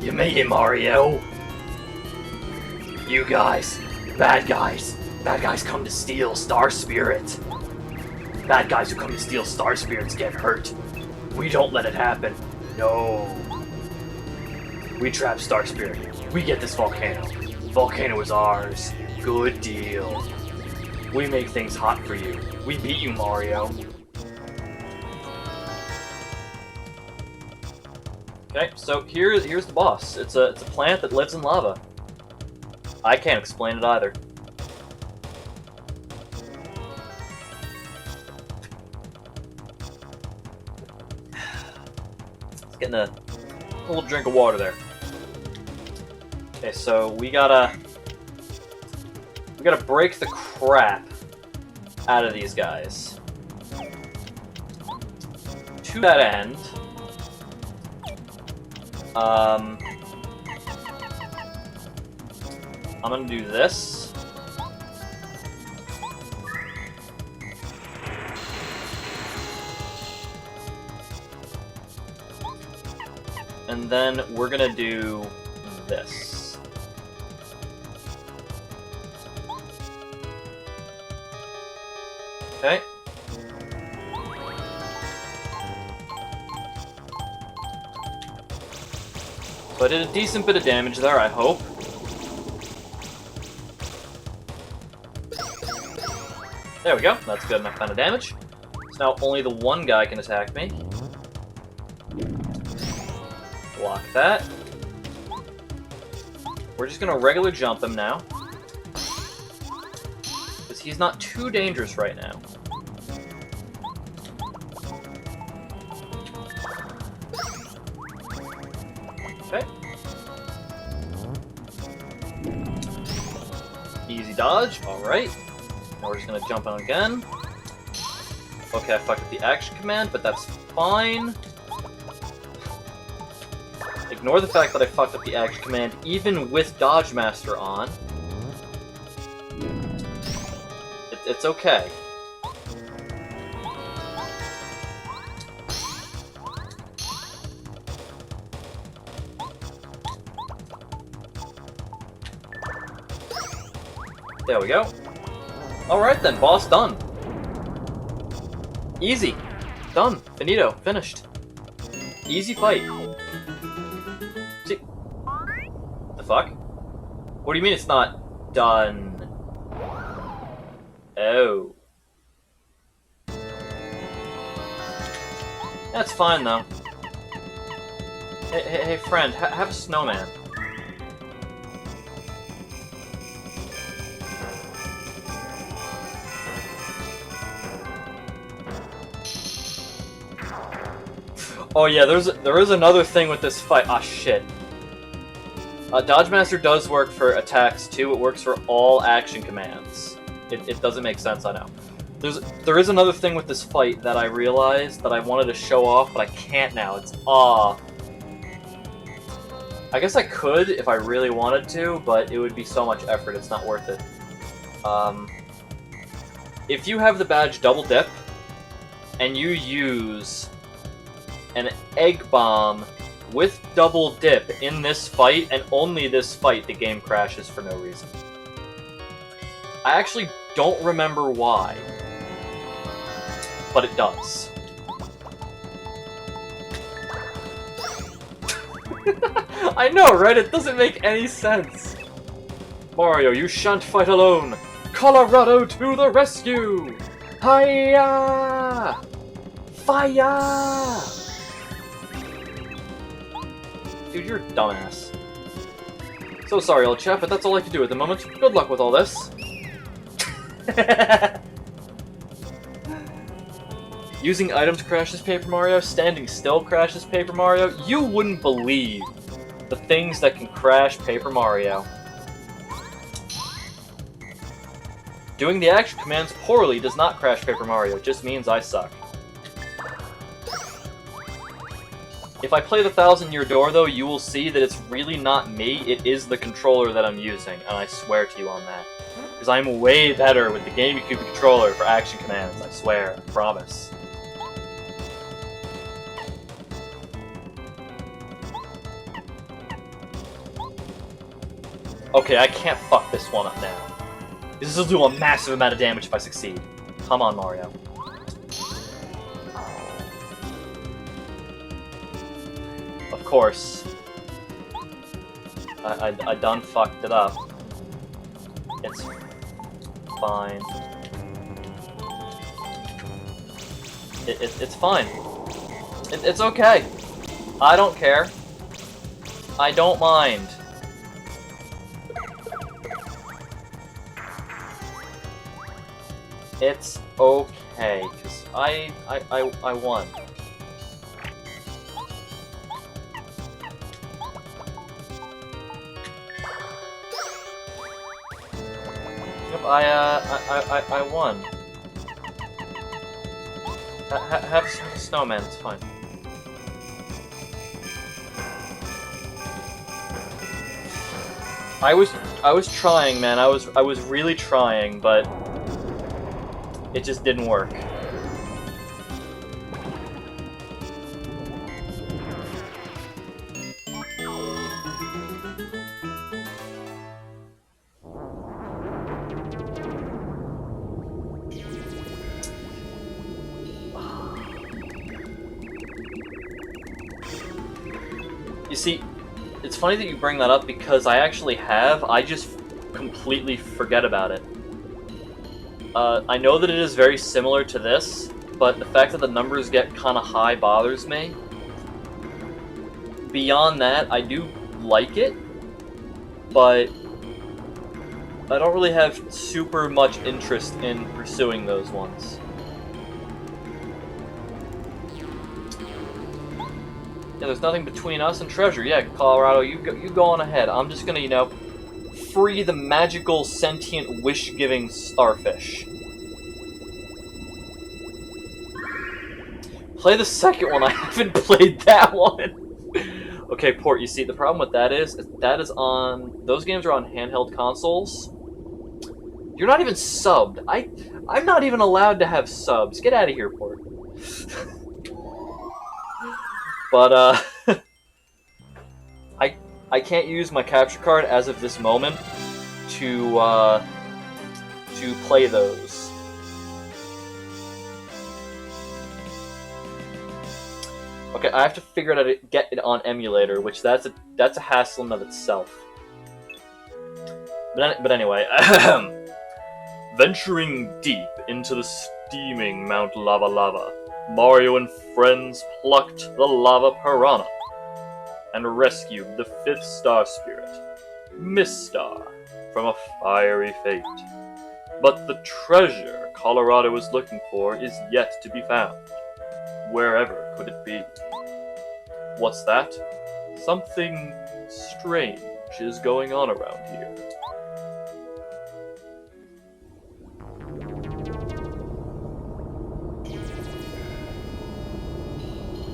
You made it, Mario. You guys, bad guys. Bad guys come to steal Star Spirit. Bad guys who come to steal Star Spirits get hurt. We don't let it happen. No. We trap Star Spirit. We get this volcano. Volcano is ours. Good deal. We make things hot for you. We beat you, Mario. Okay, so here's the boss. It's a plant that lives in lava. I can't explain it either. It's getting a little drink of water there. Okay, so we gotta break the crap out of these guys. To that end, I'm gonna do this. And then we're gonna do this. Okay. So I did a decent bit of damage there, I hope. There we go, that's good enough kind of damage. So now only the one guy can attack me. Block that. We're just gonna regular jump him now. Because he's not too dangerous right now. Okay. Easy dodge, alright. Now we're just gonna jump on again. Okay, I fucked up the action command, but that's fine. Ignore the fact that I fucked up the action command, even with Dodge Master on. It's okay. There we go. Alright then, boss done. Easy. Done. Finito. Finished. Easy fight. See? The fuck? What do you mean it's not done? Oh. That's fine though. Hey friend, have a snowman. Oh yeah, there is another thing with this fight. Ah shit. Dodge Master does work for attacks too. It works for all action commands. It doesn't make sense, I know. There is another thing with this fight that I realized that I wanted to show off, but I can't now. It's I guess I could if I really wanted to, but it would be so much effort. It's not worth it. If you have the badge Double Dip and you use an egg bomb with Double Dip in this fight, and only this fight, the game crashes for no reason. I actually don't remember why, but it does. I know, right? It doesn't make any sense. Mario, you shan't fight alone. Colorado to the rescue! Hiya! Fire! Dude, you're a dumbass. So sorry, old chap, but that's all I can do at the moment. Good luck with all this. Using items crashes Paper Mario, standing still crashes Paper Mario. You wouldn't believe the things that can crash Paper Mario. Doing the action commands poorly does not crash Paper Mario, it just means I suck. If I play the 1000-Year Door, though, you will see that it's really not me, it is the controller that I'm using, and I swear to you on that. Because I'm way better with the GameCube controller for action commands, I swear, I promise. Okay, I can't fuck this one up now. This will do a massive amount of damage if I succeed. Come on, Mario. Of course. I done fucked it up. It's fine. It's fine. It's okay. I don't care. I don't mind. It's okay, because I won. Yep, I won. Have a snowman, it's fine. I was trying, man. I was really trying, but it just didn't work. You see, it's funny that you bring that up because I actually have. I just completely forget about it. I know that it is very similar to this, but the fact that the numbers get kind of high bothers me. Beyond that, I do like it, but I don't really have super much interest in pursuing those ones. Yeah, there's nothing between us and treasure. Yeah, Colorado, you go on ahead. I'm just gonna, you know, free the magical sentient wish-giving starfish. Play the second one. I haven't played that one. Okay, Port, you see, the problem with that is on... Those games are on handheld consoles. You're not even subbed. I'm not even allowed to have subs. Get out of here, Port. But, I can't use my capture card as of this moment to play those. Okay, I have to figure out how to get it on emulator, which that's a hassle in of itself. But anyway, venturing deep into the steaming Mount Lava Lava, Mario and friends plucked the lava piranha and rescued the 5th star spirit, Miss Star, from a fiery fate. But the treasure Colorado is looking for is yet to be found. Wherever could it be? What's that? Something strange is going on around here.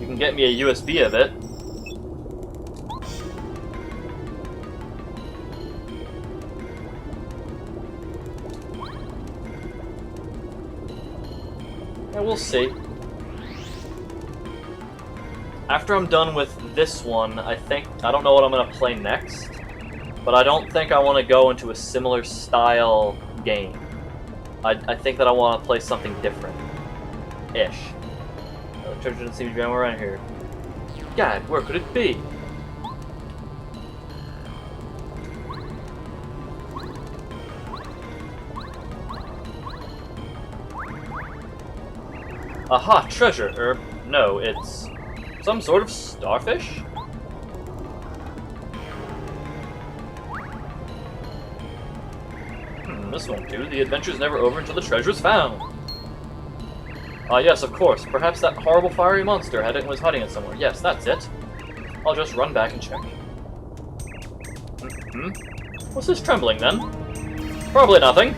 You can get me a USB of it. Yeah, we'll see. After I'm done with this one, I don't know what I'm going to play next, but I don't think I want to go into a similar style game. I think that I want to play something different-ish. The treasure doesn't seem to be anywhere around here. God, where could it be? Aha, treasure. No, it's some sort of starfish? This won't do. The adventure's never over until the treasure's found. Yes, of course. Perhaps that horrible fiery monster was hiding it somewhere. Yes, that's it. I'll just run back and check. What's this trembling, then? Probably nothing.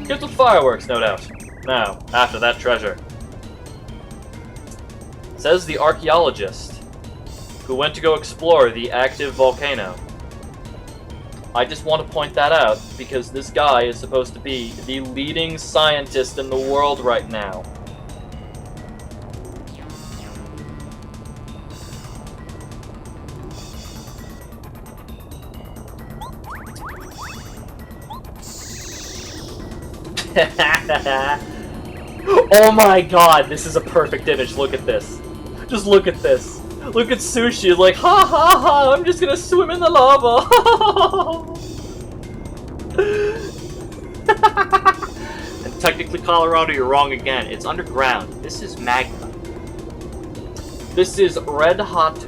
Kids with fireworks, no doubt. Now, after that treasure. Says the archaeologist, who went to go explore the active volcano. I just want to point that out, because this guy is supposed to be the leading scientist in the world right now. Oh my god, this is a perfect image. Look at this. Just look at this. Look at Sushi. It's like, ha ha ha, I'm just gonna swim in the lava. And technically, Colorado, you're wrong again. It's underground. This is magma. This is red hot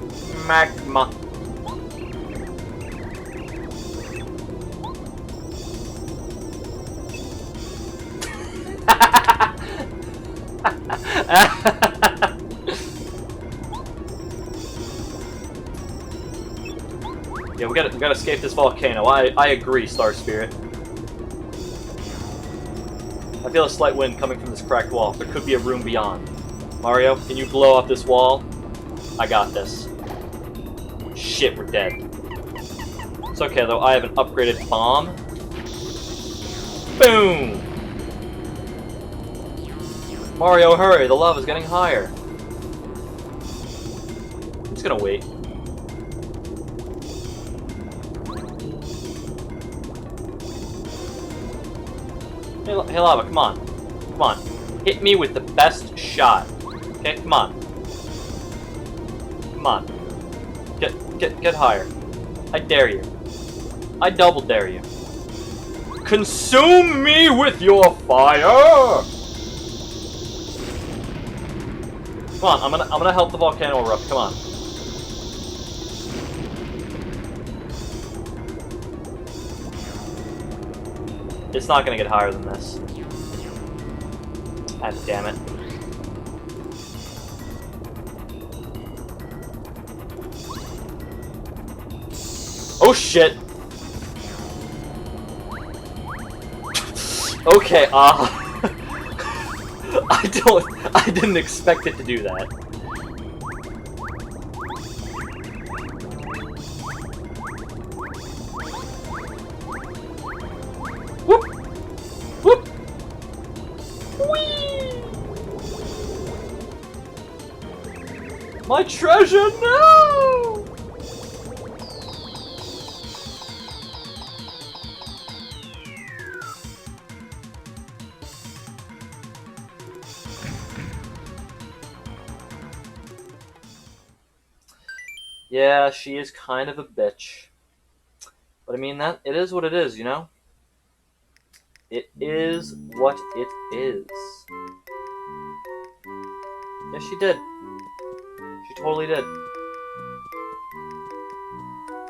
magma. Yeah, we gotta escape this volcano. I agree, Star Spirit. I feel a slight wind coming from this cracked wall. There could be a room beyond. Mario, can you blow up this wall? I got this. Shit, we're dead. It's okay though, I have an upgraded bomb. Boom! Mario, hurry! The lava's getting higher. I'm just gonna wait. Hey, lava, come on. Come on. Hit me with the best shot. Okay, come on. Come on. Get higher. I dare you. I double dare you. Consume me with your fire! Come on, I'm gonna help the volcano erupt. Come on. It's not gonna get higher than this. God damn it. Oh shit! Okay, I didn't expect it to do that. Whoop! Whoop! Whee! My treasure, no! Yeah, she is kind of a bitch. But I mean, that it is what it is, you know? It is what it is. Yes, she did. She totally did.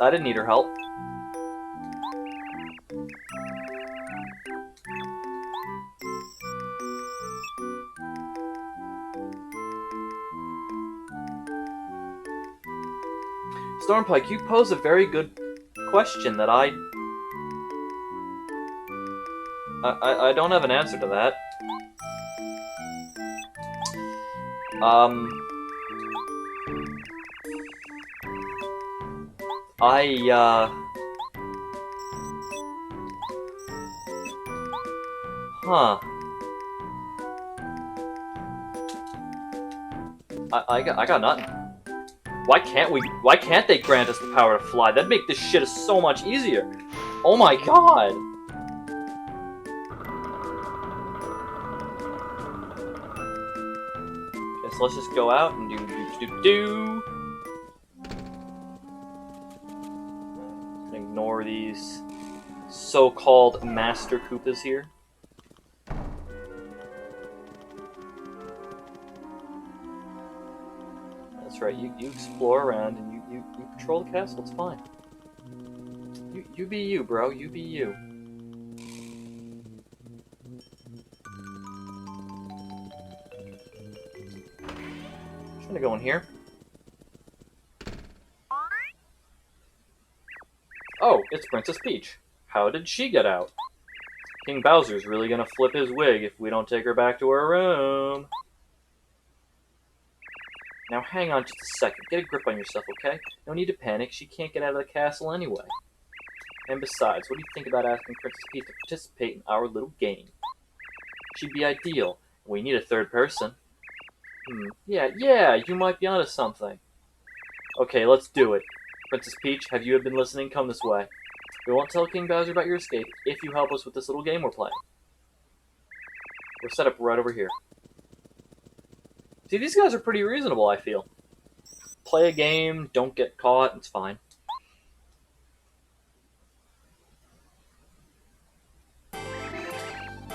I didn't need her help. Stormpike, you pose a very good question that I don't have an answer to that. Huh. I got nothing. Why can't they grant us the power to fly? That'd make this shit so much easier. Oh my god. Okay, so let's just go out and do. Ignore these so-called Master Koopas here. That's right, you explore around and you patrol the castle, it's fine. You be you, bro, you be you. Just gonna go in here. Oh, it's Princess Peach. How did she get out? King Bowser's really gonna flip his wig if we don't take her back to her room. Now hang on just a second. Get a grip on yourself, okay? No need to panic. She can't get out of the castle anyway. And besides, what do you think about asking Princess Peach to participate in our little game? She'd be ideal. We need a third person. Yeah, you might be onto something. Okay, let's do it. Princess Peach, have you been listening? Come this way. We won't tell King Bowser about your escape if you help us with this little game we're playing. We're set up right over here. See, these guys are pretty reasonable, I feel. Play a game, don't get caught, it's fine.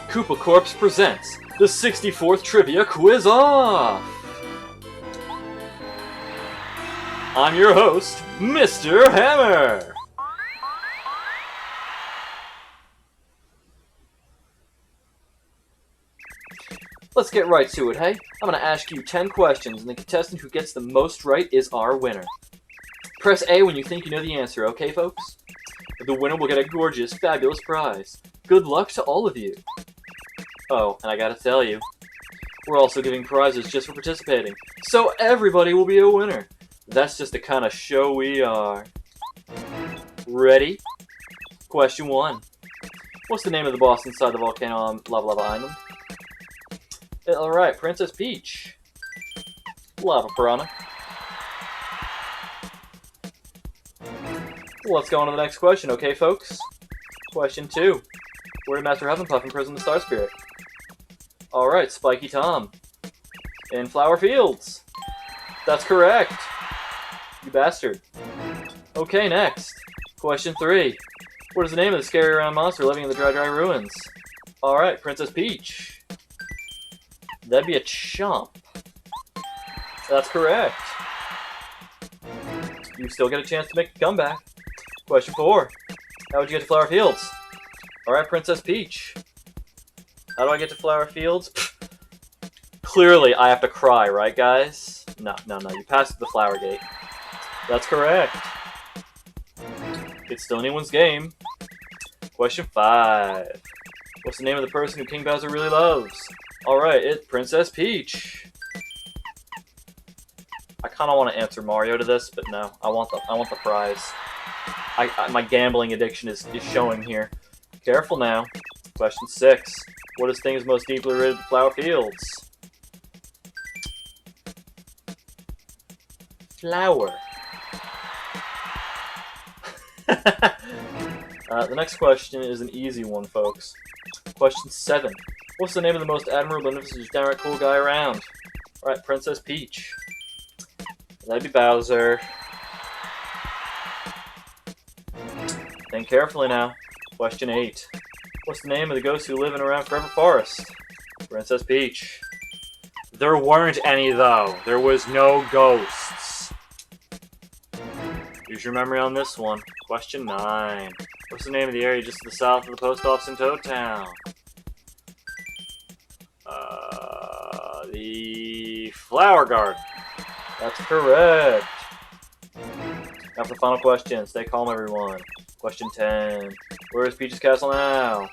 Koopa Corps presents the 64th Trivia Quiz Off! I'm your host, Mr. Hammer! Let's get right to it, hey? I'm gonna ask you 10 questions, and the contestant who gets the most right is our winner. Press A when you think you know the answer, okay, folks? The winner will get a gorgeous, fabulous prize. Good luck to all of you. Oh, and I gotta tell you, we're also giving prizes just for participating, so everybody will be a winner. That's just the kind of show we are. Ready? Question 1. What's the name of the boss inside the volcano on Lava Lava Island? Alright, Princess Peach. Lava Piranha. Let's go on to the next question, okay, folks? Question 2. Where did Master Hufflepuff imprison the Star Spirit? Alright, Spiky Tom. In Flower Fields. That's correct. You bastard. Okay, next. Question 3. What is the name of the scary round monster living in the Dry Ruins? Alright, Princess Peach. That'd be a chomp. That's correct. You still get a chance to make a comeback. Question 4. How would you get to Flower Fields? Alright, Princess Peach. How do I get to Flower Fields? Clearly, I have to cry, right, guys? No. You passed the Flower Gate. That's correct. It's still anyone's game. Question 5. What's the name of the person who King Bowser really loves? Alright, it's Princess Peach. I kind of want to answer Mario to this, but no. I want the prize. My gambling addiction is showing here. Careful now. Question 6. What is things most deeply rooted to flower fields? Flower. The next question is an easy one, folks. Question 7. What's the name of the most admirable, beneficent, downright cool guy around? Alright, Princess Peach. That'd be Bowser. Think carefully now. Question 8. What's the name of the ghosts who live in around Forever Forest? Princess Peach. There weren't any, though. There was no ghosts. Use your memory on this one. Question 9. What's the name of the area just to the south of the post office in Toad Town? The Flower Garden. That's correct. Now for the final question. Stay calm, everyone. Question 10. Where is Peach's castle now?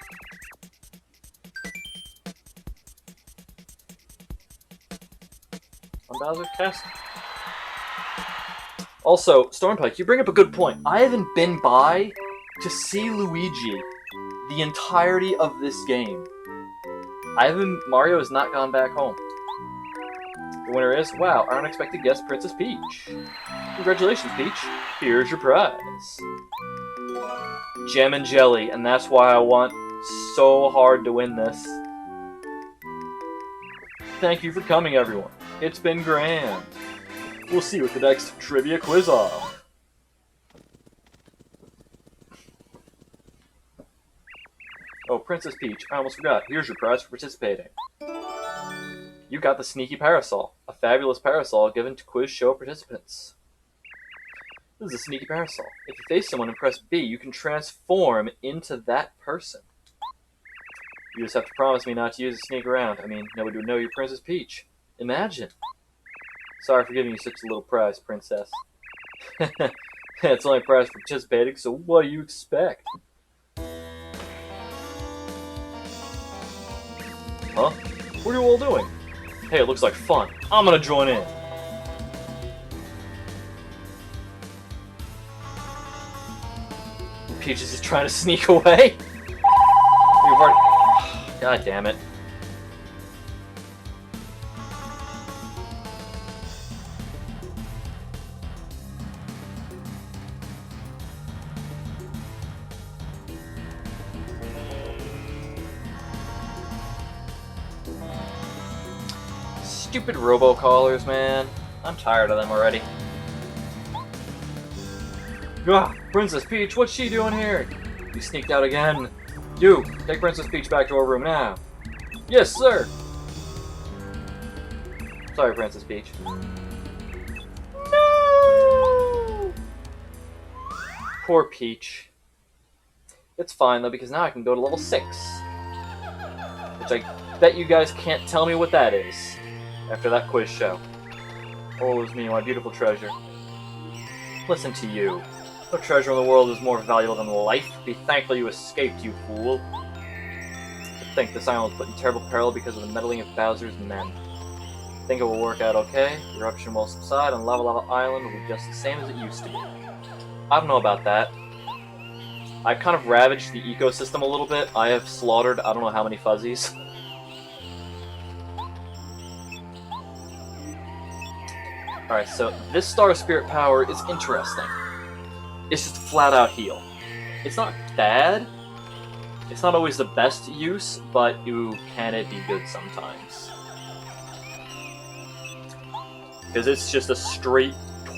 On Bowser's castle. Also, Stormpike, you bring up a good point. I haven't been by to see Luigi the entirety of this game. Mario has not gone back home. The winner is, wow, our unexpected guest, Princess Peach. Congratulations, Peach. Here's your prize. Gem and Jelly, and that's why I want so hard to win this. Thank you for coming, everyone. It's been grand. We'll see you at the next trivia quiz-off. Oh, Princess Peach, I almost forgot. Here's your prize for participating. You got the Sneaky Parasol, a fabulous parasol given to quiz show participants. This is a Sneaky Parasol. If you face someone and press B, you can transform into that person. You just have to promise me not to use it to sneak around. I mean, nobody would know you're Princess Peach. Imagine. Sorry for giving you such a little prize, Princess. It's only a prize for participating, so what do you expect? Huh? What are you all doing? Hey, it looks like fun. I'm gonna join in. Peach is just trying to sneak away. We've already... God damn it. Stupid robocallers, man. I'm tired of them already. Ah, Princess Peach, what's she doing here? You sneaked out again. You, take Princess Peach back to her room now. Yes, sir. Sorry, Princess Peach. No! Poor Peach. It's fine, though, because now I can go to level 6. Which I bet you guys can't tell me what that is. After that quiz show. Oh, it was me, my beautiful treasure. Listen to you. No treasure in the world is more valuable than life. Be thankful you escaped, you fool. To think this island was put in terrible peril because of the meddling of Bowser's men. Think it will work out okay. The eruption will subside and Lava Lava Island will be just the same as it used to be. I don't know about that. I've kind of ravaged the ecosystem a little bit. I have slaughtered I don't know how many fuzzies. Alright, so this Star Spirit power is interesting. It's just a flat-out heal. It's not bad. It's not always the best use, but can it be good sometimes? Because it's just a straight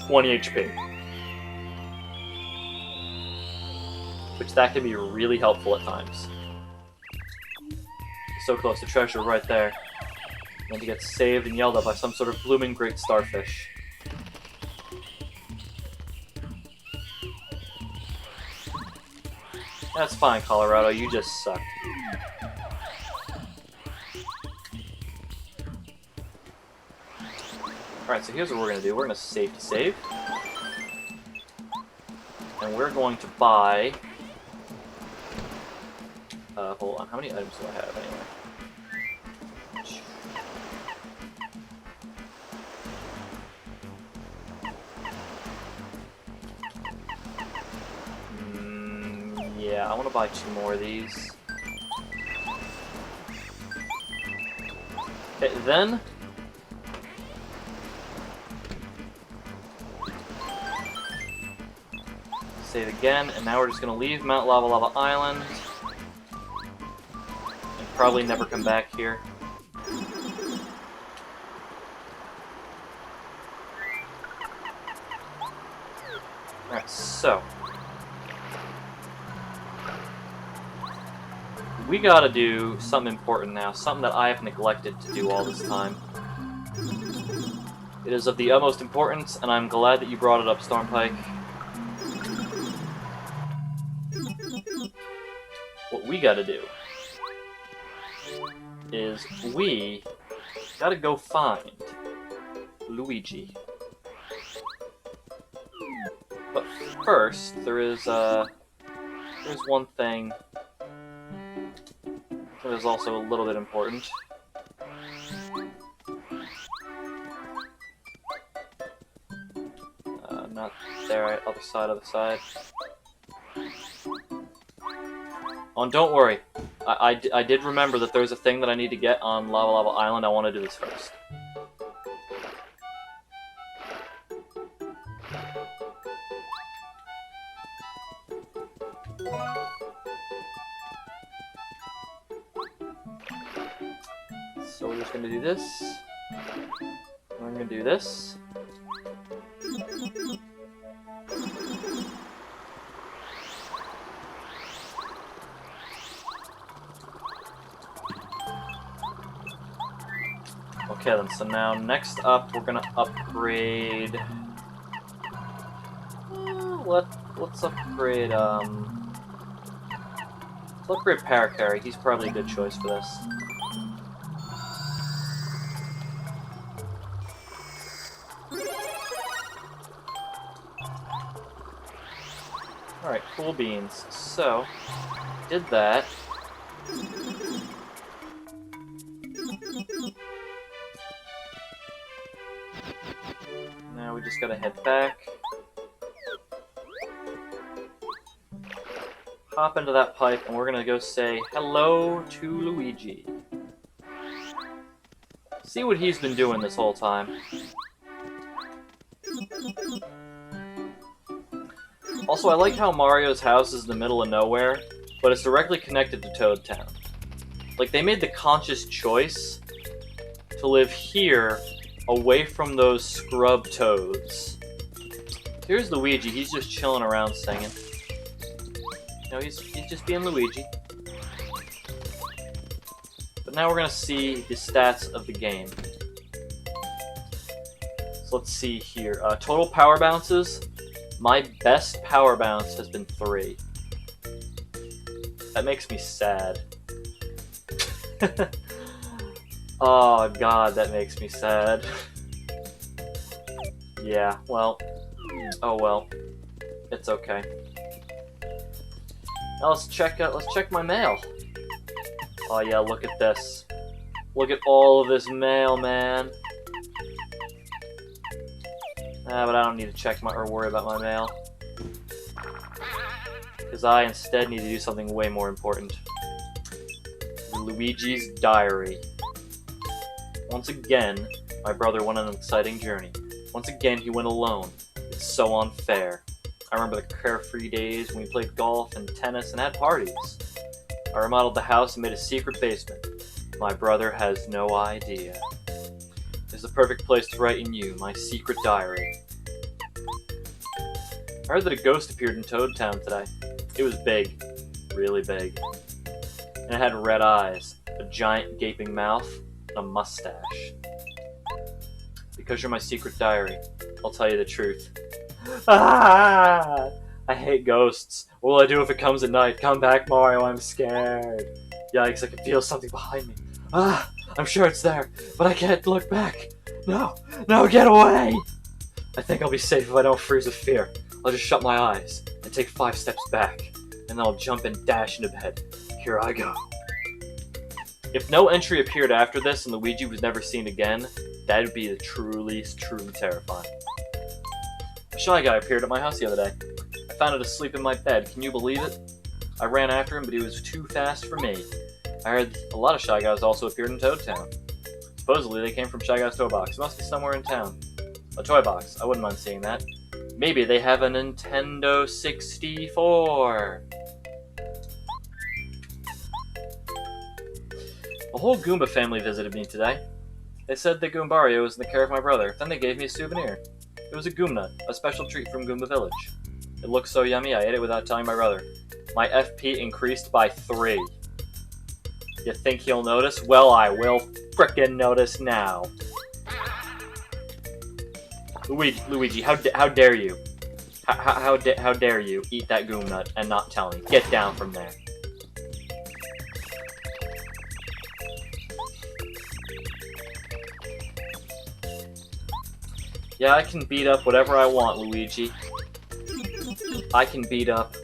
20 HP. Which that can be really helpful at times. So close to treasure right there. And to get saved and yelled at by some sort of blooming great starfish. That's fine, Colorado, you just suck. Alright, so here's what we're going to do. We're going to save to save. And we're going to buy Hold on. How many items do I have anyway? Yeah, I want to buy 2 more of these. Okay, then... Save again, and now we're just going to leave Mount Lava Lava Island. And probably never come back here. Alright, so... we gotta do something important now, something that I have neglected to do all this time. It is of the utmost importance, and I'm glad that you brought it up, Stormpike. What we gotta do is we gotta go find Luigi. But first, there's one thing that is also a little bit important. Not there, right? Other side. Oh, and don't worry. I did remember that there's a thing that I need to get on Lava Lava Island. I want to do this first. So we're just going to do this. We're going to do this. Okay then, so now next up we're going to upgrade... let's upgrade, let's upgrade Parakarry. He's probably a good choice for this. Alright, cool beans. So, did that. Now we just gotta head back. Hop into that pipe, and we're gonna go say hello to Luigi. See what he's been doing this whole time. Also, I like how Mario's house is in the middle of nowhere, but it's directly connected to Toad Town. Like, they made the conscious choice to live here, away from those scrub toads. Here's Luigi, he's just chilling around singing. You know, he's just being Luigi. But now we're gonna see the stats of the game. So let's see here. Total power bounces. My best power bounce has been 3. That makes me sad. Oh god, that makes me sad. Yeah, well. Oh well. It's okay. Now let's check my mail. Oh yeah, look at this. Look at all of this mail, man. But I don't need to check or worry about my mail. Because I instead need to do something way more important. Luigi's diary. Once again, my brother went on an exciting journey. Once again, he went alone. It's so unfair. I remember the carefree days when we played golf and tennis and had parties. I remodeled the house and made a secret basement. My brother has no idea. It's the perfect place to write in you, my secret diary. I heard that a ghost appeared in Toad Town today. It was big. Really big. And it had red eyes, a giant gaping mouth, and a mustache. Because you're my secret diary, I'll tell you the truth. Ah! I hate ghosts. What will I do if it comes at night? Come back, Mario, I'm scared. Yikes, I can feel something behind me. Ah! I'm sure it's there, but I can't look back. No! No, get away! I think I'll be safe if I don't freeze with fear. I'll just shut my eyes and take 5 steps back, and then I'll jump and dash into bed. Here I go. If no entry appeared after this and Luigi was never seen again, that would be truly, truly terrifying. A Shy Guy appeared at my house the other day. I found it asleep in my bed. Can you believe it? I ran after him, but he was too fast for me. I heard a lot of Shy Guys also appeared in Toad Town. Supposedly, they came from Shy Guy's toy box. It must be somewhere in town. A toy box. I wouldn't mind seeing that. Maybe they have a Nintendo 64. A whole Goomba family visited me today. They said that Goombario was in the care of my brother. Then they gave me a souvenir. It was a Goomnut, a special treat from Goomba Village. It looked so yummy, I ate it without telling my brother. My FP increased by 3. You think he'll notice? Well, I will frickin' notice now. Luigi, how dare you? How dare you eat that Goomnut and not tell me? Get down from there. Yeah, I can beat up whatever I want, Luigi. I can beat up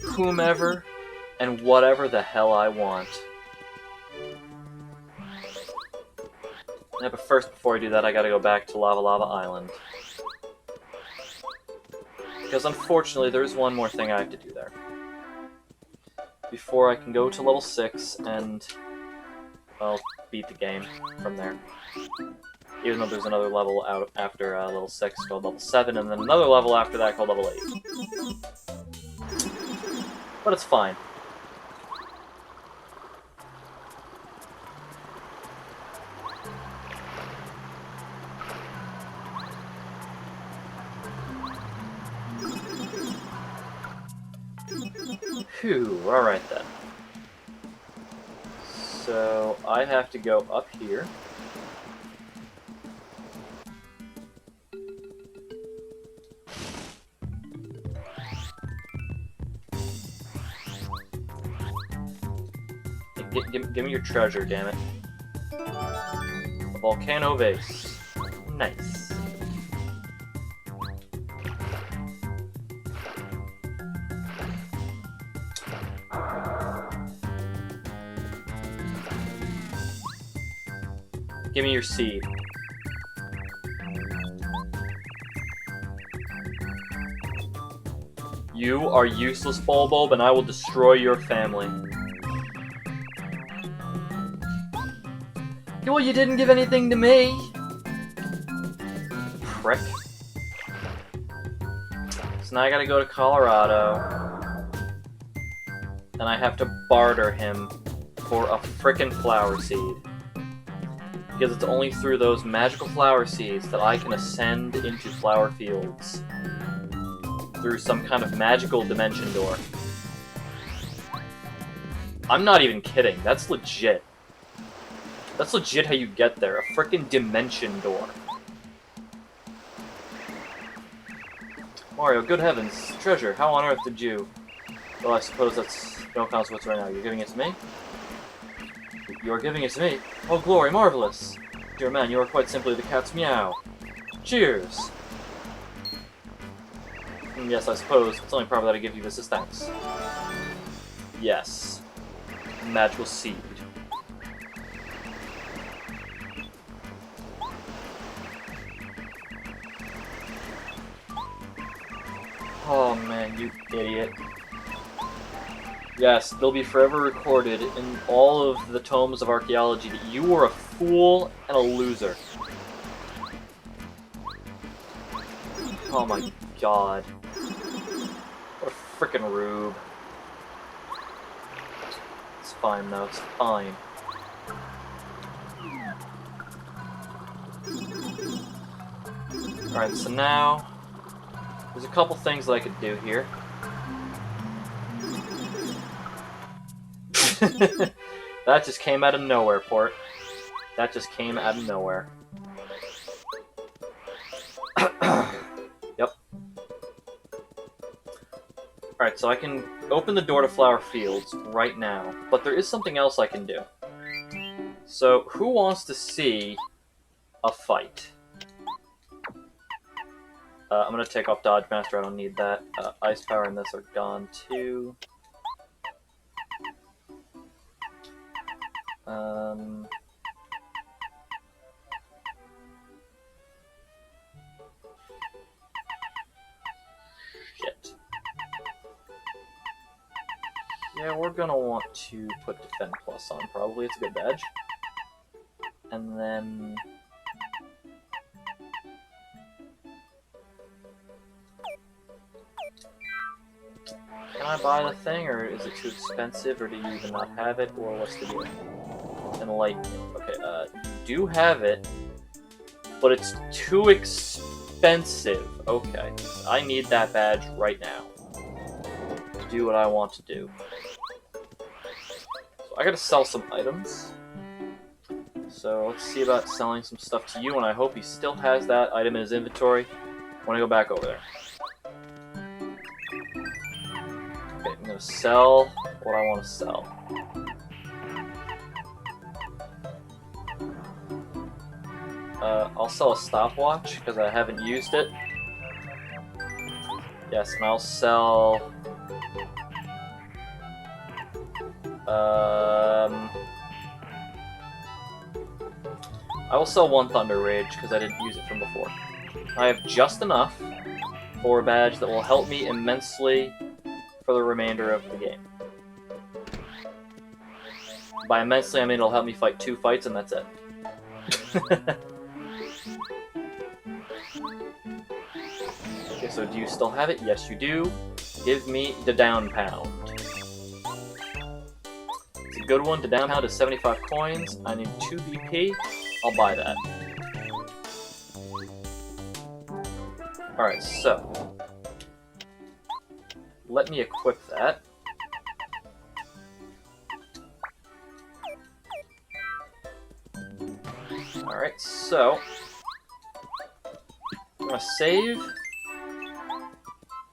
whomever and whatever the hell I want. Yeah, but first, before I do that, I gotta go back to Lava Lava Island. Because unfortunately, there's one more thing I have to do there. Before I can go to level 6 and, well, beat the game from there. Even though there's another level out after level 6 called level 7, and then another level after that called level 8. But it's fine. Phew, alright then. So, I have to go up here. Give me your treasure, damn it. A volcano vase. Nice. Give me your seed. You are useless, Bulbulb, and I will destroy your family. Well, you didn't give anything to me! Prick. So now I gotta go to Colorado. And I have to barter him for a frickin' flower seed. Because it's only through those magical flower seeds that I can ascend into flower fields. Through some kind of magical dimension door. I'm not even kidding, that's legit. That's legit how you get there, a frickin' dimension door. Mario, good heavens, treasure, how on earth did you... Well, I suppose that's no consequence right now. You're giving it to me? You're giving it to me? Oh, glory, marvelous! Dear man, you are quite simply the cat's meow. Cheers! Yes, I suppose it's only proper that I give you this as thanks. Yes. Magical seed. Oh man, you idiot. Yes, they'll be forever recorded in all of the tomes of archaeology that you were a fool and a loser. Oh my god. What a frickin' rube. It's fine though, it's fine. Alright, so now... there's a couple things that I could do here. That just came out of nowhere, Port. That just came out of nowhere. Yep. Alright, so I can open the door to Flower Fields right now, but there is something else I can do. So, who wants to see a fight? I'm gonna take off Dodge Master, I don't need that. Ice Power and this are gone too. Um... Shit. Yeah, we're gonna want to put Defend Plus on, probably. It's a good badge. And then... Can I buy the thing, or is it too expensive, or do you even not have it, or what's the deal? Enlightenment. Okay, do have it, but it's too expensive. Okay, I need that badge right now to do what I want to do. So I gotta sell some items. So let's see about selling some stuff to you, and I hope he still has that item in his inventory when I go back over there. Okay, I'm gonna sell what I want to sell. I'll sell a stopwatch because I haven't used it. Yes, and I'll sell... I will sell one Thunder Rage because I didn't use it from before. I have just enough for a badge that will help me immensely for the remainder of the game. By immensely, I mean it'll help me fight 2 fights and that's it. Okay, so do you still have it? Yes, you do. Give me the down pound. It's a good one. The down pound is 75 coins. I need 2 BP. I'll buy that. Alright, so let me equip that. Alright, so I'm gonna save.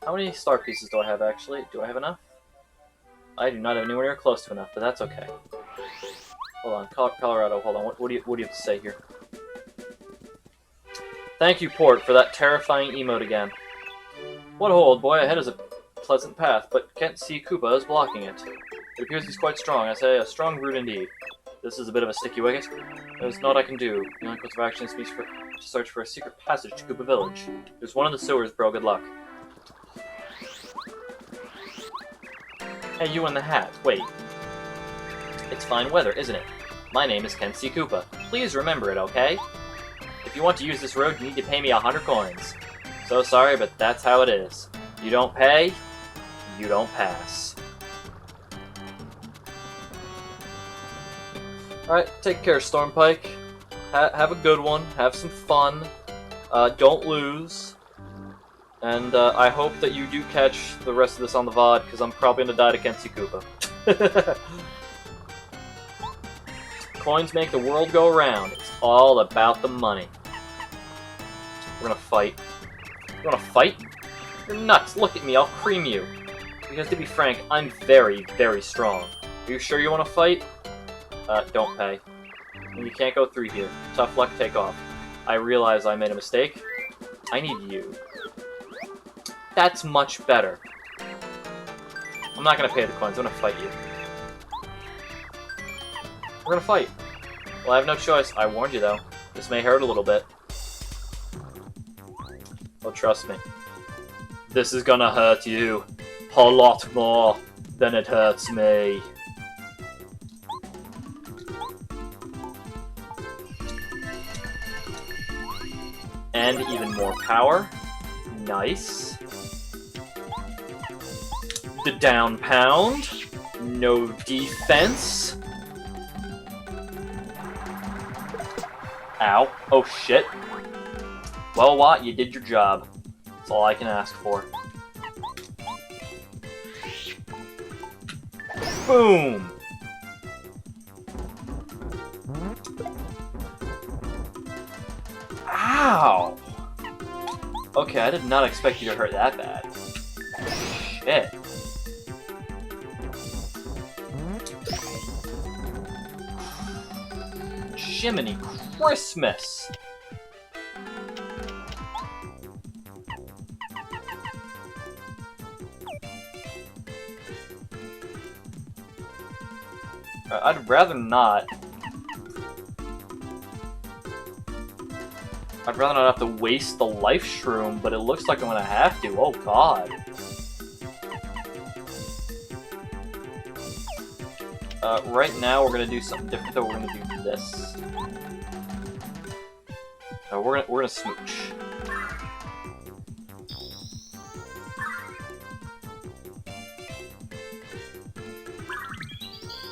How many star pieces do I have, actually? Do I have enough? I do not have anywhere near close to enough, but that's okay. Hold on, Colorado, hold on. What do you have to say here? Thank you, Port, for that terrifying emote again. What a hole, old boy. Ahead is a pleasant path, but can't see Koopa is blocking it. It appears he's quite strong. I say, a strong root indeed. This is a bit of a sticky wicket. There's naught I can do. The only course of action is to search for a secret passage to Koopa Village. There's one in the sewers, bro. Good luck. Hey, you in the hat. Wait. It's fine weather, isn't it? My name is Ken C. Koopa. Please remember it, okay? If you want to use this road, you need to pay me 100 coins. So sorry, but that's how it is. You don't pay, you don't pass. Alright, take care, Stormpike. Have a good one. Have some fun. Don't lose. And I hope that you do catch the rest of this on the VOD, because I'm probably going to die to Kenshi Koopa. Coins make the world go round. It's all about the money. We're going to fight. You want to fight? You're nuts. Look at me. I'll cream you. Because to be frank, I'm very, very strong. Are you sure you want to fight? Don't pay. And you can't go through here. Tough luck, take off. I realize I made a mistake. I need you. That's much better. I'm not gonna pay the coins, I'm gonna fight you. We're gonna fight. Well, I have no choice. I warned you, though. This may hurt a little bit. Oh, trust me. This is gonna hurt you a lot more than it hurts me. And even more power. Nice. The down pound. No defense. Ow. Oh shit. Well, Watt, you did your job. That's all I can ask for. Boom! Ow! Okay, I did not expect you to hurt that bad. Shit. Jiminy Christmas! I'd rather not I'd rather not have to waste the life shroom, but it looks like I'm gonna have to. Oh god. Right now we're gonna do something different though. We're gonna do this. We're gonna smooch.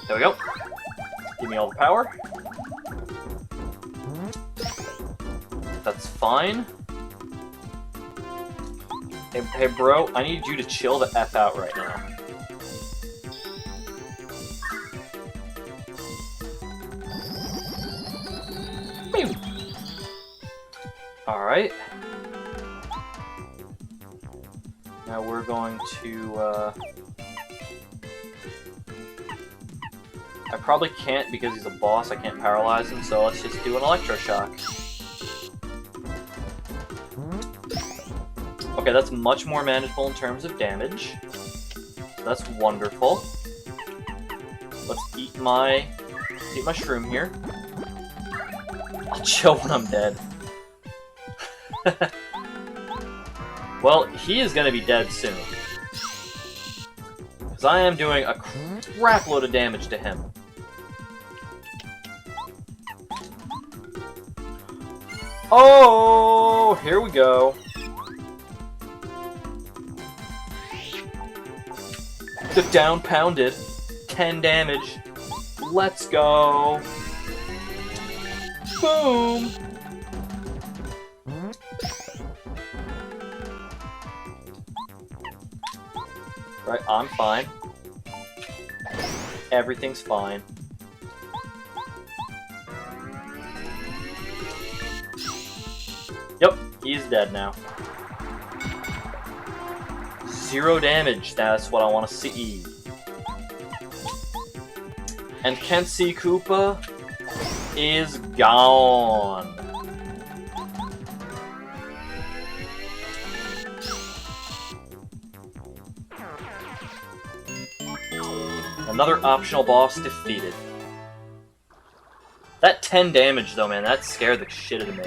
There we go. Give me all the power. That's fine. Hey bro, I need you to chill the F out right now. Alright. Now we're going to, I probably can't because he's a boss, I can't paralyze him, so let's just do an electroshock. Okay, that's much more manageable in terms of damage. So that's wonderful. Let's eat my shroom here. I'll chill when I'm dead. Well, he is gonna be dead soon. Because I am doing a crap load of damage to him. Oh, here we go. The down pounded. 10 damage. Let's go. Boom. Right, I'm fine. Everything's fine. Yep, he's dead now. 0 damage, that's what I want to see. And Kenshi Koopa is gone. Another optional boss defeated. That 10 damage though, man, that scared the shit out of me.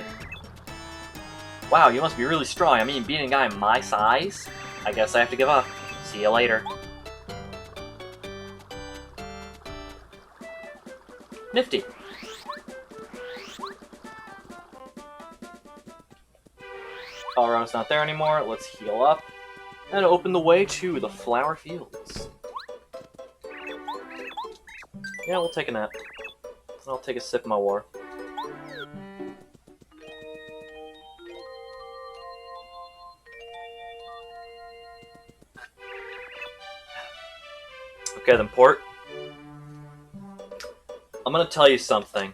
Wow, you must be really strong. I mean, beating a guy my size? I guess I have to give up. See you later. Nifty. Colorado's not there anymore. Let's heal up and open the way to the flower fields. Yeah, we'll take a nap. I'll take a sip of my water. Okay then, Port. I'm gonna tell you something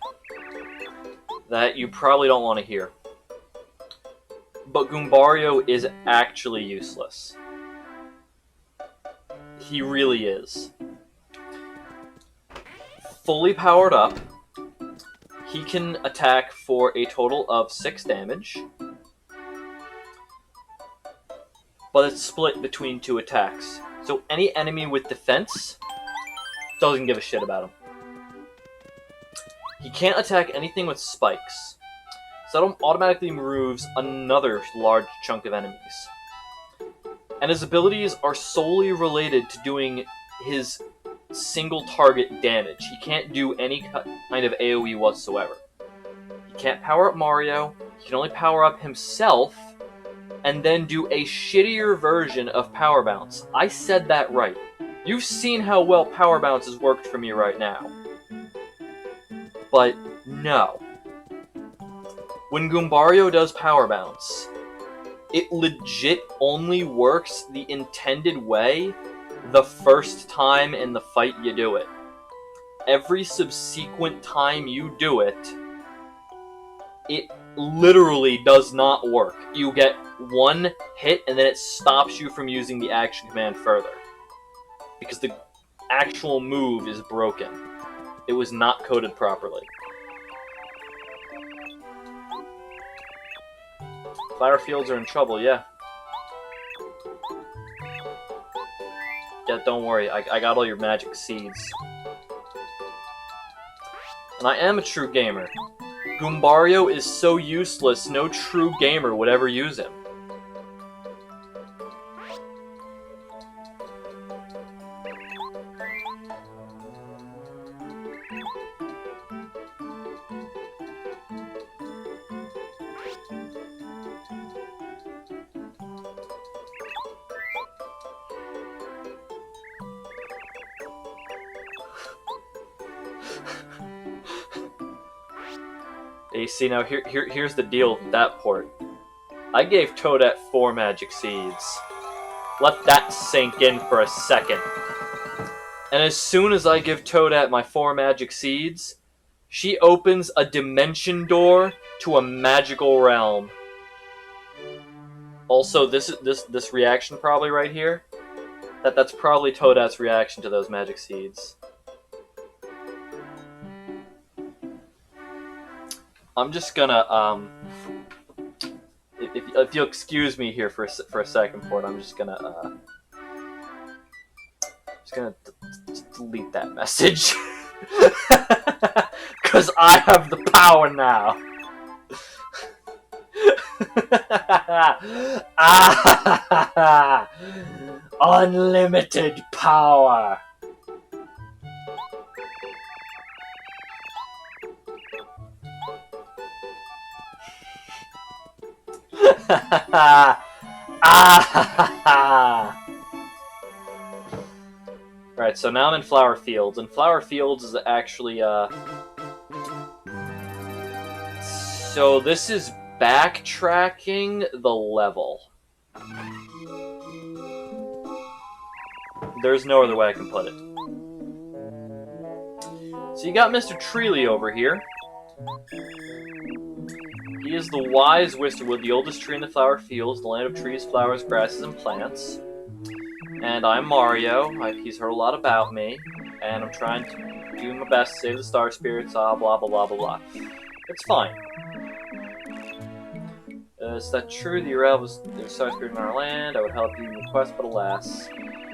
that you probably don't want to hear. But Goombario is actually useless. He really is. Fully powered up, he can attack for a total of 6 damage. But it's split between 2 attacks. So any enemy with defense doesn't give a shit about him. He can't attack anything with spikes. So that automatically removes another large chunk of enemies. And his abilities are solely related to doing his single target damage. He can't do any kind of AoE whatsoever. He can't power up Mario, he can only power up himself, and then do a shittier version of Power Bounce. I said that right. You've seen how well Power Bounce has worked for me right now. But no. When Goombario does Power Bounce, it legit only works the intended way the first time in the fight you do it. Every subsequent time you do it, it literally does not work. You get 1 hit and then it stops you from using the action command further. Because the actual move is broken. It was not coded properly. Flower fields are in trouble, yeah. Yeah, don't worry, I got all your magic seeds. And I am a true gamer. Goombario is so useless, no true gamer would ever use him. You see, now here's the deal with that port. I gave Toadette 4 magic seeds. Let that sink in for a second. And as soon as I give Toadette my 4 magic seeds, she opens a dimension door to a magical realm. Also, this reaction probably right here, that's probably Toadette's reaction to those magic seeds. I'm just gonna if you'll excuse me here for a second, Port, I'm just gonna delete that message because I have the power now. Unlimited power. Right, so now I'm in Flower Fields, and Flower Fields is actually, so this is backtracking the level. There's no other way I can put it. So you got Mr. Treely over here. He is the wise Wisterwood, the oldest tree in the flower fields, the land of trees, flowers, grasses, and plants. And I'm Mario. He's heard a lot about me, and I'm trying to do my best to save the star spirits, blah blah blah blah blah. It's fine. Is that true? The Urel was the star spirit in our land. I would help you in your quest, but alas,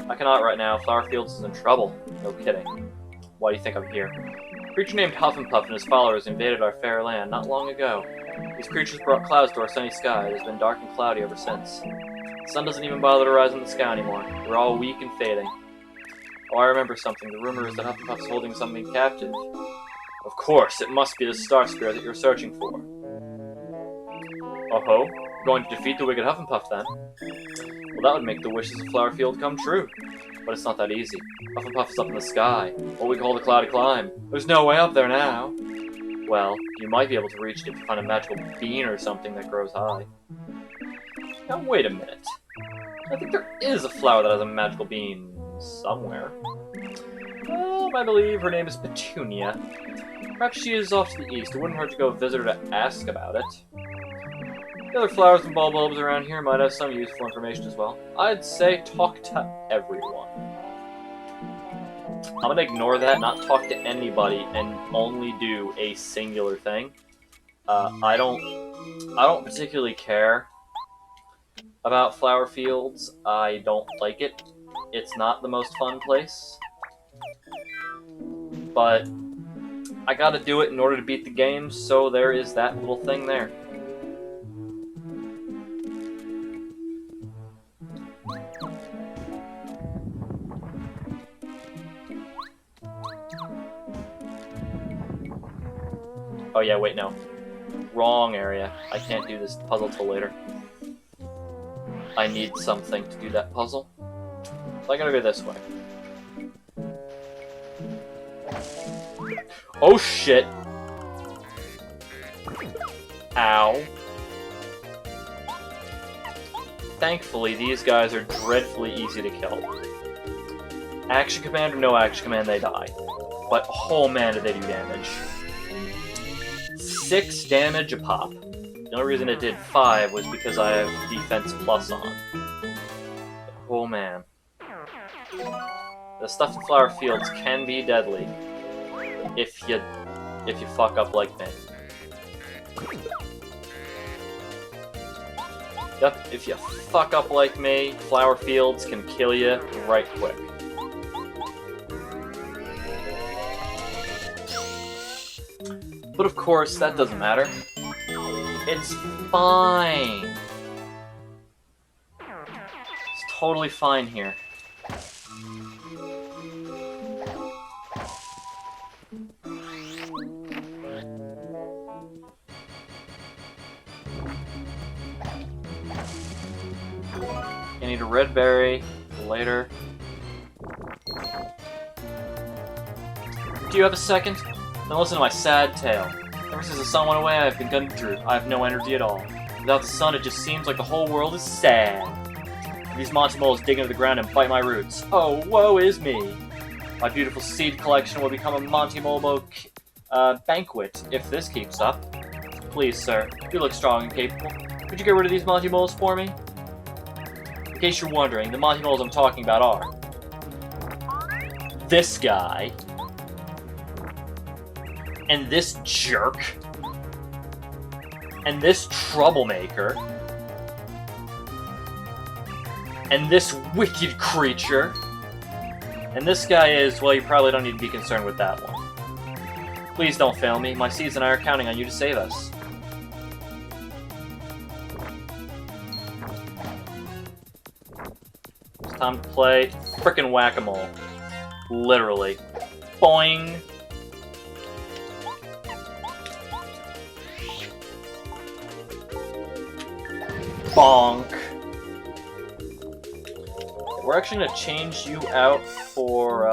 I cannot right now. Flower Fields is in trouble. No kidding. Why do you think I'm here? A creature named Hufflepuff and his followers invaded our fair land not long ago. These creatures brought clouds to our sunny sky. It has been dark and cloudy ever since. The sun doesn't even bother to rise in the sky anymore. We're all weak and fading. Oh, I remember something. The rumor is that Hufflepuff's holding something captive. Of course, it must be the star spirit that you're searching for. Oh-ho? You're going to defeat the wicked Hufflepuff, then? Well, that would make the wishes of Flowerfield come true. But it's not that easy. Hufflepuff is up in the sky, what we call the cloudy climb. There's no way up there now. Well, you might be able to reach it if you find a magical bean or something that grows high. Now, wait a minute. I think there is a flower that has a magical bean somewhere. I believe her name is Petunia. Perhaps she is off to the east. It wouldn't hurt to go visit her to ask about it. The other flowers and bulbs around here might have some useful information as well. I'd say talk to everyone. I'm gonna ignore that, not talk to anybody, and only do a singular thing. I don't particularly care about Flower Fields. I don't like it. It's not the most fun place. But I gotta do it in order to beat the game, so there is that little thing there. Oh yeah, wait, no. Wrong area. I can't do this puzzle till later. I need something to do that puzzle. So I gotta go this way. Oh shit! Ow. Thankfully, these guys are dreadfully easy to kill. Action command or no action command, they die. But, oh man, do they do damage. 6 damage a pop. The only reason it did 5 was because I have defense plus on. Oh man. The stuff in Flower Fields can be deadly if you fuck up like me. Yep, if you fuck up like me, Flower Fields can kill you right quick. But of course, that doesn't matter. It's fine. It's totally fine here. I need a red berry later. Do you have a second? Then listen to my sad tale. Ever since the sun went away, I've begun to droop. I have no energy at all. Without the sun, it just seems like the whole world is sad. These monty moles dig into the ground and bite my roots. Oh, woe is me! My beautiful seed collection will become a Monty Mole banquet if this keeps up. Please, sir, you look strong and capable. Could you get rid of these Monty moles for me? In case you're wondering, the Monty moles I'm talking about are this guy, and this jerk, and this troublemaker, and this wicked creature, and this guy is, well, you probably don't need to be concerned with that one. Please don't fail me. My seeds and I are counting on you to save us. It's time to play frickin' whack-a-mole. Literally. Boing! Bonk! We're actually gonna change you out for,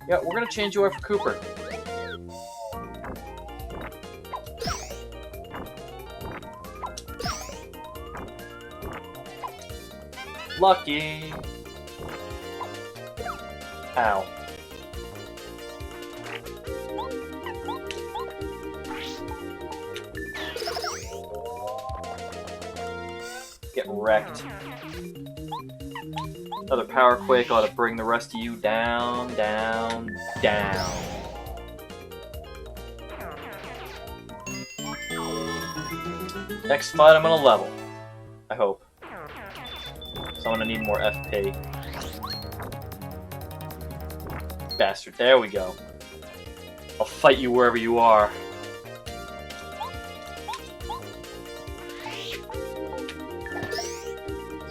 yeah, we're gonna change you out for Cooper. Lucky! Ow. Get wrecked. Another power quake ought to bring the rest of you down, down, down. Next fight I'm gonna level. I hope. So I'm gonna need more FP. Bastard, there we go. I'll fight you wherever you are.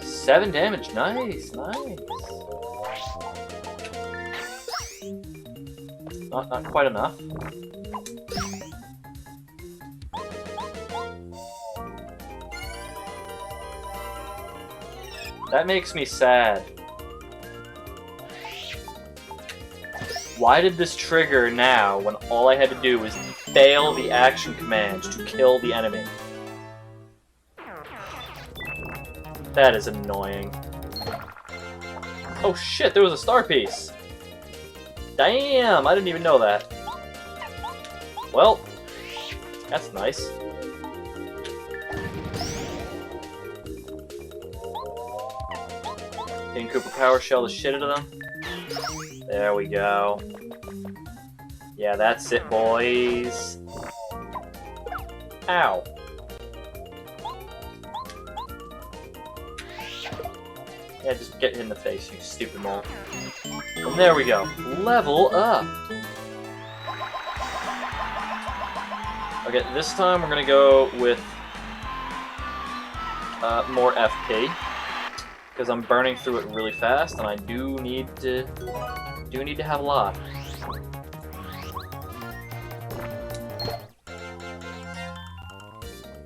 Seven damage, nice, nice. Not quite enough. That makes me sad. Why did this trigger now when all I had to do was fail the action command to kill the enemy? That is annoying. Oh shit, there was a star piece! Damn, I didn't even know that. Well, that's nice. King Cooper Power Shell the shit out of them. There we go. Yeah, that's it, boys. Ow. Yeah, just get hit in the face, you stupid mole. And there we go. Level up! Okay, this time we're gonna go with more FP. Because I'm burning through it really fast, and I do need to have a lot.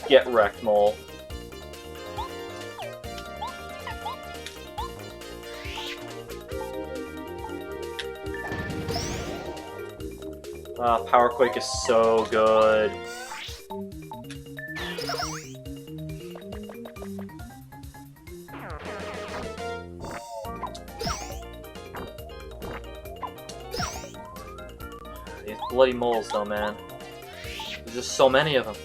Get wrecked, mole. Power Quake is so good. These bloody moles though, man. There's just so many of them.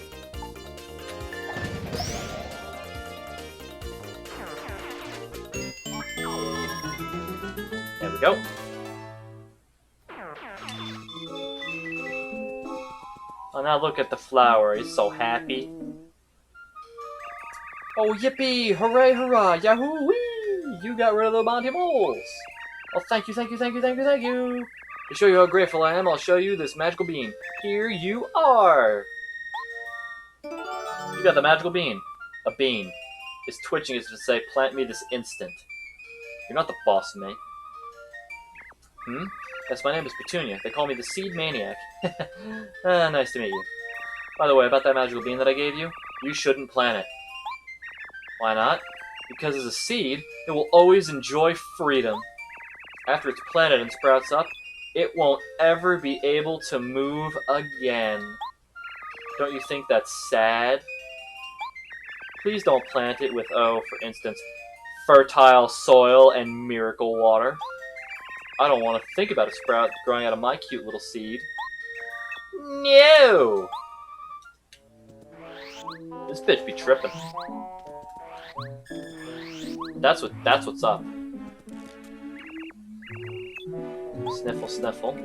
There we go. Oh, now look at the flower. He's so happy. Oh, yippee! Hooray, hurrah! Yahoo! Whee! You got rid of the Monty moles! Oh, thank you, thank you, thank you, thank you, thank you! To show you how grateful I am, I'll show you this magical bean. Here you are! You got the magical bean. A bean. Is twitching as to say, plant me this instant. You're not the boss of me. Hmm? Yes, my name is Petunia. They call me the Seed Maniac. Nice to meet you. By the way, about that magical bean that I gave you, you shouldn't plant it. Why not? Because as a seed, it will always enjoy freedom. After it's planted and sprouts up, it won't ever be able to move again. Don't you think that's sad? Please don't plant it with, for instance, fertile soil and miracle water. I don't want to think about a sprout growing out of my cute little seed. No! This bitch be tripping. That's what's up. Sniffle, sniffle.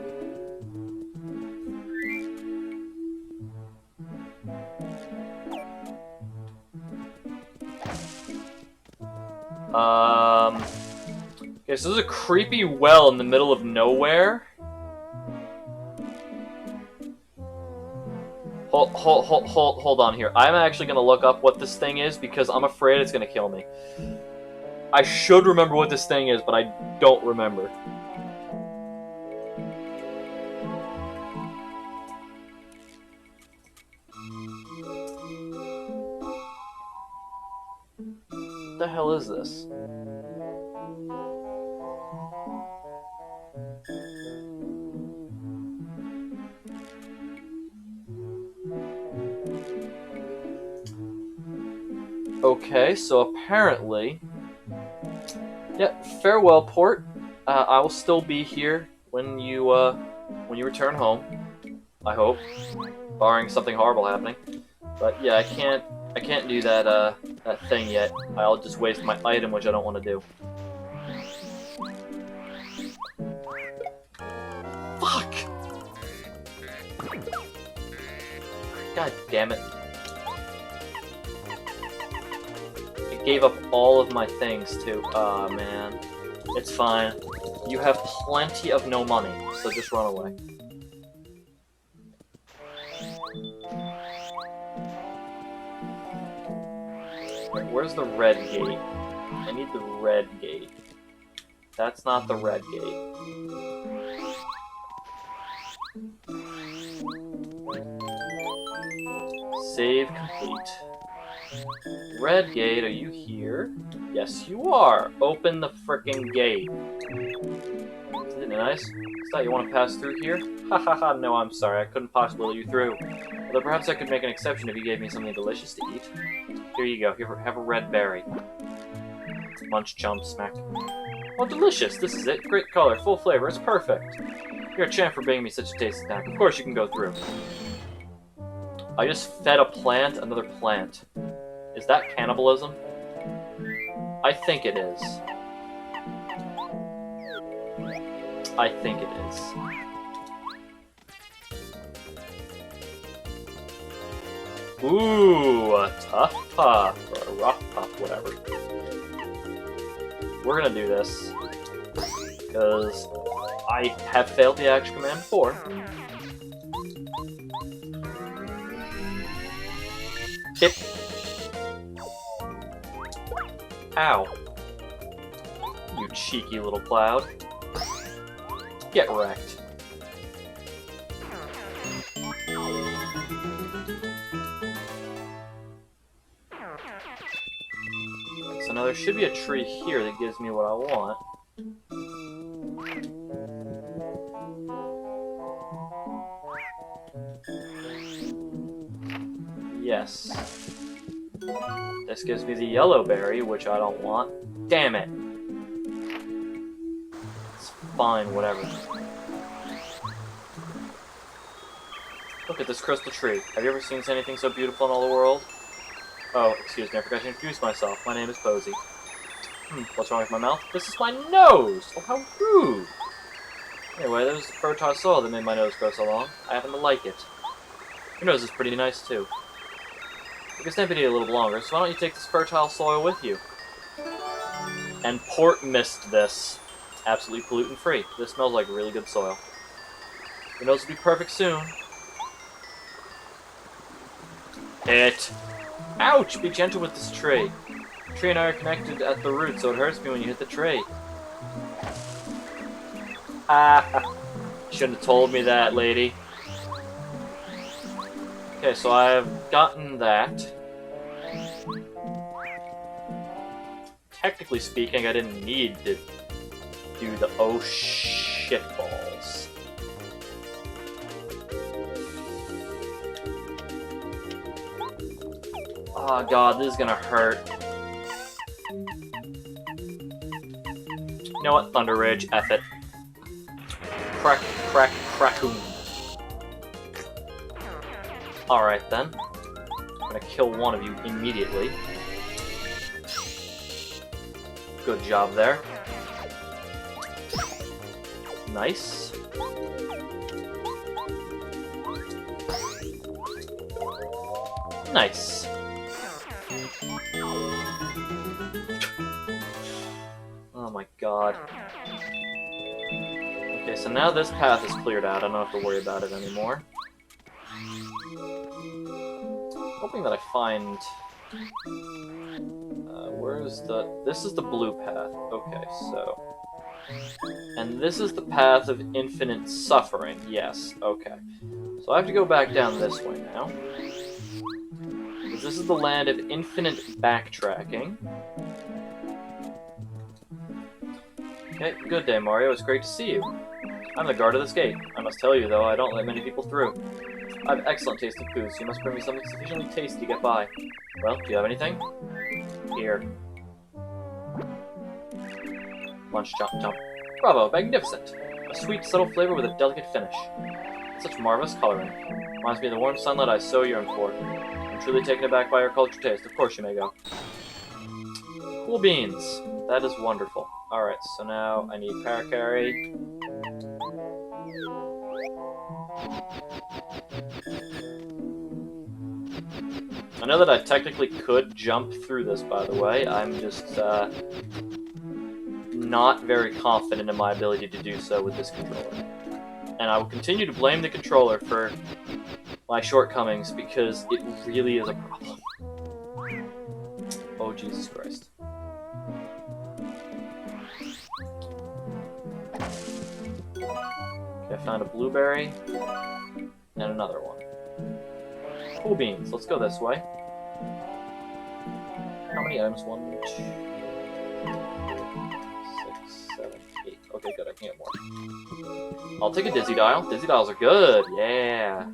Okay, so there's a creepy well in the middle of nowhere. Hold on here. I'm actually gonna look up what this thing is because I'm afraid it's gonna kill me. I should remember what this thing is, but I don't remember. What the hell is this? Okay, so apparently... Yep, farewell, Port. I will still be here when you return home. I hope. Barring something horrible happening. But yeah, I can't do that thing yet. I'll just waste my item, which I don't want to do. Fuck! God damn it. It gave up all of my things, too. Aw, man. It's fine. You have plenty of no money, so just run away. Wait, where's the red gate? I need the red gate. That's not the red gate. Save complete. Red gate, are you here? Yes, you are. Open the frickin' gate. Isn't it nice? Thought you want to pass through here? Ha ha ha, no, I'm sorry. I couldn't possibly let you through. Although perhaps I could make an exception if you gave me something delicious to eat. Here you go. Here, have a red berry. Munch, chomp, smack. Oh, delicious. This is it. Great color, full flavor. It's perfect. You're a champ for bringing me such a tasty snack. Of course you can go through. I just fed a plant another plant. Is that cannibalism? I think it is. I think it is. Ooh, a tough puff, or a rough puff, whatever. We're gonna do this, because I have failed the action command before. Hit. Ow. You cheeky little cloud. Get wrecked. So now there should be a tree here that gives me what I want. Yes. This gives me the yellow berry, which I don't want. Damn it! It's fine, whatever. Look at this crystal tree. Have you ever seen anything so beautiful in all the world? Oh, excuse me, I forgot to introduce myself. My name is Posey. What's wrong with my mouth? This is my nose! Oh, how rude! Anyway, that was the fertile soil that made my nose grow so long. I happen to like it. Your nose is pretty nice, too. You can stand it a little longer, so why don't you take this fertile soil with you? And Port missed this. Absolutely pollutant-free. This smells like really good soil. The nose will be perfect soon. Hit. Ouch! Be gentle with this tree. The tree and I are connected at the root, so it hurts me when you hit the tree. Ah! Shouldn't have told me that, lady. Okay, so I've gotten that. Technically speaking, I didn't need to do the oh shit balls. Oh god, this is gonna hurt. You know what? Thunder Ridge, F it. Crack, crack, crackoon. Alright then. I'm gonna kill one of you immediately. Good job there. Nice. Nice. Oh my god. Okay, so now this path is cleared out. I don't have to worry about it anymore. Hoping that I find... where's the... This is the blue path. Okay, so... And this is the path of infinite suffering. Yes, okay. So I have to go back down this way now. Because this is the land of infinite backtracking. Okay, good day, Mario. It's great to see you. I'm the guard of this gate. I must tell you, though, I don't let many people through. I have excellent taste in food, so you must bring me something sufficiently tasty to get by. Well, do you have anything? Here. Lunch chomp chomp. Bravo, magnificent! A sweet, subtle flavor with a delicate finish. Such marvelous coloring. Reminds me of the warm sunlight I so yearn for. I'm truly taken aback by your cultured taste. Of course you may go. Cool beans. That is wonderful. Alright, so now I need Paracarry. I know that I technically could jump through this, by the way. I'm just, not very confident in my ability to do so with this controller. And I will continue to blame the controller for my shortcomings, because it really is a problem. Oh, Jesus Christ. Okay, I found a blueberry, and another one. Cool beans, let's go this way. How many items? 1, 2, 6, 7, 8. Okay, good, I can get more. I'll take a Dizzy Dial. Dizzy Dials are good, yeah.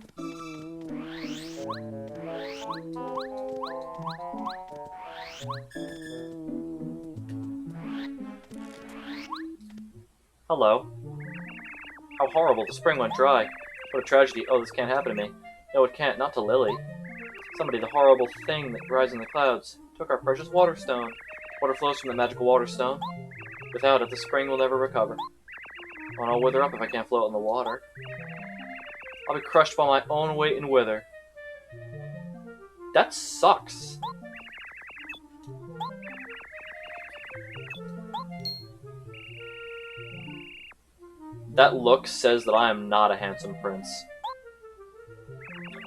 Hello. How horrible, the spring went dry. What a tragedy. Oh, this can't happen to me. No, it can't, not to Lily. Somebody, the horrible thing that rises in the clouds, took our precious water stone. Water flows from the magical water stone. Without it, the spring will never recover. And I'll wither up if I can't float in the water. I'll be crushed by my own weight and wither. That sucks. That look says that I am not a handsome prince.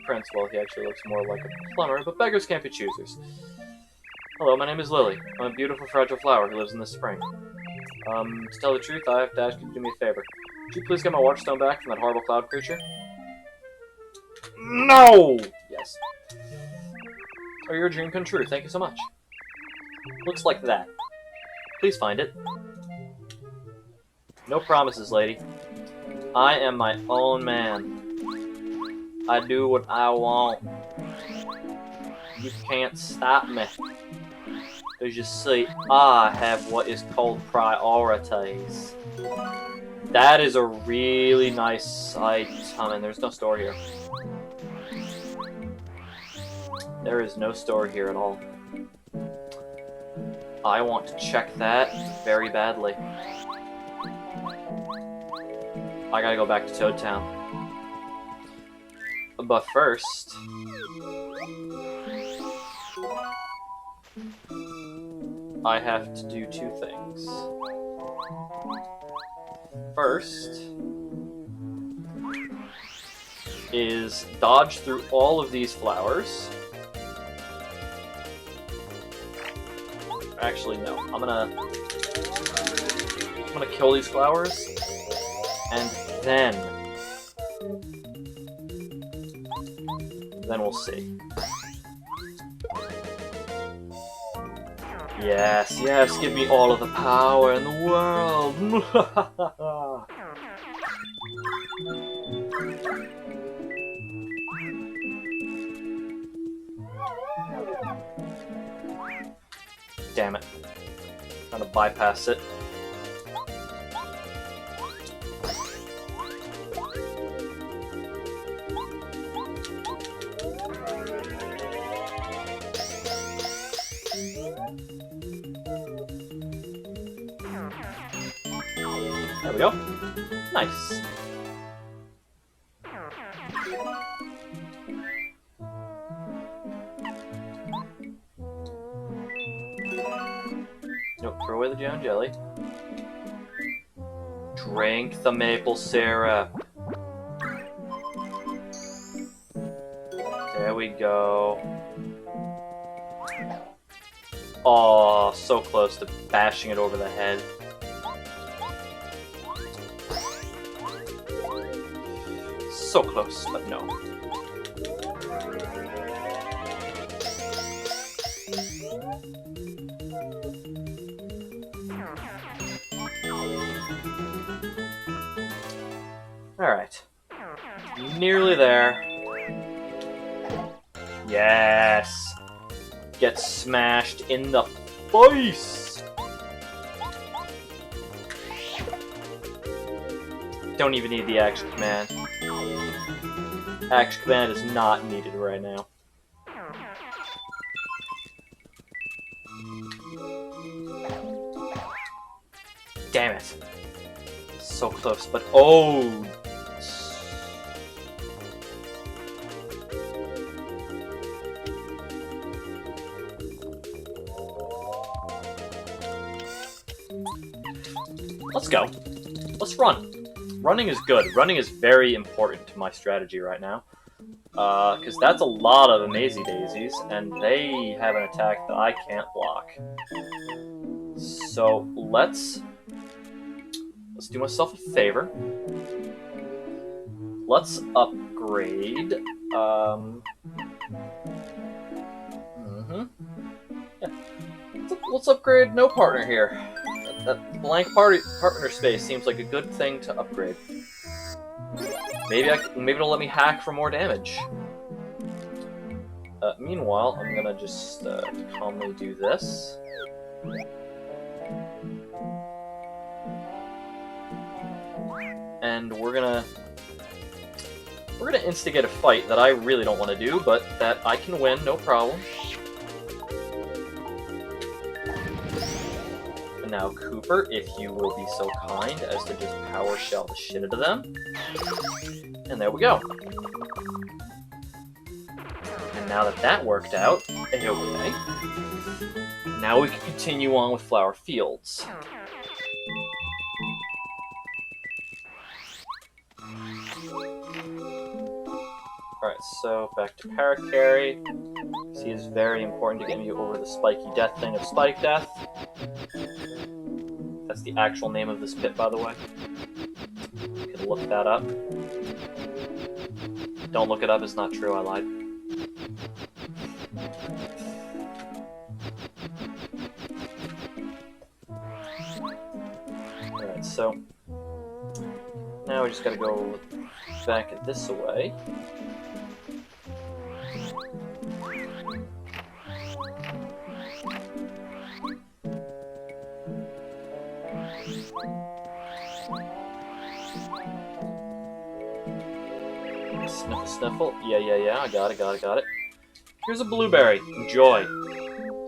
Prince, well, he actually looks more like a plumber, but beggars can't be choosers. Hello, my name is Lily. I'm a beautiful, fragile flower who lives in the spring. To tell the truth, I have to ask you to do me a favor. Could you please get my water stone back from that horrible cloud creature? No! Yes. Oh, your dream come true. Thank you so much. Looks like that. Please find it. No promises, lady. I am my own man. I do what I want. You can't stop me. Because you see, I have what is called priorities. That is a really nice sight. I mean, there's no store here. There is no store here at all. I want to check that very badly. I gotta go back to Toad Town. But first... I have to do 2 things. First... is dodge through all of these flowers. Actually, no. I'm gonna kill these flowers, and then we'll see. Yes, yes, give me all of the power in the world! Damn it. Trying to bypass it. There we go. Nice. Nope, throw away the jam jelly. Drink the maple syrup. There we go. Oh, so close to bashing it over the head. So close, but no. Alright. Nearly there. Yes! Get smashed in the face! Don't even need the action command. Action command is not needed right now. Damn it. So close, but oh! Let's go. Let's run. Running is good. Running is very important to my strategy right now. Because that's a lot of Amazy Daisies, and they have an attack that I can't block. So let's do myself a favor. Let's upgrade. Yeah. Let's upgrade no partner here. That blank partner space seems like a good thing to upgrade. Maybe it'll let me hack for more damage. Meanwhile, I'm gonna just calmly do this. And we're gonna instigate a fight that I really don't want to do, but that I can win, no problem. And now, Cooper, if you will be so kind as to just power shell the shit out of them. And there we go. And now that that worked out, okay. Now we can continue on with Flower Fields. Alright, so back to Parakarry. He is very important to get me over the spiky death thing of Spike Death. That's the actual name of this pit, by the way. You can look that up. Don't look it up, it's not true, I lied. Alright, so now we just gotta go back this way. Sniffle, sniffle. Yeah. I got it. Here's a blueberry. Enjoy.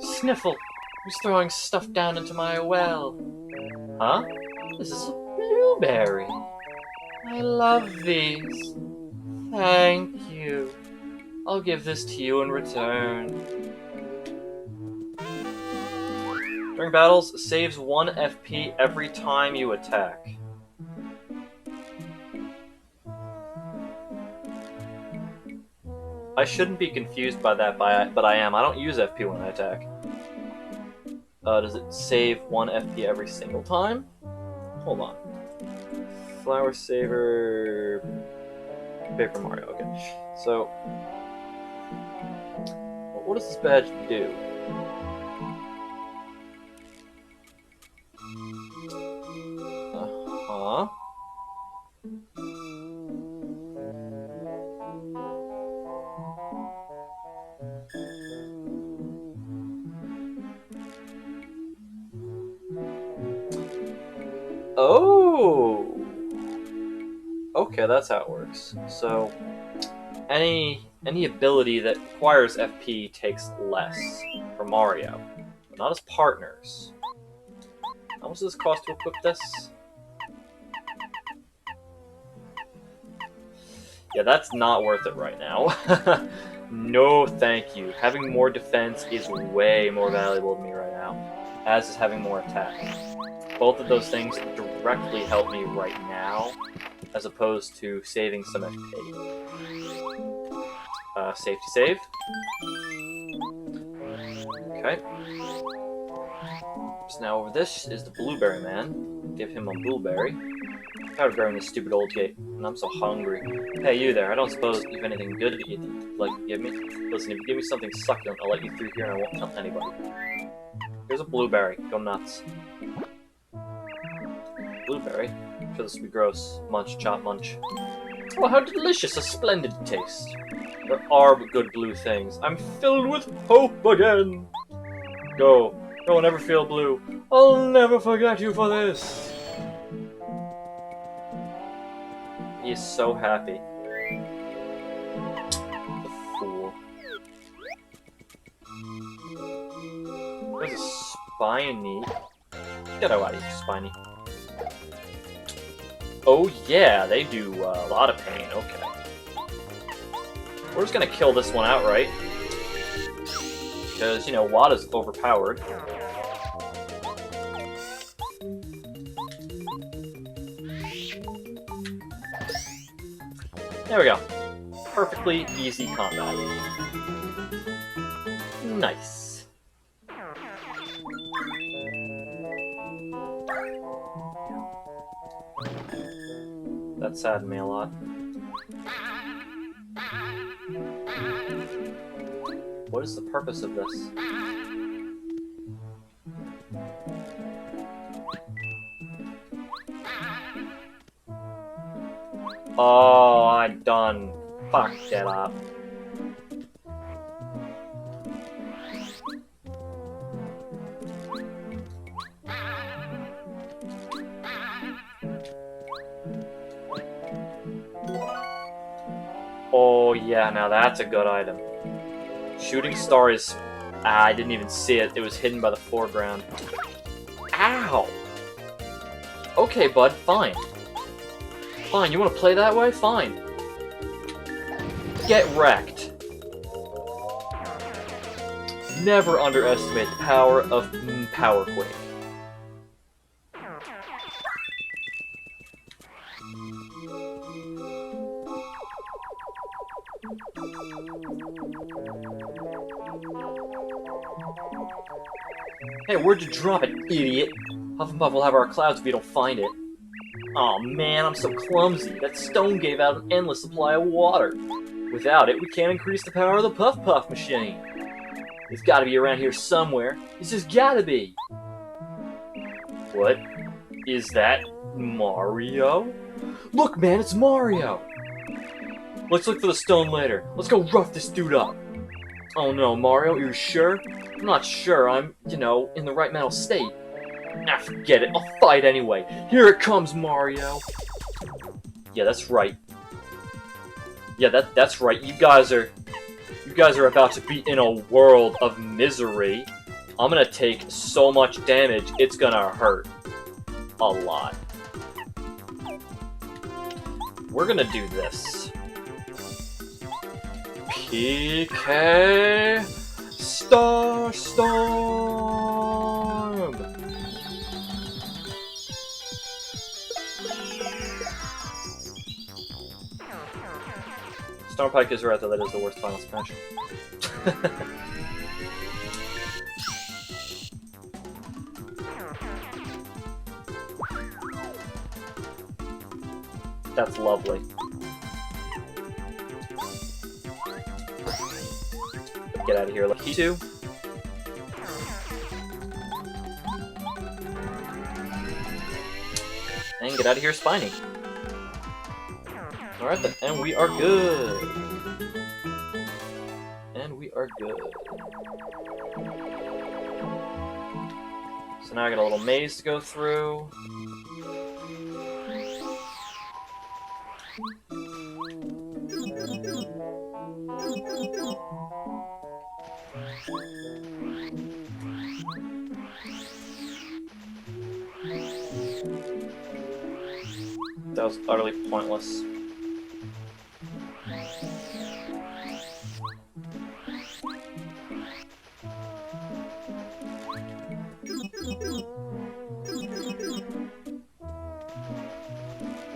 Sniffle. Who's throwing stuff down into my well? Huh? This is a blueberry. I love these. Thank you. I'll give this to you in return. During battles, saves 1 FP every time you attack. I shouldn't be confused by that, but I am. I don't use FP when I attack. Does it save 1 FP every single time? Hold on. Flower Saver... Paper Mario, okay. So... what does this badge do? Uh-huh. Oh! Okay, that's how it works. So, any ability that requires FP takes less for Mario, but not as partners. How much does this cost to equip this? Yeah, that's not worth it right now. No, thank you. Having more defense is way more valuable to me right now, as is having more attack. Both of those things directly help me right now, as opposed to saving some FP. Safety save. Okay. So now over this is the Blueberry Man. Give him a blueberry. Tired of guarding this stupid old gate, and I'm so hungry. Hey, you there, I don't suppose you have anything good to eat like to give me? Listen, if you give me something succulent, I'll let you through here and I won't tell anybody. Here's a blueberry. Go nuts. Blueberry? I'm sure this will be gross. Munch, chop, munch. Oh, how delicious! A splendid taste. There are good blue things. I'm filled with hope again! Go. Go and never feel blue. I'll never forget you for this! He is so happy. The fool. There's a Spiny. Get out of here, Spiny. Oh yeah, they do a lot of pain. Okay. We're just gonna kill this one outright. Because, you know, Wada's overpowered. There we go. Perfectly easy combat. Nice. That saddened me a lot. What is the purpose of this? Oh, I done fucked it up. Oh yeah, now that's a good item. Shooting star is... I didn't even see it. It was hidden by the foreground. Ow! Okay, bud, fine. Fine, you want to play that way? Fine. Get wrecked. Never underestimate the power of Power Quake. Hey, where'd you drop it, idiot? Huff and Puff will have our clouds if you don't find it. Aw, man, I'm so clumsy. That stone gave out an endless supply of water. Without it, we can't increase the power of the Puff Puff machine. It's gotta be around here somewhere. It's just gotta be. What? Is that Mario? Look, man, it's Mario! Let's look for the stone later. Let's go rough this dude up. Oh no, Mario, you're sure? I'm not sure I'm, you know, in the right mental state. Nah, forget it. I'll fight anyway. Here it comes, Mario. Yeah, that's right. Yeah, that's right. You guys are about to be in a world of misery. I'm gonna take so much damage, it's gonna hurt a lot. We're gonna do this. PK Starstorm! Stormpike is right, though. That is the worst final smash. That's lovely. Get out of here, Lucky 2. And get out of here, Spiny. Alright then, and we are good. And we are good. So now I got a little maze to go through. That was utterly pointless.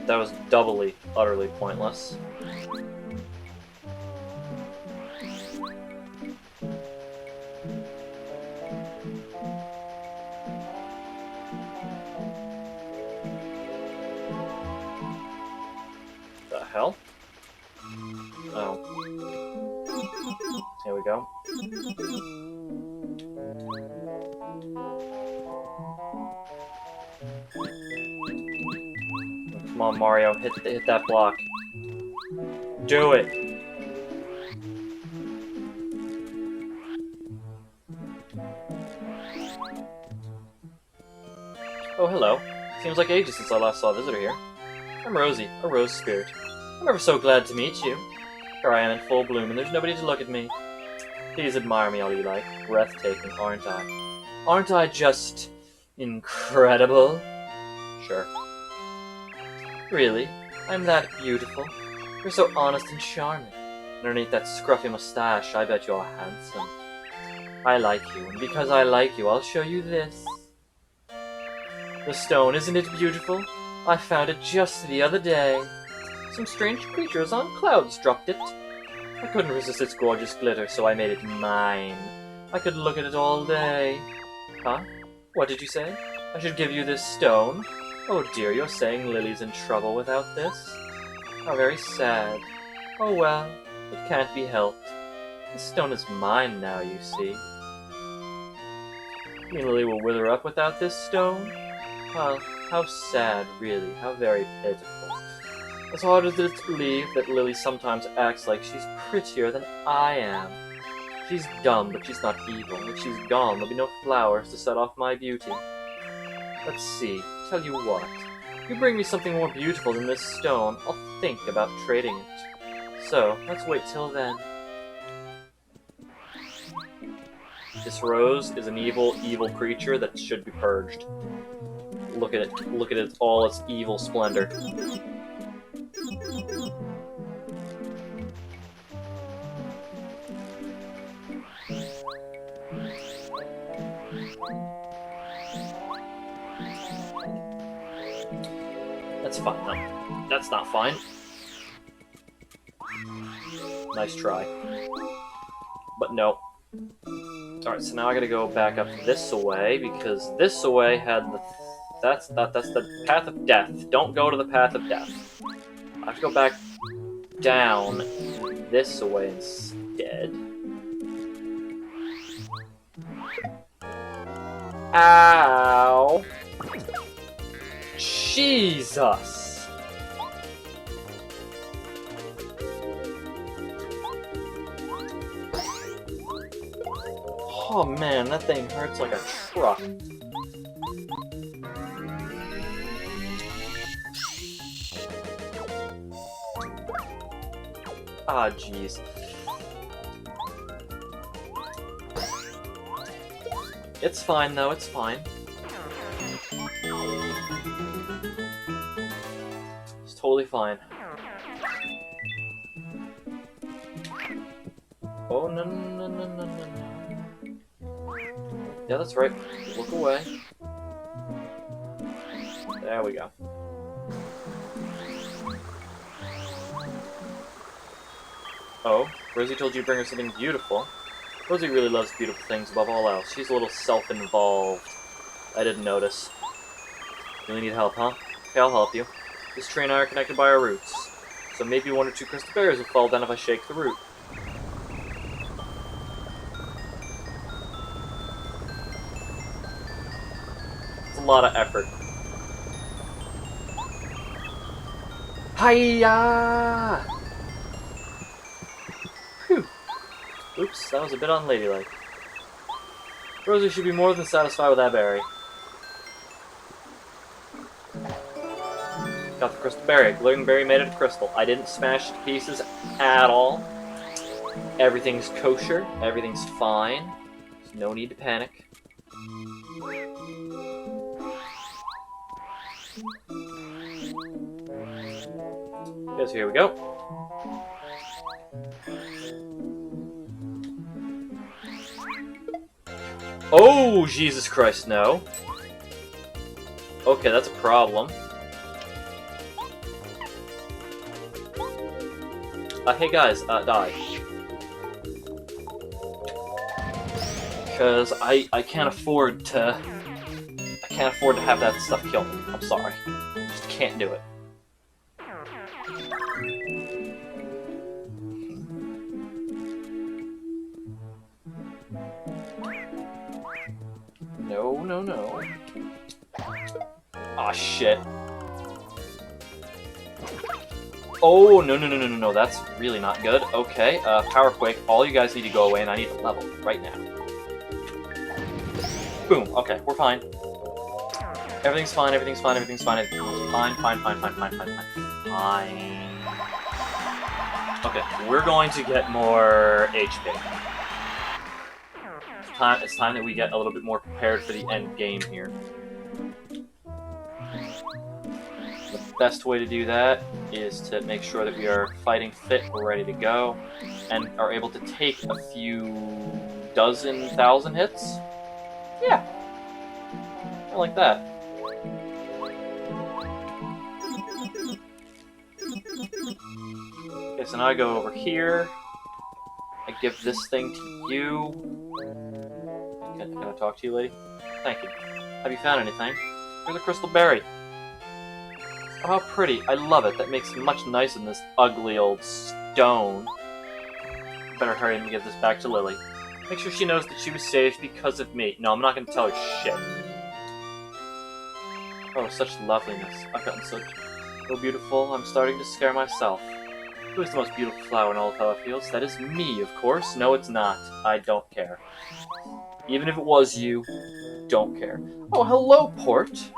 That was doubly, utterly pointless. The hell? Oh. Here we go. Come on, Mario, hit that block. Do it! Oh, hello. Seems like ages since I last saw a visitor here. I'm Rosie, a rose spirit. I'm ever so glad to meet you. Here I am in full bloom, and there's nobody to look at me. Please admire me all you like. Breathtaking, aren't I? Aren't I just incredible? Sure. Really? I'm that beautiful? You're so honest and charming. Underneath that scruffy mustache, I bet you're handsome. I like you, and because I like you, I'll show you this. The stone, isn't it beautiful? I found it just the other day. Some strange creatures on clouds dropped it. I couldn't resist its gorgeous glitter, so I made it mine. I could look at it all day. Huh? What did you say? I should give you this stone? Oh dear, you're saying Lily's in trouble without this? How very sad. Oh well, it can't be helped. This stone is mine now, you see. You mean Lily will wither up without this stone? Well, how sad, really. How very pitiful. As hard as it is to believe that Lily sometimes acts like she's prettier than I am. She's dumb, but she's not evil. If she's gone, there'll be no flowers to set off my beauty. Let's see. Tell you what. If you bring me something more beautiful than this stone, I'll think about trading it. So, let's wait till then. This rose is an evil, evil creature that should be purged. Look at it. Look at it, all its evil splendor. That's fine, though. That's not fine. Nice try. But no. Alright, so now I gotta go back up this way, because this way had the... That's the path of death. Don't go to the path of death. I have to go back down this way instead. Ow! Jesus! Oh man, that thing hurts like a truck. Ah, jeez. It's fine, though. It's fine. It's totally fine. Oh, no, no, no, no, no, no. Yeah, that's right. Look away. There we go. Oh, Rosie told you to bring her something beautiful. Rosie really loves beautiful things above all else. She's a little self-involved. I didn't notice. Really need help, huh? Okay, I'll help you. This tree and I are connected by our roots. So maybe one or two crystal berries will fall down if I shake the root. It's a lot of effort. Hiya! Phew. Oops, that was a bit unladylike. Rosie should be more than satisfied with that berry. Got the crystal berry. Glowing berry made of crystal. I didn't smash it to pieces at all. Everything's kosher. Everything's fine. There's no need to panic. Okay, so here we go. Oh, Jesus Christ, no. Okay, that's a problem. Hey guys, die. Because I can't afford to... I can't afford to have that stuff kill me. I'm sorry. Just can't do it. No, no, no. Aw, shit. Oh, no, no, no, no, no, no, that's really not good. Okay, Power Quake, all you guys need to go away, and I need a level right now. Boom, okay, we're fine. Everything's fine, everything's fine, everything's fine, everything's fine, fine, fine, fine, fine, fine, fine, fine. Okay, we're going to get more HP. It's time that we get a little bit more prepared for the end game here. The best way to do that is to make sure that we are fighting fit, we're ready to go, and are able to take a few dozen thousand hits. Yeah, I like that. Okay, so now I go over here. I give this thing to you. Can I talk to you, lady? Thank you. Have you found anything? Here's a crystal berry. Oh, how pretty. I love it. That makes it much nicer than this ugly old stone. Better hurry and give this back to Lily. Make sure she knows that she was saved because of me. No, I'm not going to tell her shit. Oh, such loveliness. I've gotten so beautiful, I'm starting to scare myself. Who is the most beautiful flower in all of Hellafields? That is me, of course. No, it's not. I don't care. Even if it was you, don't care. Oh, hello, Port.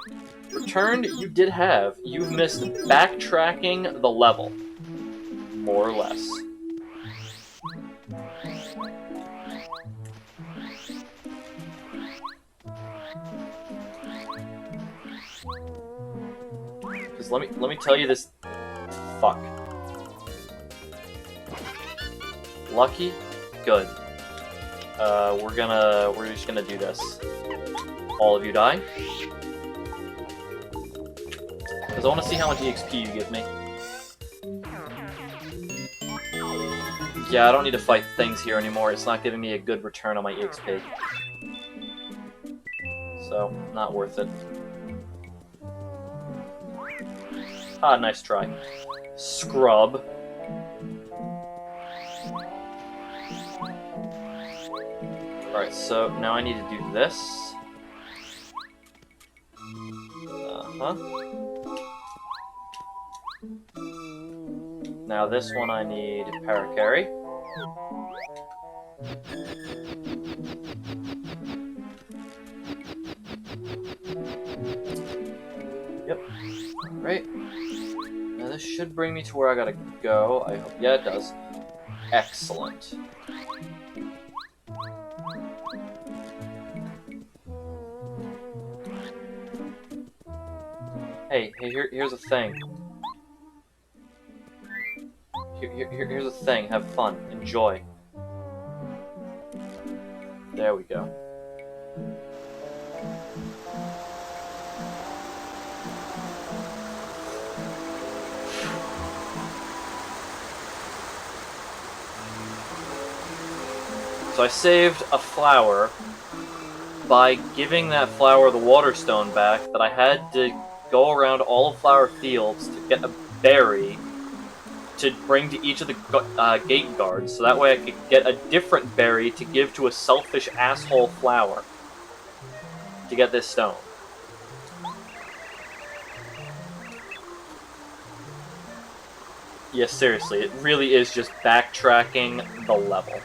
Returned, you did have. You've missed backtracking the level. More or less. Because let me tell you this. Fuck. Lucky? Good. We're just gonna do this. All of you die. Because I want to see how much EXP you give me. Yeah, I don't need to fight things here anymore. It's not giving me a good return on my EXP. So, not worth it. Ah, nice try. Scrub. Alright, so now I need to do this. Uh-huh. Now this one I need Paracarry. Yep. Alright. Now this should bring me to where I gotta go. I hope. Yeah, it does. Excellent. Hey, here's a thing. Here's a thing. Have fun. Enjoy. There we go. I saved a flower by giving that flower the water stone back, that I had to go around all of Flower Fields to get a berry to bring to each of the gate guards, so that way I could get a different berry to give to a selfish asshole flower to get this stone. Yeah, seriously, it really is just backtracking the level.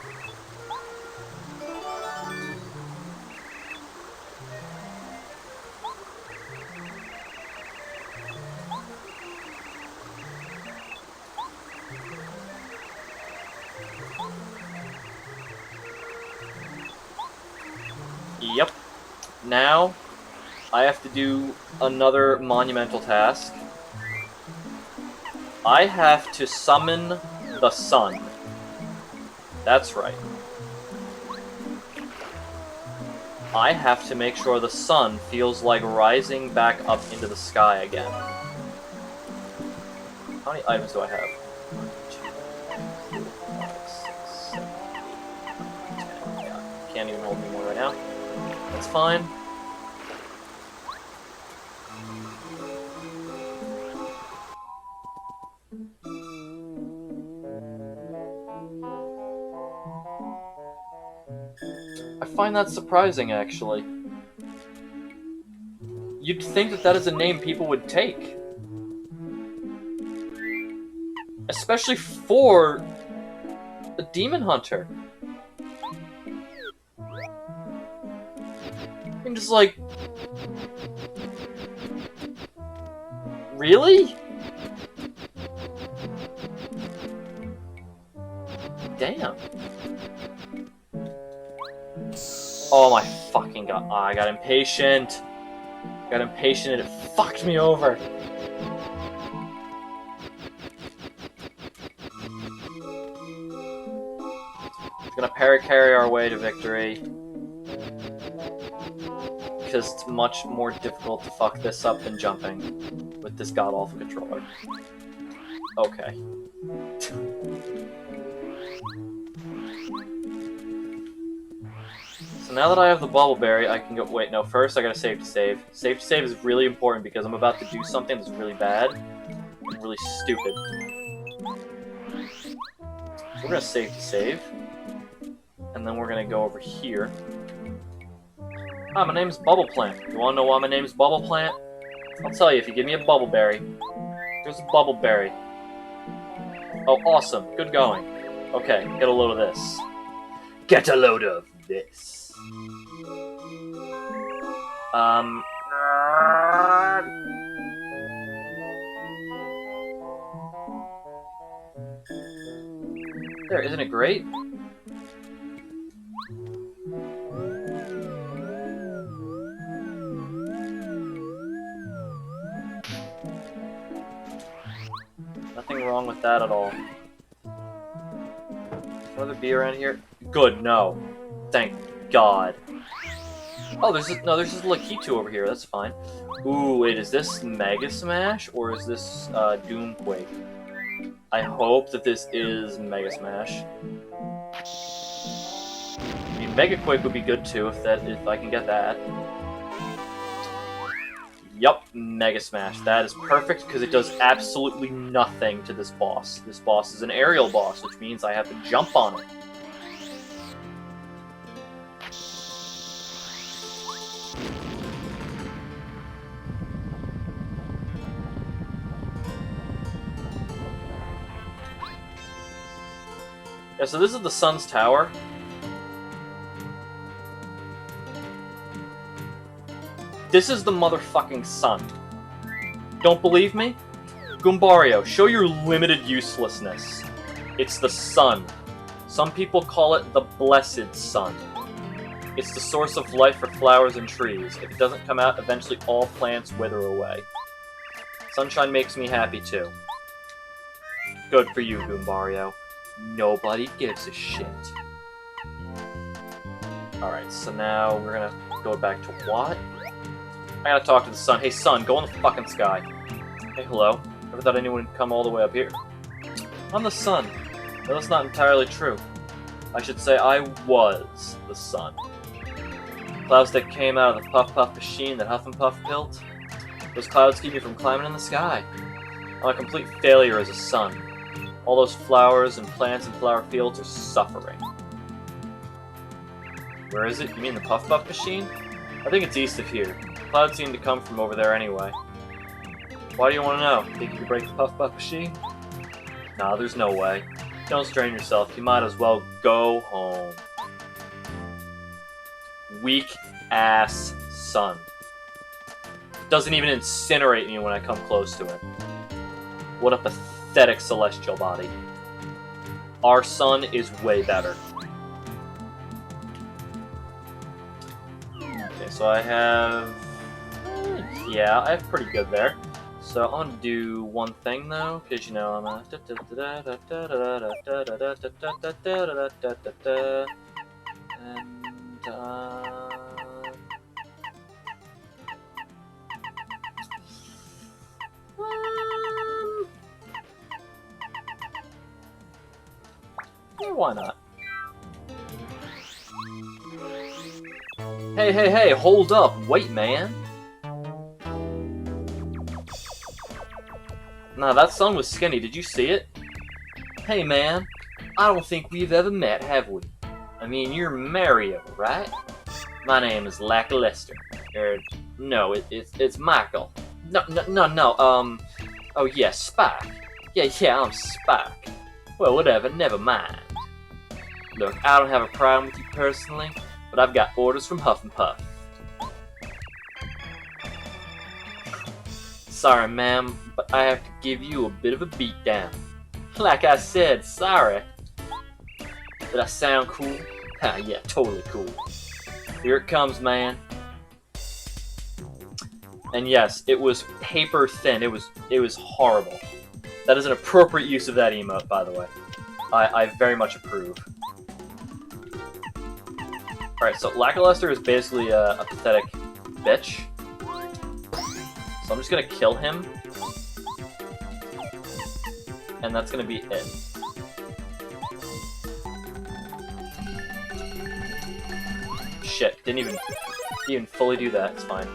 Yep. Now, I have to do another monumental task. I have to summon the sun. That's right. I have to make sure the sun feels like rising back up into the sky again. How many items do I have? 1, 2, 3, 4, 5, 6, 7, 8, 9, 10. Yeah, can't even hold any more right now. That's fine. I find that surprising, actually. You'd think that that is a name people would take. Especially for a demon hunter. I'm just like... Really? Damn. Oh my fucking god. Oh, I got impatient. Got impatient and it fucked me over. We're gonna carry our way to victory. Because it's much more difficult to fuck this up than jumping with this god-awful controller. Okay. So now that I have the bubble berry, I can go... Wait, no, first I gotta save to save. Save to save is really important because I'm about to do something that's really bad and really stupid. So we're gonna save to save. And then we're gonna go over here. Hi, my name's Bubble Plant. You wanna know why my name's Bubble Plant? I'll tell you if you give me a bubble berry. Here's a bubble berry. Oh, awesome. Good going. Okay, get a load of this. Get a load of this. There, isn't it great? Nothing wrong with that at all. Another bee around here? Good, no. Thank God. Oh, there's just Lakitu over here. That's fine. Ooh, wait, is this Mega Smash or is this Doomquake? I hope that this is Mega Smash. I mean, Mega Quake would be good too if I can get that. Yup, Mega Smash. That is perfect because it does absolutely nothing to this boss. This boss is an aerial boss, which means I have to jump on it. Yeah, so this is the sun's tower. This is the motherfucking sun. Don't believe me? Goombario, show your limited uselessness. It's the sun. Some people call it the blessed sun. It's the source of life for flowers and trees. If it doesn't come out, eventually all plants wither away. Sunshine makes me happy too. Good for you, Goombario. Nobody gives a shit. Alright, so now we're gonna go back to what? I gotta talk to the sun. Hey sun, go in the fucking sky. Hey, hello. Never thought anyone would come all the way up here. I'm the sun. Well, that's not entirely true. I should say I was the sun. Clouds that came out of the Puff Puff machine that Huff and Puff built. Those clouds keep me from climbing in the sky. I'm a complete failure as a sun. All those flowers and plants and flower fields are suffering. Where is it? You mean the Puff Puff machine? I think it's east of here. Clouds seem to come from over there anyway. Why do you want to know? Think you can break the Puff Puff machine? Nah, there's no way. Don't strain yourself. You might as well go home. Weak-ass sun. Doesn't even incinerate me when I come close to it. What a pathetic celestial body. Our sun is way better. Okay, so I have... yeah, I have pretty good there. So I'm gonna do one thing though, because you know I'm a... yeah, why not? Hey, hold up, wait, man. Nah, that sun was skinny, did you see it? Hey, man, I don't think we've ever met, have we? I mean, you're Mario, right? My name is Lackluster. No, it's Michael. No, oh yeah, Spike. Yeah, I'm Spike. Well, whatever, never mind. Look, I don't have a problem with you personally, but I've got orders from Huff and Puff. Sorry, ma'am, but I have to give you a bit of a beatdown. Like I said, sorry. Did I sound cool? Ha, yeah, totally cool. Here it comes, man. And yes, it was paper thin. It was horrible. That is an appropriate use of that emote, by the way. I very much approve. Alright, so Lackluster is basically a pathetic bitch. So I'm just gonna kill him. And that's gonna be it. Shit, didn't even fully do that, it's fine.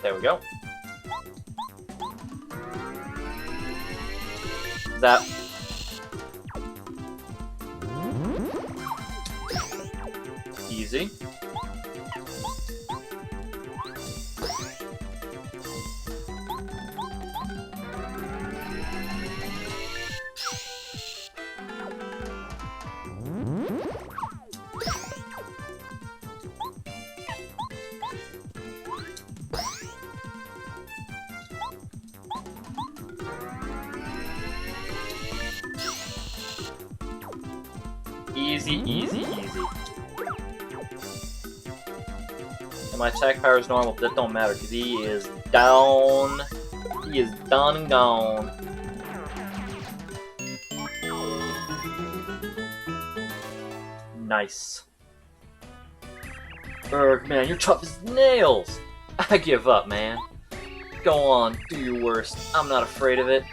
There we go. That... easy. Easy. And my attack power is normal, but that don't matter, because he is down. He is done and gone. Nice. Urgh, man, you're tough as nails! I give up, man. Go on, do your worst. I'm not afraid of it.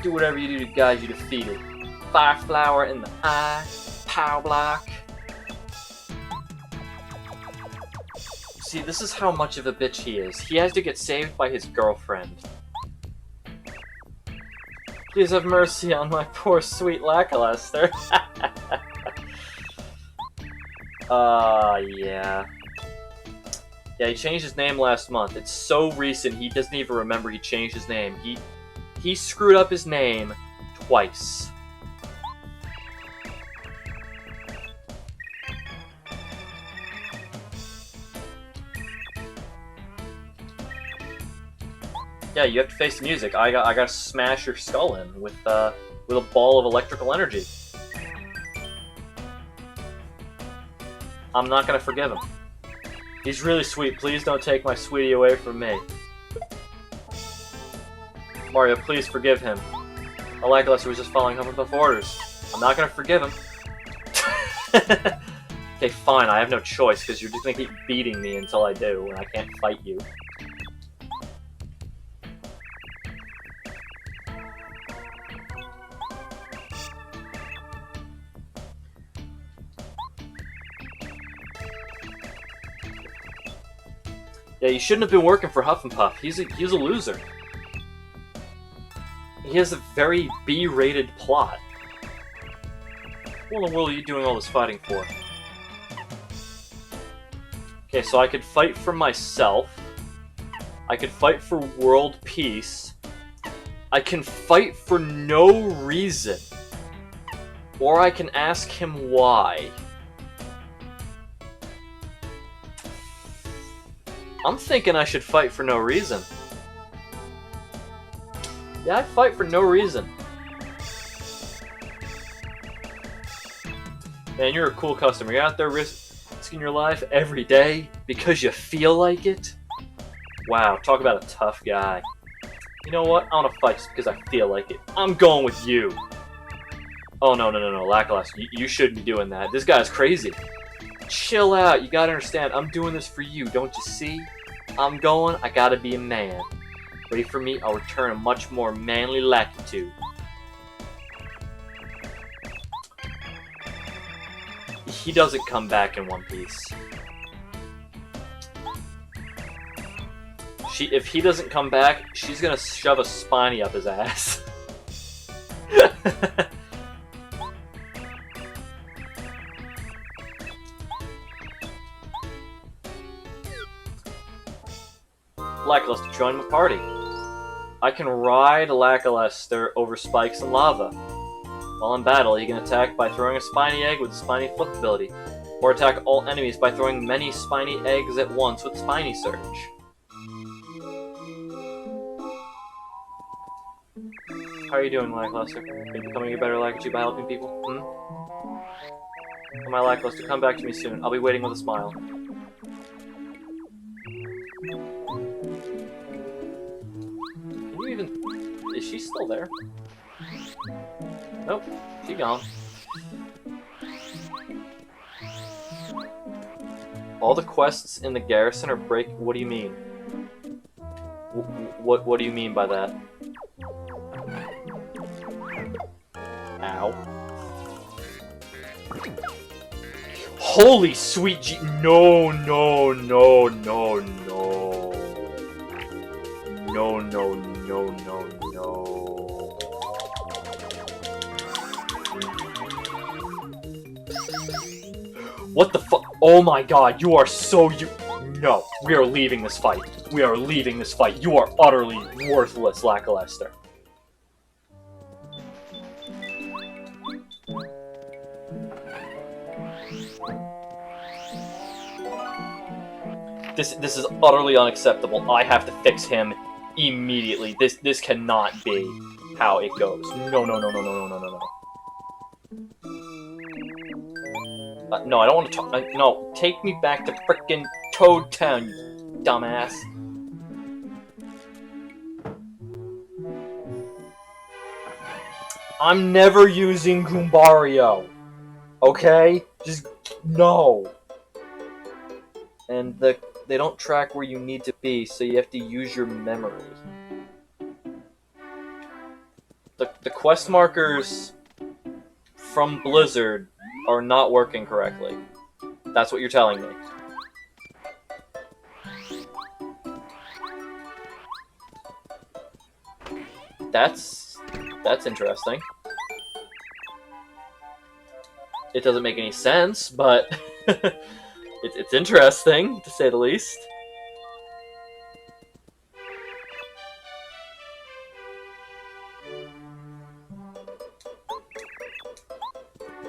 Do whatever you do to guide you defeated. Fire flower in the eye. Power block. See, this is how much of a bitch he is. He has to get saved by his girlfriend. Please have mercy on my poor sweet Lackluster. Yeah. Yeah, he changed his name last month. It's so recent, he doesn't even remember he changed his name. He screwed up his name twice. Yeah, you have to face the music. I gotta smash your skull in with a ball of electrical energy. I'm not gonna forgive him. He's really sweet. Please don't take my sweetie away from me. Mario, please forgive him. Lackluster was just following Huff and Puff orders. I'm not gonna forgive him. Okay, fine. I have no choice because you're just gonna keep beating me until I do, and I can't fight you. Yeah, you shouldn't have been working for Huff and Puff. He's a loser. He has a very B-rated plot. What in the world are you doing all this fighting for? Okay, so I could fight for myself. I could fight for world peace. I can fight for no reason. Or I can ask him why. I'm thinking I should fight for no reason. Yeah, I'd fight for no reason. Man, you're a cool customer. You're out there risking your life every day because you feel like it? Wow, talk about a tough guy. You know what? I want to fight just because I feel like it. I'm going with you. Oh, no, Lackluster. You shouldn't be doing that. This guy's crazy. Chill out. You gotta understand. I'm doing this for you. Don't you see? I'm going. I gotta be a man. Wait for me. I'll return a much more manly latitude. He doesn't come back in one piece. If he doesn't come back, she's gonna shove a spiny up his ass. Lackluster, join my party. I can ride Lackluster over spikes and lava. While in battle, he can attack by throwing a spiny egg with spiny flip ability, or attack all enemies by throwing many spiny eggs at once with spiny surge. How are you doing, Lackluster? Are you becoming a better Lackluster by helping people? Oh, my Lackluster, come back to me soon. I'll be waiting with a smile. Can you even... Is she still there? Nope, she gone. All the quests in the garrison are break... What do you mean? What do you mean by that? Ow. Holy sweet G... No. What the fuck? Oh my god, you are so No, we are leaving this fight. We are leaving this fight. You are utterly worthless, Lackluster. This is utterly unacceptable. I have to fix him immediately. This cannot be how it goes. No. No, I don't want to talk. No, take me back to frickin' Toad Town, you dumbass. I'm never using Goombario. Okay? Just no. And they don't track where you need to be, so you have to use your memory. The quest markers from Blizzard are not working correctly. That's what you're telling me. That's interesting. It doesn't make any sense, but it's interesting, to say the least.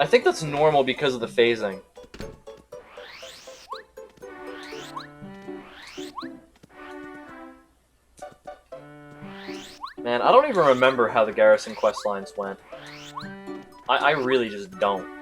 I think that's normal because of the phasing. Man, I don't even remember how the garrison quest lines went. I really just don't.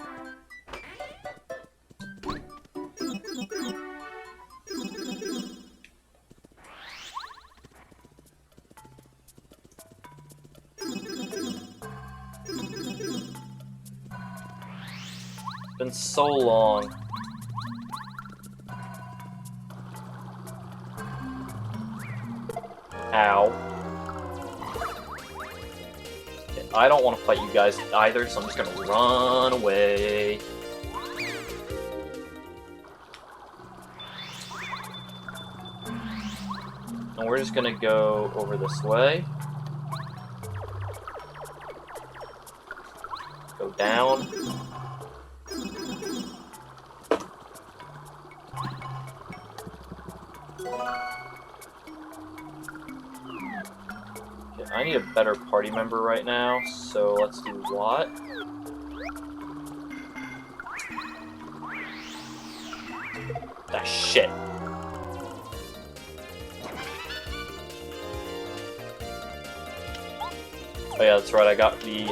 It's been so long. Ow. Okay, I don't want to fight you guys either, so I'm just gonna run away. we're just gonna go over this way. Go down. Okay, I need a better party member right now, so let's do what? Ah, shit. Oh yeah, that's right, I got the,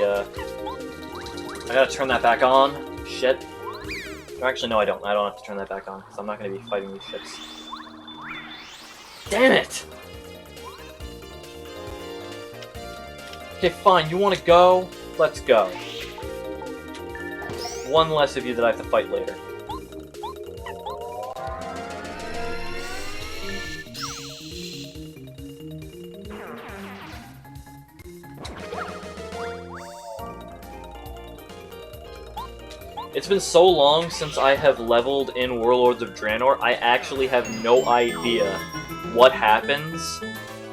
I gotta turn that back on. Shit. Actually, no, I don't. I don't have to turn that back on, because I'm not gonna be fighting these ships. Damn it! Okay, fine, you wanna go? Let's go. One less of you that I have to fight later. It's been so long since I have leveled in Warlords of Draenor, I actually have no idea what happens,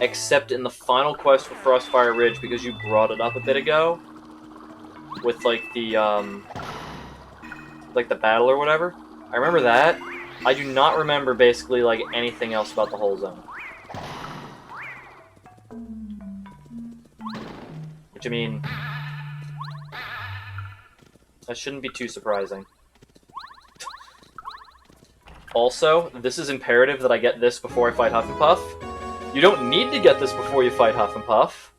except in the final quest for Frostfire Ridge, because you brought it up a bit ago, with, like, the battle or whatever. I remember that. I do not remember, basically, like, anything else about the whole zone. Which, I mean... that shouldn't be too surprising. Also, this is imperative that I get this before I fight Huff and Puff. You don't need to get this before you fight Huff and Puff.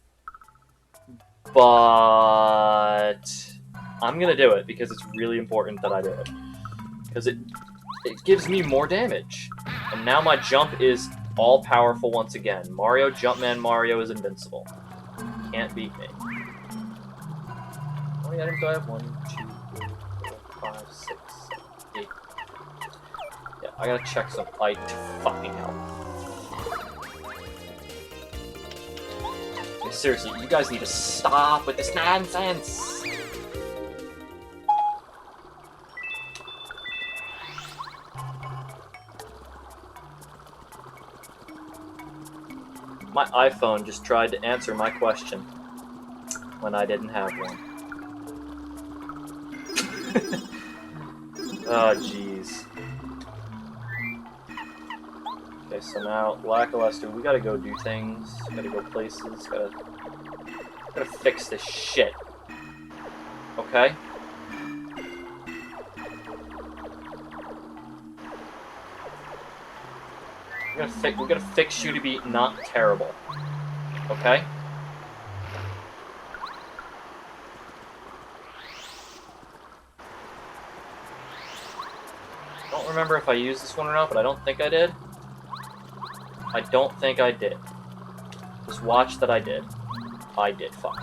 But... I'm gonna do it, because it's really important that I do it. Because it gives me more damage. And now my jump is all-powerful once again. Mario, Jumpman Mario is invincible. Can't beat me. How many items do I have? 1, 2, 3, 4, 5, 6, 7, 8. Yeah, I gotta check some light. Fucking hell. Okay, seriously, you guys need to stop with this nonsense! My iPhone just tried to answer my question when I didn't have one. Oh, jeez. Okay, so now, Lackluster, we gotta go do things, gotta go places, gotta fix this shit. Okay? We gotta fix you to be not terrible. Okay? I don't remember if I used this one or not, but I don't think I did. I don't think I did. Just watch that I did. I did, fuck.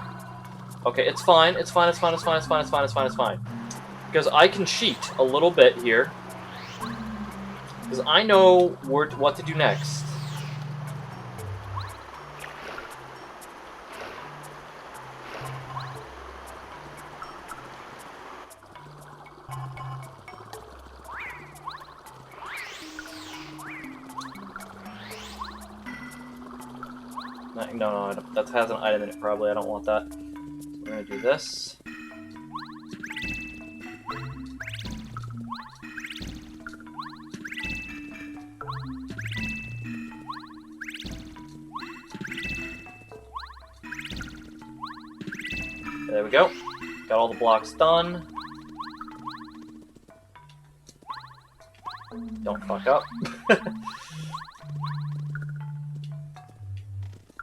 Okay, it's fine, it's fine, it's fine, it's fine, it's fine, it's fine, it's fine, it's fine. Because I can cheat a little bit here. Because I know what to do next. No, that has an item in it, probably. I don't want that. So we're gonna do this. There we go. Got all the blocks done. Don't fuck up.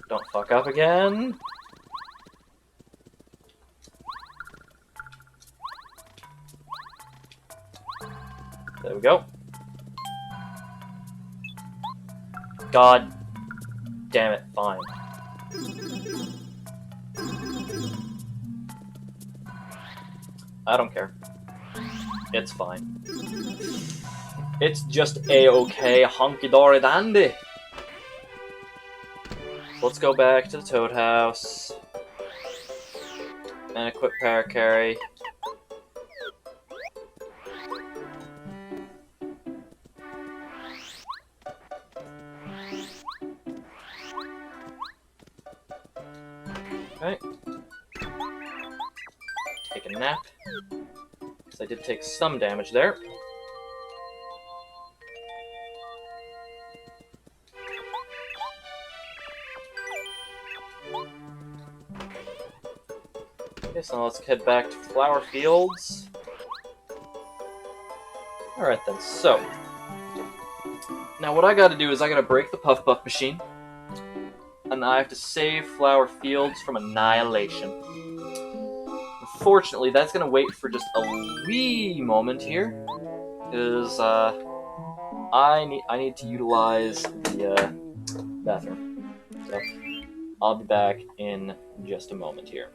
Don't fuck up again. There we go. God damn it, fine. I don't care. It's fine. It's just a-okay, honky-dory dandy. Let's go back to the Toad House. And equip Paracarry. Okay. Take a nap. Because I did take some damage there. Okay, so let's head back to Flower Fields. Alright then, so. Now what I gotta do is I gotta break the Puff Puff machine. And I have to save Flower Fields from annihilation. Unfortunately, that's gonna wait for just a wee moment here. Because, I need to utilize the, bathroom. So, I'll be back in just a moment here.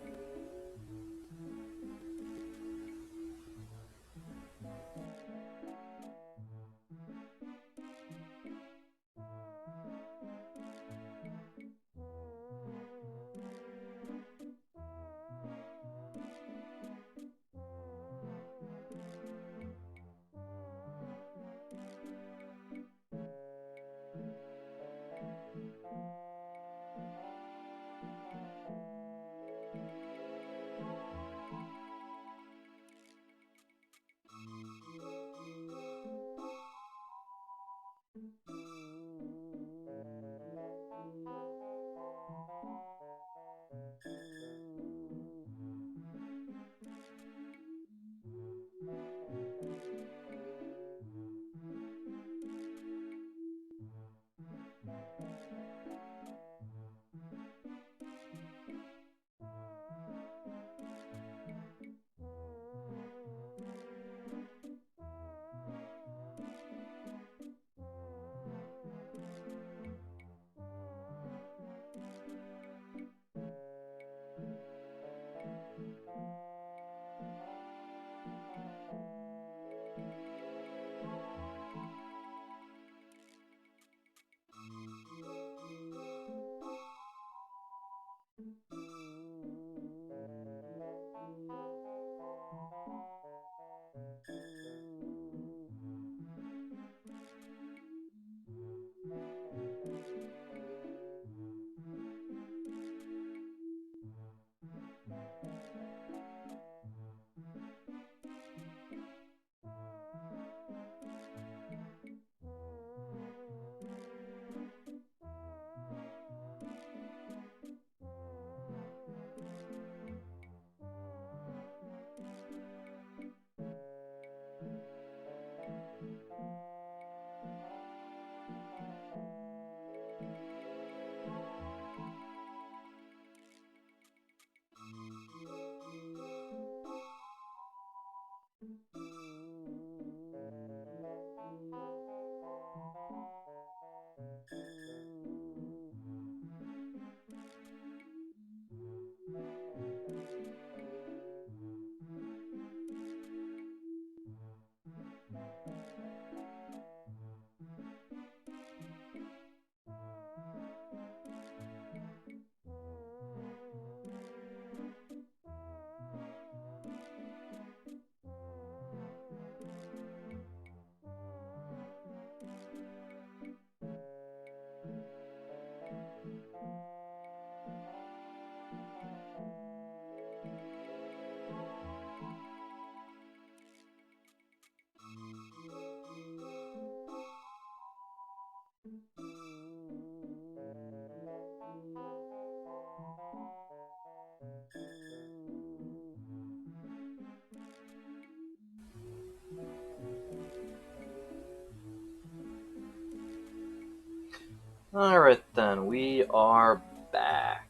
Alright then, we are back.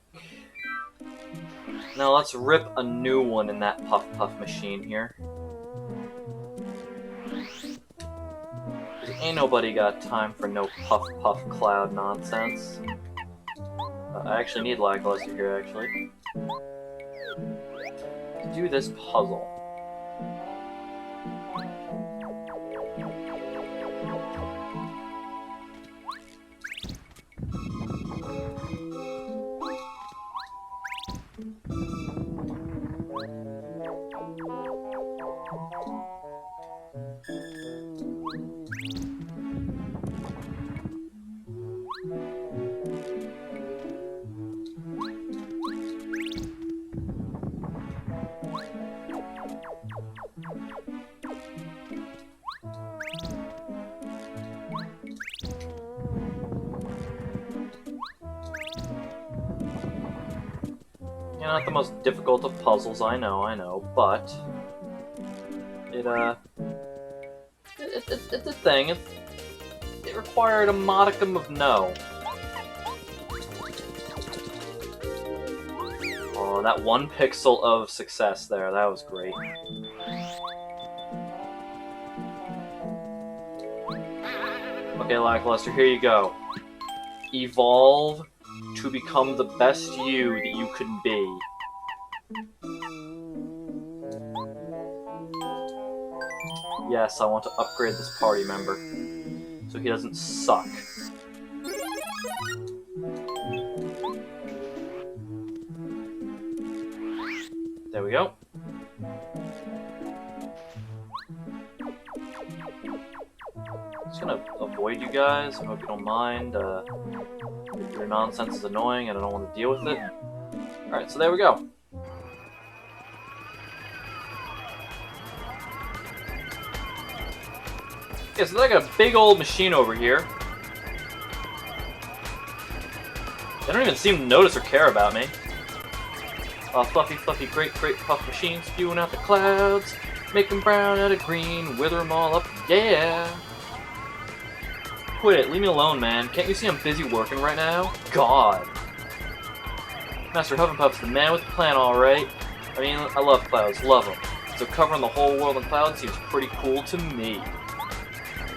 Now let's rip a new one in that Puff Puff machine here. Ain't nobody got time for no Puff Puff Cloud nonsense. I actually need Lackluster here, actually. To do this puzzle. not the most difficult of puzzles, I know, but it's a thing. It required a modicum of no. Oh, that one pixel of success there, that was great. Okay, Lackluster, here you go. Evolve to become the best you that you can be. Yes, I want to upgrade this party member so he doesn't suck. There we go. Just gonna avoid you guys. I hope you don't mind. Your nonsense is annoying and I don't want to deal with it. Alright, so there we go. Okay, so I got a big old machine over here. They don't even seem to notice or care about me. Fluffy, fluffy, great, great puff machine spewing out the clouds. Make them brown out of green, wither them all up, yeah! Quit it, leave me alone, man. Can't you see I'm busy working right now? God! Master Hufflepuff's the man with the plan, alright. I mean, I love clouds, love them. So covering the whole world in clouds seems pretty cool to me.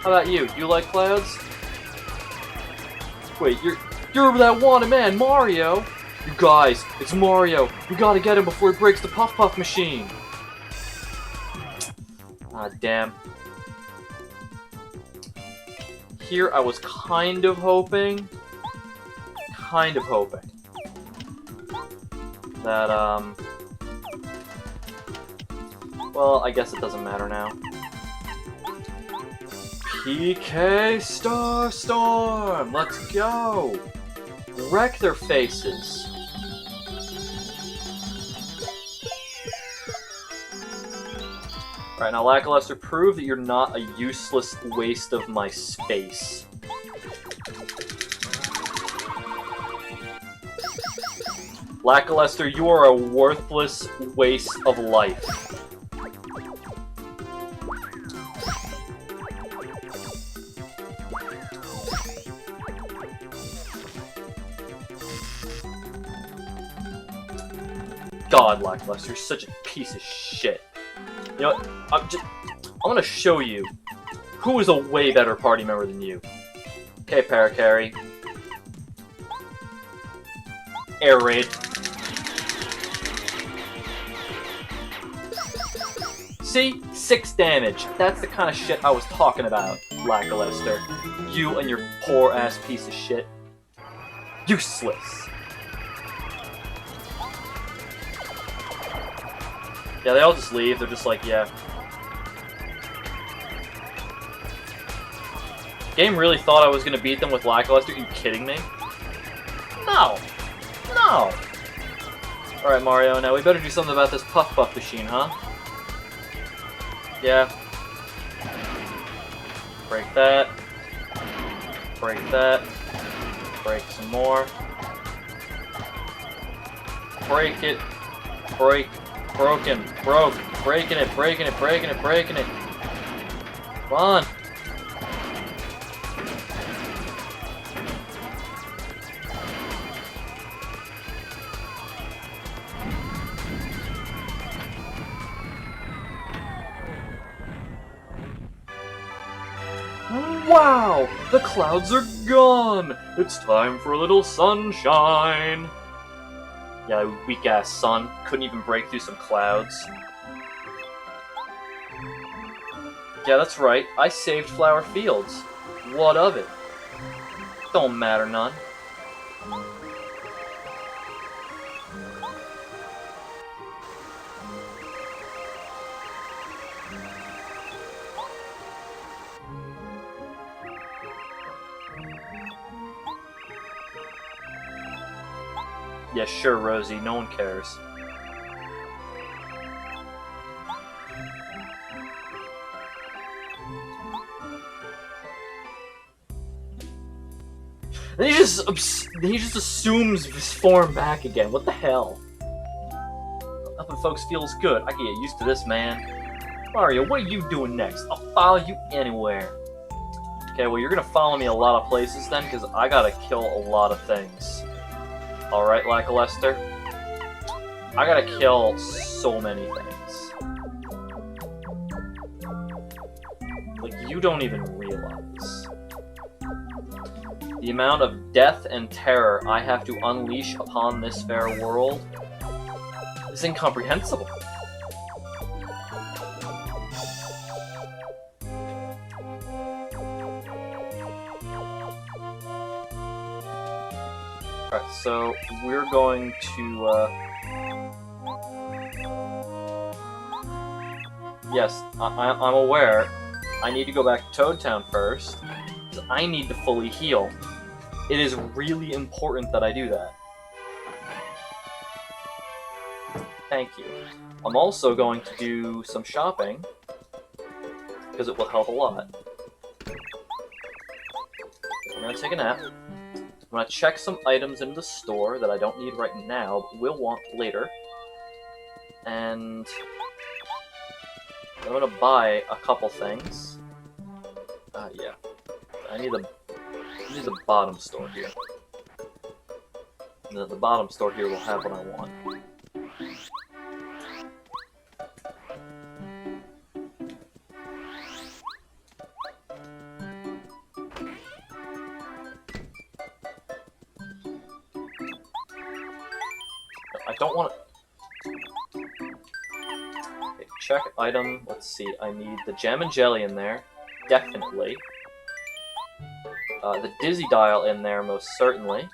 How about you? Do you like clouds? Wait, you're that wanted man, Mario! You guys, it's Mario! We gotta get him before he breaks the Puff Puff machine! Ah, damn. Here I was kind of hoping that, well, I guess it doesn't matter now. PK Star Storm! Let's go! Wreck their faces! Alright, now Lackluster, prove that you're not a useless waste of my space. Lackluster, you are a worthless waste of life. God, Lackluster, you're such a piece of shit. You know what? I'm gonna show you who is a way better party member than you. Okay, Paracarry. Air Raid. See? 6 damage. That's the kind of shit I was talking about, Lackluster. You and your poor-ass piece of shit. Useless. Yeah, they all just leave. They're just like, yeah. Game really thought I was going to beat them with Lackluster? Are you kidding me? No! No! Alright, Mario, now we better do something about this Puff Puff machine, huh? Yeah. Break that. Break that. Break some more. Break it. Break. Broken. Broke. Breaking it. Breaking it. Breaking it. Breaking it. Come on. Wow! The clouds are gone! It's time for a little sunshine! Yeah, weak-ass sun. Couldn't even break through some clouds. Yeah, that's right. I saved Flower Fields. What of it? Don't matter none. Yeah, sure, Rosie. No one cares. And he just assumes his form back again. What the hell? folks feels good. I can get used to this, man. Mario, what are you doing next? I'll follow you anywhere. Okay, well, you're gonna follow me a lot of places then, because I gotta kill a lot of things. Alright, Lackluster? I gotta kill so many things. Like, you don't even realize. The amount of death and terror I have to unleash upon this fair world is incomprehensible. Alright, so we're going to, yes, I'm aware. I need to go back to Toad Town first, because I need to fully heal. It is really important that I do that. Thank you. I'm also going to do some shopping, because it will help a lot. I'm going to take a nap. I'm going to check some items in the store that I don't need right now, but will want later. And I'm going to buy a couple things. Yeah. I need the bottom store here. And the bottom store here will have what I want. I don't want to... Okay, check item. Let's see. I need the gem and jelly in there. Definitely. The Dizzy Dial in there, most certainly.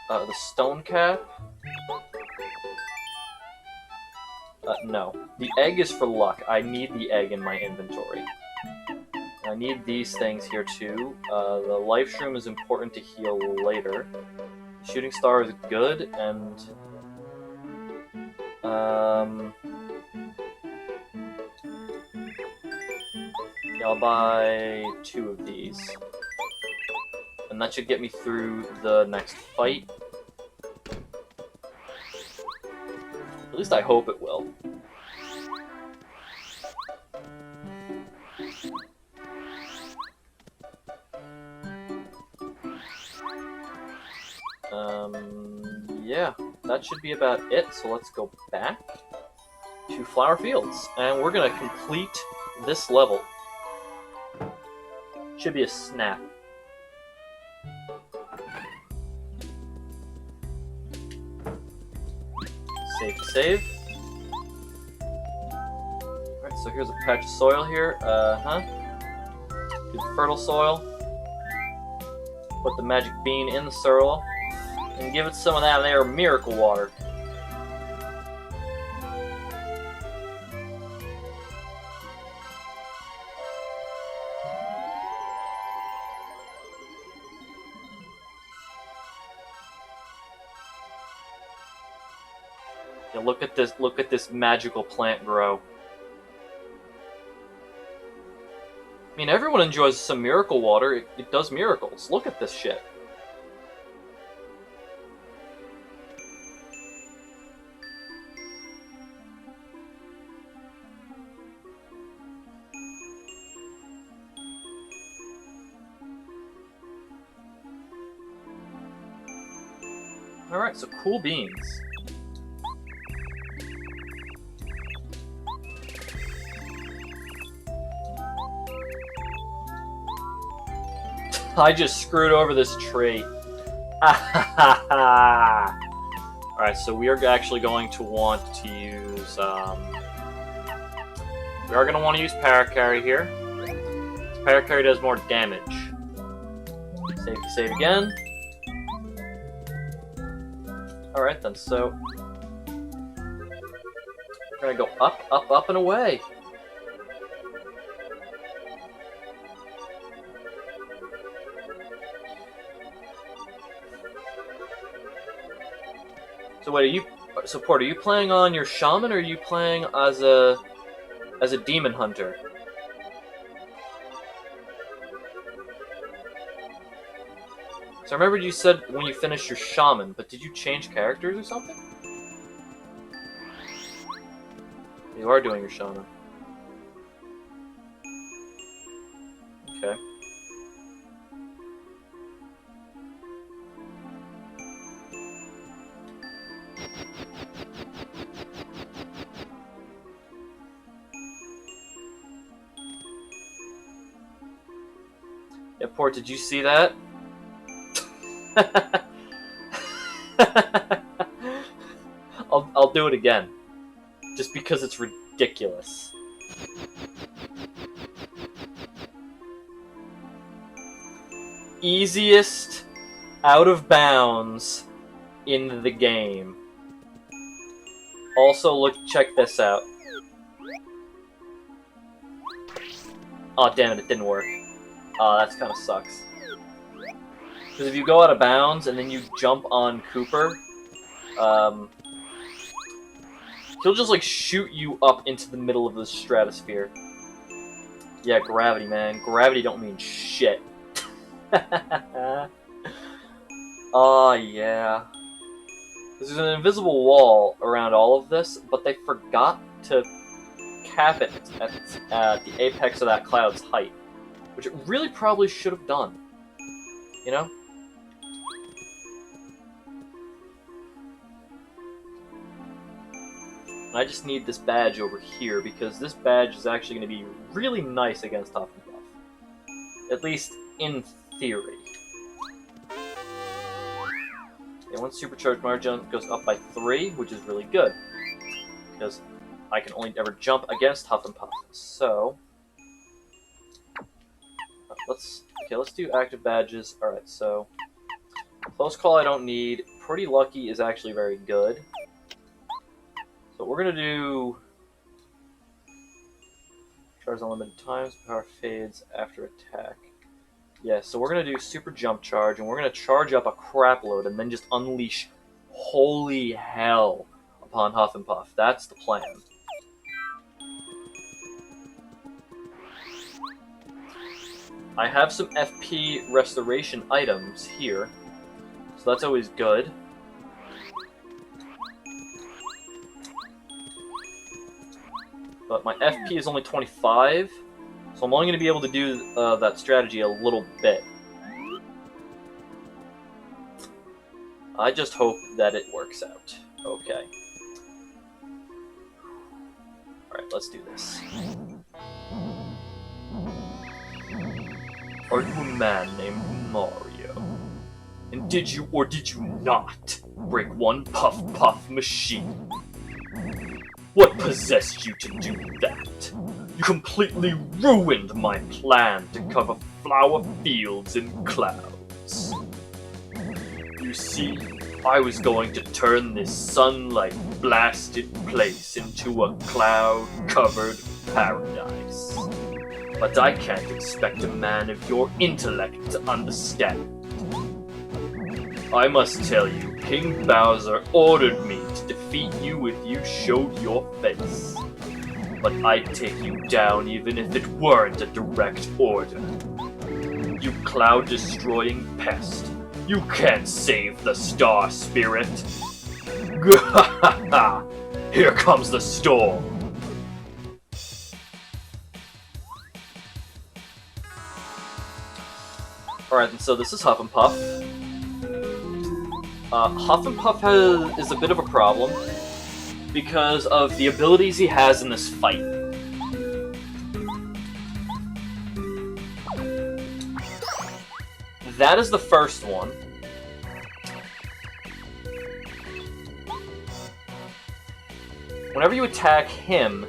The Stone Cap. No. The egg is for luck. I need the egg in my inventory. I need these things here too. The Life Shroom is important to heal later. The Shooting Star is good, and... yeah, I'll buy 2 of these. And that should get me through the next fight. At least I hope it will. Yeah, that should be about it. So let's go back to Flower Fields. And we're gonna complete this level. Should be a snap. Save to save. Alright, so here's a patch of soil here. Do the fertile soil. Put the magic bean in the soil. And give it some of that there miracle water. Yeah, look at this magical plant grow. I mean, everyone enjoys some miracle water. It does miracles. Look at this shit. Alright, so cool beans. I just screwed over this tree. Alright, so we are actually going to want to use... we are going to want to use Paracarry here. Paracarry does more damage. Save again. Alright then, so... we're going to go up, up, up, and away. So wait, are you playing on your shaman, or are you playing as a demon hunter? So I remember you said when you finished your shaman, but did you change characters or something? You are doing your shaman. Okay. Yeah, Port, did you see that? I'll do it again. Just because it's ridiculous. Easiest out of bounds in the game. Also, check this out. Oh, damn it, it didn't work. That kind of sucks. Because if you go out of bounds and then you jump on Cooper, he'll just, like, shoot you up into the middle of the stratosphere. Yeah, gravity, man. Gravity don't mean shit. Oh, yeah. There's an invisible wall around all of this, but they forgot to cap it at the apex of that cloud's height, which it really probably should have done. You know? And I just need this badge over here, because this badge is actually going to be really nice against Huff and Puff. At least in theory. And once supercharged margin goes up by 3, which is really good, because I can only ever jump against Huff and Puff. So let's do active badges. All right, so close call I don't need. Pretty lucky is actually very good. So we're gonna do charge unlimited times. Power fades after attack. Yeah, so we're going to do super jump charge, and we're going to charge up a crap load and then just unleash holy hell upon Huff and Puff. That's the plan. I have some FP restoration items here, so that's always good. But my FP is only 25. So I'm only going to be able to do that strategy a little bit. I just hope that it works out. Okay. Alright, let's do this. Are you a man named Mario? And did you or did you not break one Puff Puff machine? What possessed you to do that? You completely ruined my plan to cover flower fields in clouds. You see, I was going to turn this sunlight-blasted place into a cloud-covered paradise. But I can't expect a man of your intellect to understand. I must tell you, King Bowser ordered me to defeat you if you showed your face. But I'd take you down even if it weren't a direct order. You cloud-destroying pest. You can't save the Star Spirit. Here comes the storm. Alright, and so this is Huff and Puff. Huff and Puff is a bit of a problem because of the abilities he has in this fight. That is the first one. Whenever you attack him,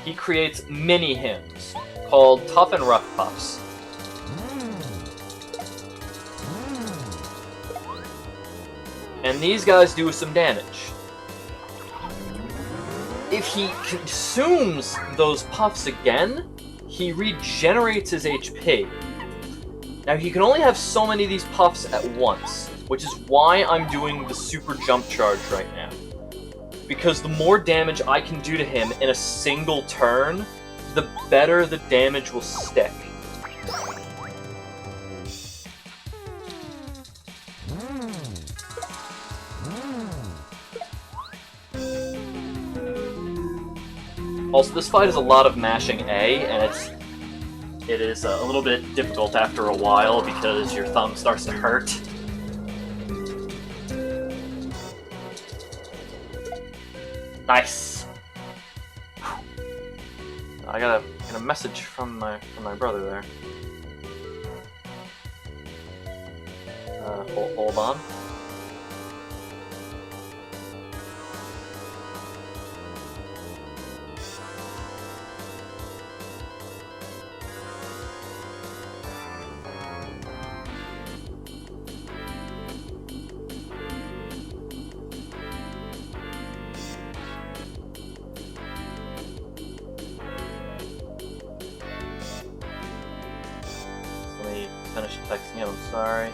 he creates mini-hims called Tough and Rough Puffs. And these guys do some damage. If he consumes those puffs again, he regenerates his HP. Now he can only have so many of these puffs at once, which is why I'm doing the super jump charge right now. Because the more damage I can do to him in a single turn, the better the damage will stick. Also, this fight is a lot of mashing A, and it is a little bit difficult after a while because your thumb starts to hurt. Nice. I got a message from my brother there. Hold on. Let me finish texting him. I'm sorry.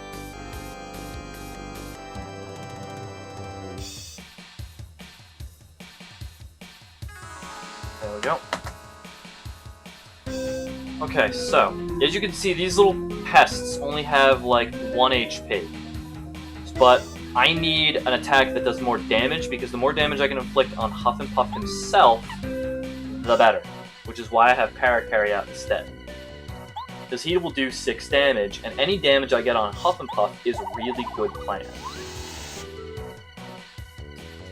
There we go. Okay, so, as you can see, these little pests only have, like, 1 HP. But I need an attack that does more damage, because the more damage I can inflict on Huff and Puff himself, the better. Which is why I have Para-Carry out instead. Because he will do 6 damage, and any damage I get on Huff and Puff is a really good plan.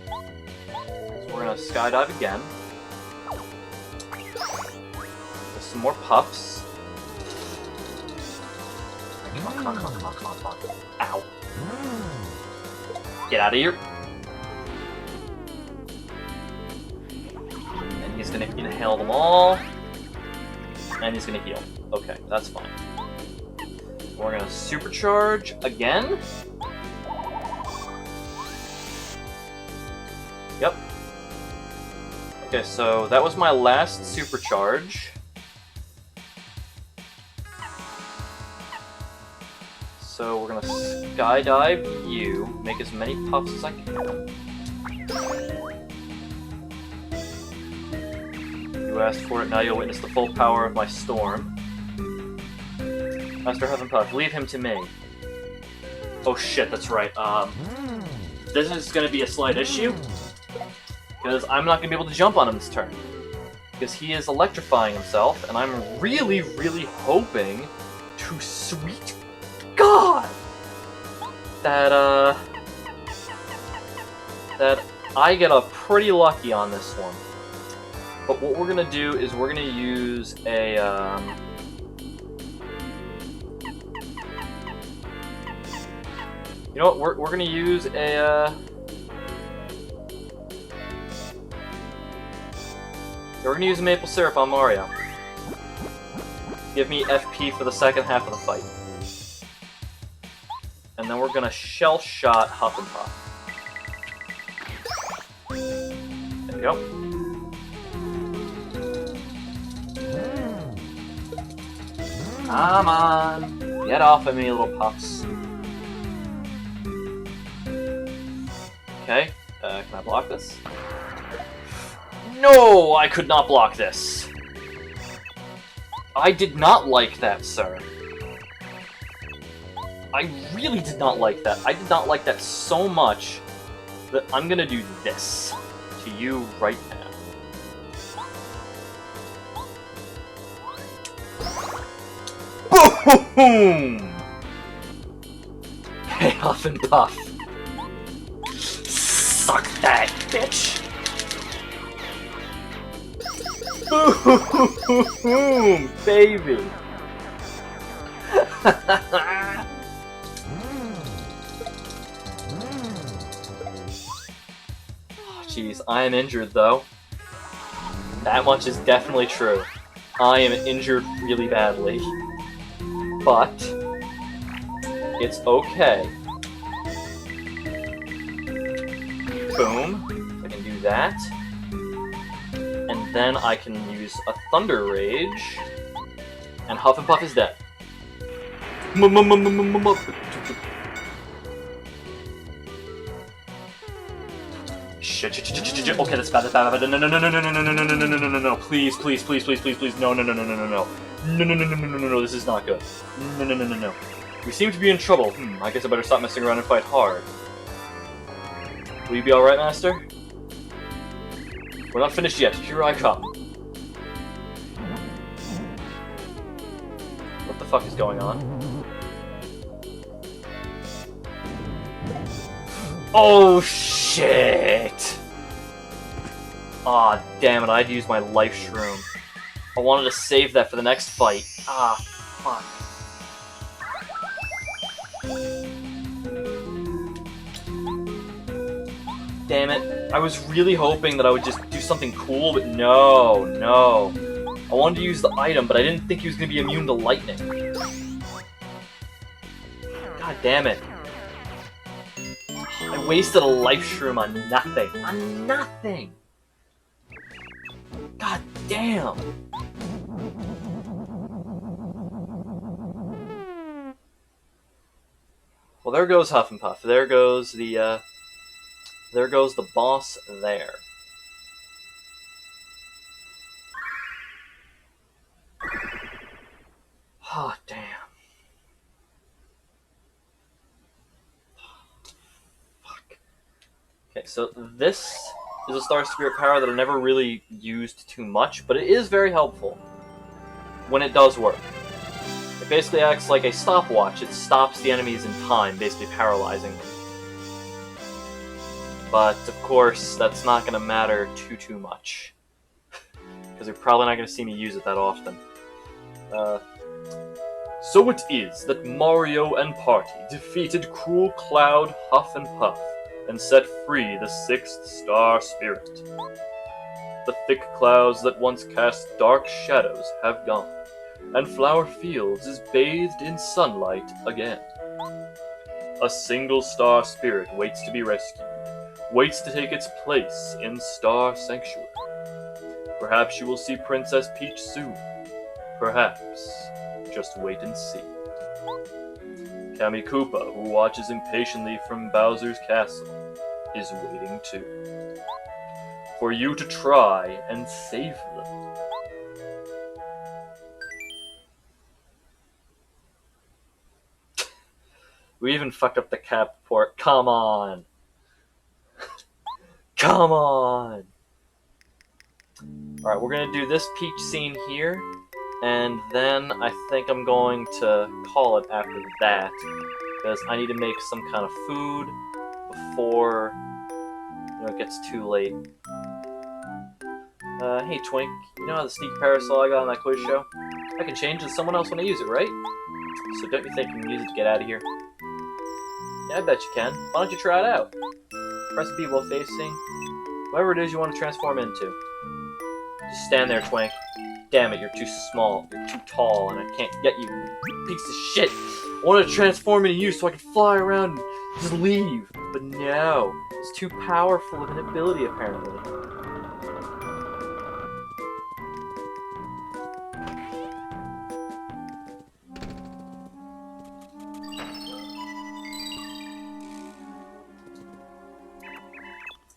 So we're gonna skydive again. Some more puffs. Come on, come on, come on, come on, come on, come on. Ow. Get out of here. And he's gonna inhale them all. And he's gonna heal. Okay, that's fine. We're gonna supercharge again. Yep. Okay, so that was my last supercharge. So we're gonna skydive you, make as many puffs as I can. You asked for it, now you'll witness the full power of my storm. Master Huff and Puff, leave him to me. Oh shit, that's right. This is gonna be a slight issue, because I'm not gonna be able to jump on him this turn. Because he is electrifying himself, and I'm really, really hoping to sweet God! That I get pretty lucky on this one. But what we're gonna do is we're gonna use a, you know what, we're gonna use a, we're gonna use maple syrup on Mario. Give me FP for the second half of the fight. And then we're gonna shell shot Huff and Puff. There we go. Come on! Get off of me, little puffs. Okay, can I block this? No! I could not block this! I did not like that, sir. I really did not like that. I did not like that so much that I'm gonna do this to you right now. Boom! Hey, Huff and Puff. Suck that, bitch! Boom! Baby! Jeez, I am injured though. That much is definitely true. I am injured really badly. But it's okay. Boom. I can do that. And then I can use a Thunder Rage. And Huff and Puff is dead. Shit. Okay, that's bad. No. Please. No. This is not good. No. We seem to be in trouble. I guess I better stop messing around and fight hard. Will you be alright, Master? We're not finished yet. Here I come. fuck is going on? Oh, shit! Aw, damn it, I'd use my life shroom. I wanted to save that for the next fight. Ah, fuck. Damn it. I was really hoping that I would just do something cool, but no, no. I wanted to use the item, but I didn't think he was going to be immune to lightning. God damn it. I wasted a life shroom on nothing. On nothing! God damn! Well, there goes Huff and Puff. There goes the boss there. Oh, damn. Fuck. Okay, so this is a Star Spirit power that I never really used too much, but it is very helpful when it does work. It basically acts like a stopwatch. It stops the enemies in time, basically paralyzing them. But, of course, that's not going to matter too much. Because you're probably not going to see me use it that often. So it is that Mario and party defeated Cruel Cloud, Huff and Puff, and set free the 6th Star Spirit. The thick clouds that once cast dark shadows have gone, and Flower Fields is bathed in sunlight again. A single Star Spirit waits to be rescued, waits to take its place in Star Sanctuary. Perhaps you will see Princess Peach soon. Perhaps. Just wait and see. Kami Koopa, who watches impatiently from Bowser's castle, is waiting too. For you to try and save them. We even fucked up the cap port. Come on! Come on! Alright, we're gonna do this Peach scene here, and then I think I'm going to call it after that, because I need to make some kind of food before it gets too late. Hey Twink, you know how the sneaky parasol I got on that quiz show? I can change it to someone else when I use it, right? So don't you think you can use it to get out of here? Yeah, I bet you can. Why don't you try it out? Press B while facing whatever it is you want to transform into. Just stand there, Twink. Damn it, you're too small. You're too tall, and I can't get you, you piece of shit. I wanted to transform into you so I could fly around and just leave. But no, it's too powerful of an ability, apparently.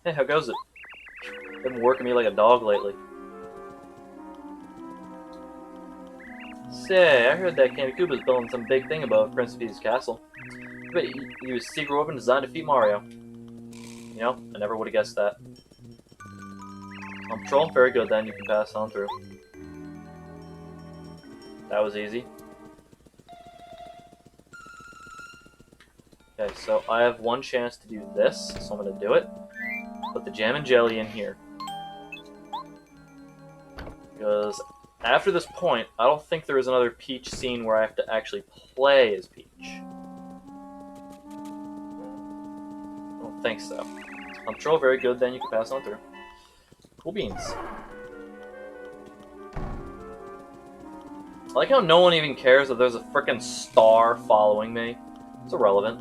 Hey, how goes it? Been working me like a dog lately. Say, I heard that Kami Koopa's building some big thing above Prince Peach's castle. But he was a secret weapon designed to defeat Mario. You know, I never would have guessed that. I'm patrolling very good then, you can pass on through. That was easy. Okay, so I have one chance to do this, so I'm gonna do it. Put the jam and jelly in here. Because after this point, I don't think there is another Peach scene where I have to actually play as Peach. I don't think so. I'm sure very good, then you can pass on through. Cool beans. I like how no one even cares that there's a frickin' star following me. It's irrelevant.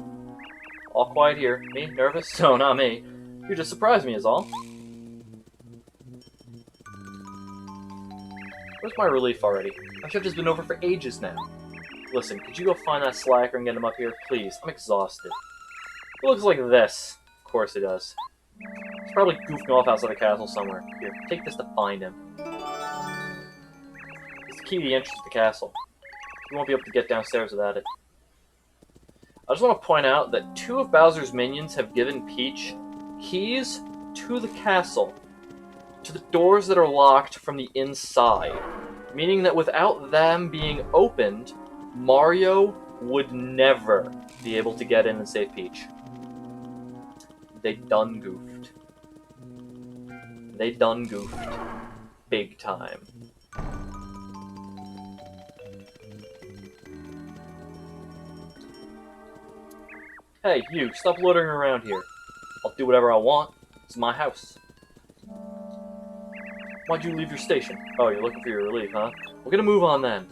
All quiet here. Me? Nervous? No, not me. You just surprised me is all. Where's my relief already? My shift has been over for ages now. Listen, could you go find that slacker and get him up here, please? I'm exhausted. It looks like this. Of course it does. He's probably goofing off outside the castle somewhere. Here, take this to find him. It's the key to the entrance to the castle. You won't be able to get downstairs without it. I just want to point out that 2 of Bowser's minions have given Peach keys to the castle, to the doors that are locked from the inside, meaning that without them being opened, Mario would never be able to get in and save Peach. They done goofed. They done goofed. Big time. Hey, you, stop loitering around here. I'll do whatever I want. It's my house. Why'd you leave your station? Oh, you're looking for your relief, huh? We're gonna move on then.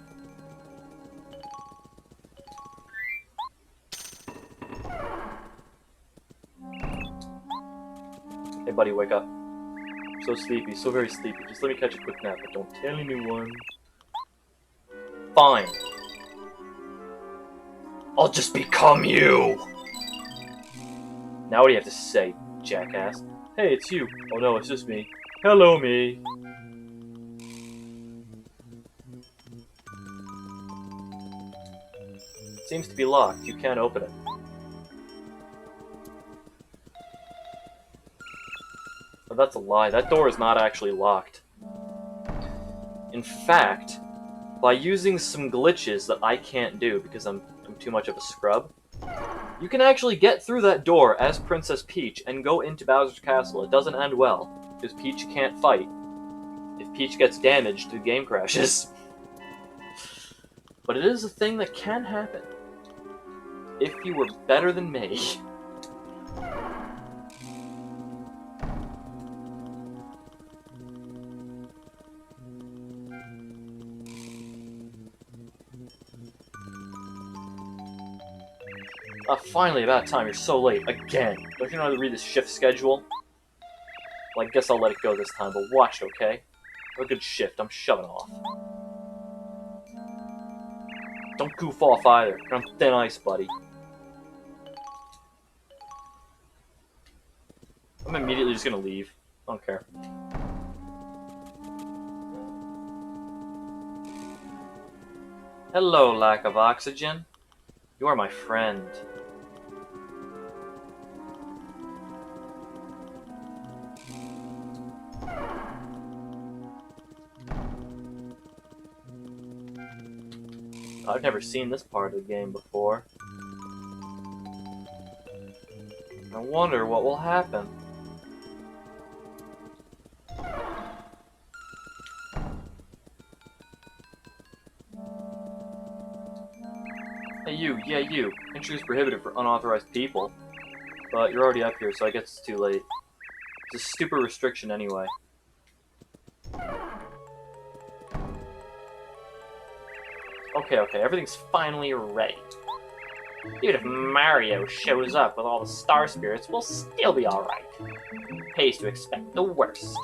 Hey, buddy, wake up. I'm so sleepy, so very sleepy. Just let me catch a quick nap, but don't tell anyone. Fine. I'll just become you! Now what do you have to say, jackass? Hey, it's you. Oh no, it's just me. Hello, me. It seems to be locked. You can't open it. Oh, that's a lie. That door is not actually locked. In fact, by using some glitches that I can't do because I'm too much of a scrub, you can actually get through that door as Princess Peach and go into Bowser's Castle. It doesn't end well, because Peach can't fight. If Peach gets damaged, the game crashes. But it is a thing that can happen. If you were better than me. Finally, about time. You're so late. Again. Don't you know how to read this shift schedule? Well, I guess I'll let it go this time, but watch, okay? Have a good shift. I'm shoving off. Don't goof off either. You're on thin ice, buddy. I'm immediately just gonna leave. I don't care. Hello, lack of oxygen. You are my friend. I've never seen this part of the game before. I wonder what will happen. Hey you, yeah you. Entry is prohibited for unauthorized people. But you're already up here, so I guess it's too late. It's a stupid restriction anyway. Okay, everything's finally ready. Even if Mario shows up with all the star spirits, we'll still be alright. Pays to expect the worst.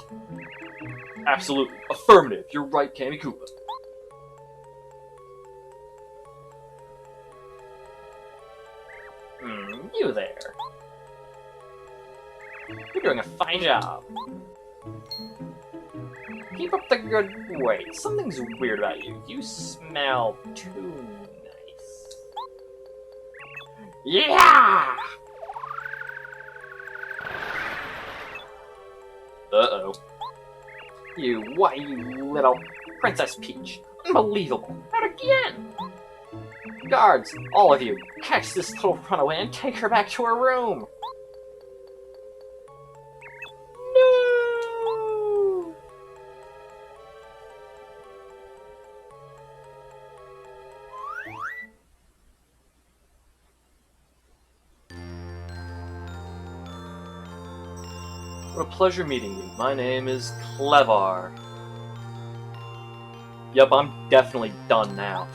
Absolutely. Affirmative. You're right, Kammy Koopa. You there. You're doing a fine job. Keep up the good... Wait, something's weird about you. You smell too nice. Yeah! Uh-oh. You little Princess Peach. Unbelievable. Out again! Guards, all of you, catch this little runaway and take her back to her room! No! What a pleasure meeting you. My name is Clevar. Yep, I'm definitely done now.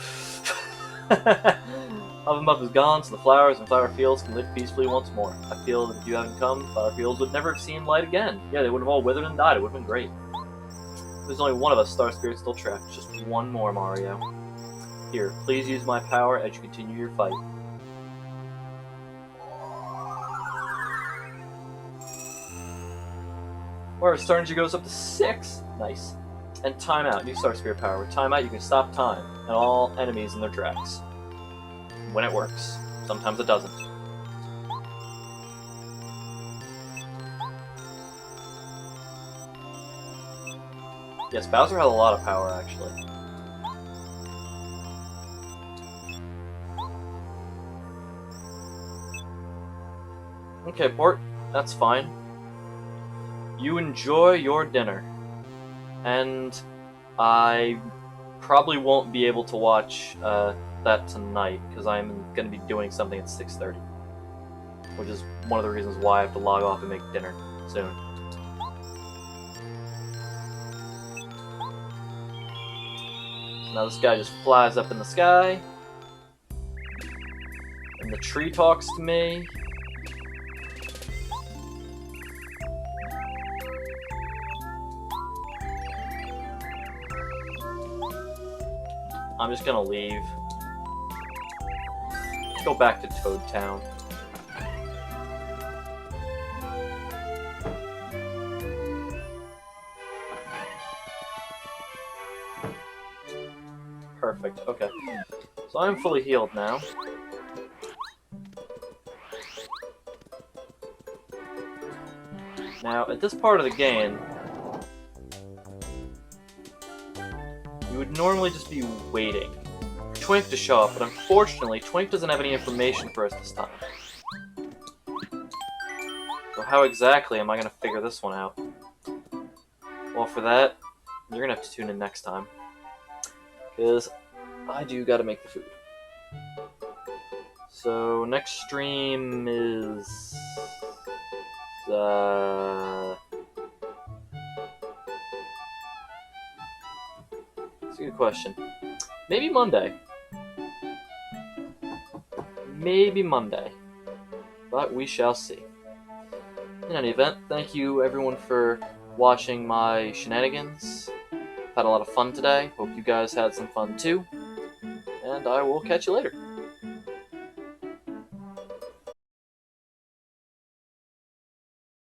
Hufflepuff is gone, so the flowers and flower fields can live peacefully once more. I feel that if you hadn't come, flower fields would never have seen light again. Yeah, they would have all withered and died. It would have been great. There's only one of us star spirits still trapped. Just one more, Mario. Here, please use my power as you continue your fight. Where star energy goes up to 6. Nice. And timeout. New star spirit power. With timeout, you can stop time and all enemies in their tracks. When it works. Sometimes it doesn't. Yes, Bowser has a lot of power, actually. Okay, Bort, that's fine. You enjoy your dinner. And I probably won't be able to watch that tonight, because I'm going to be doing something at 6:30. Which is one of the reasons why I have to log off and make dinner soon. So now this guy just flies up in the sky. And the tree talks to me. I'm just gonna leave. Go back to Toad Town. Perfect, okay. So I'm fully healed now. Now, at this part of the game, you would normally just be waiting for Twink to show up, but unfortunately, Twink doesn't have any information for us this time. So how exactly am I going to figure this one out? Well, for that, you're going to have to tune in next time. Because I do got to make the food. So, next stream is... That's a good question. Maybe Monday. Maybe Monday. But we shall see. In any event, thank you everyone for watching my shenanigans. Had a lot of fun today. Hope you guys had some fun too. And I will catch you later.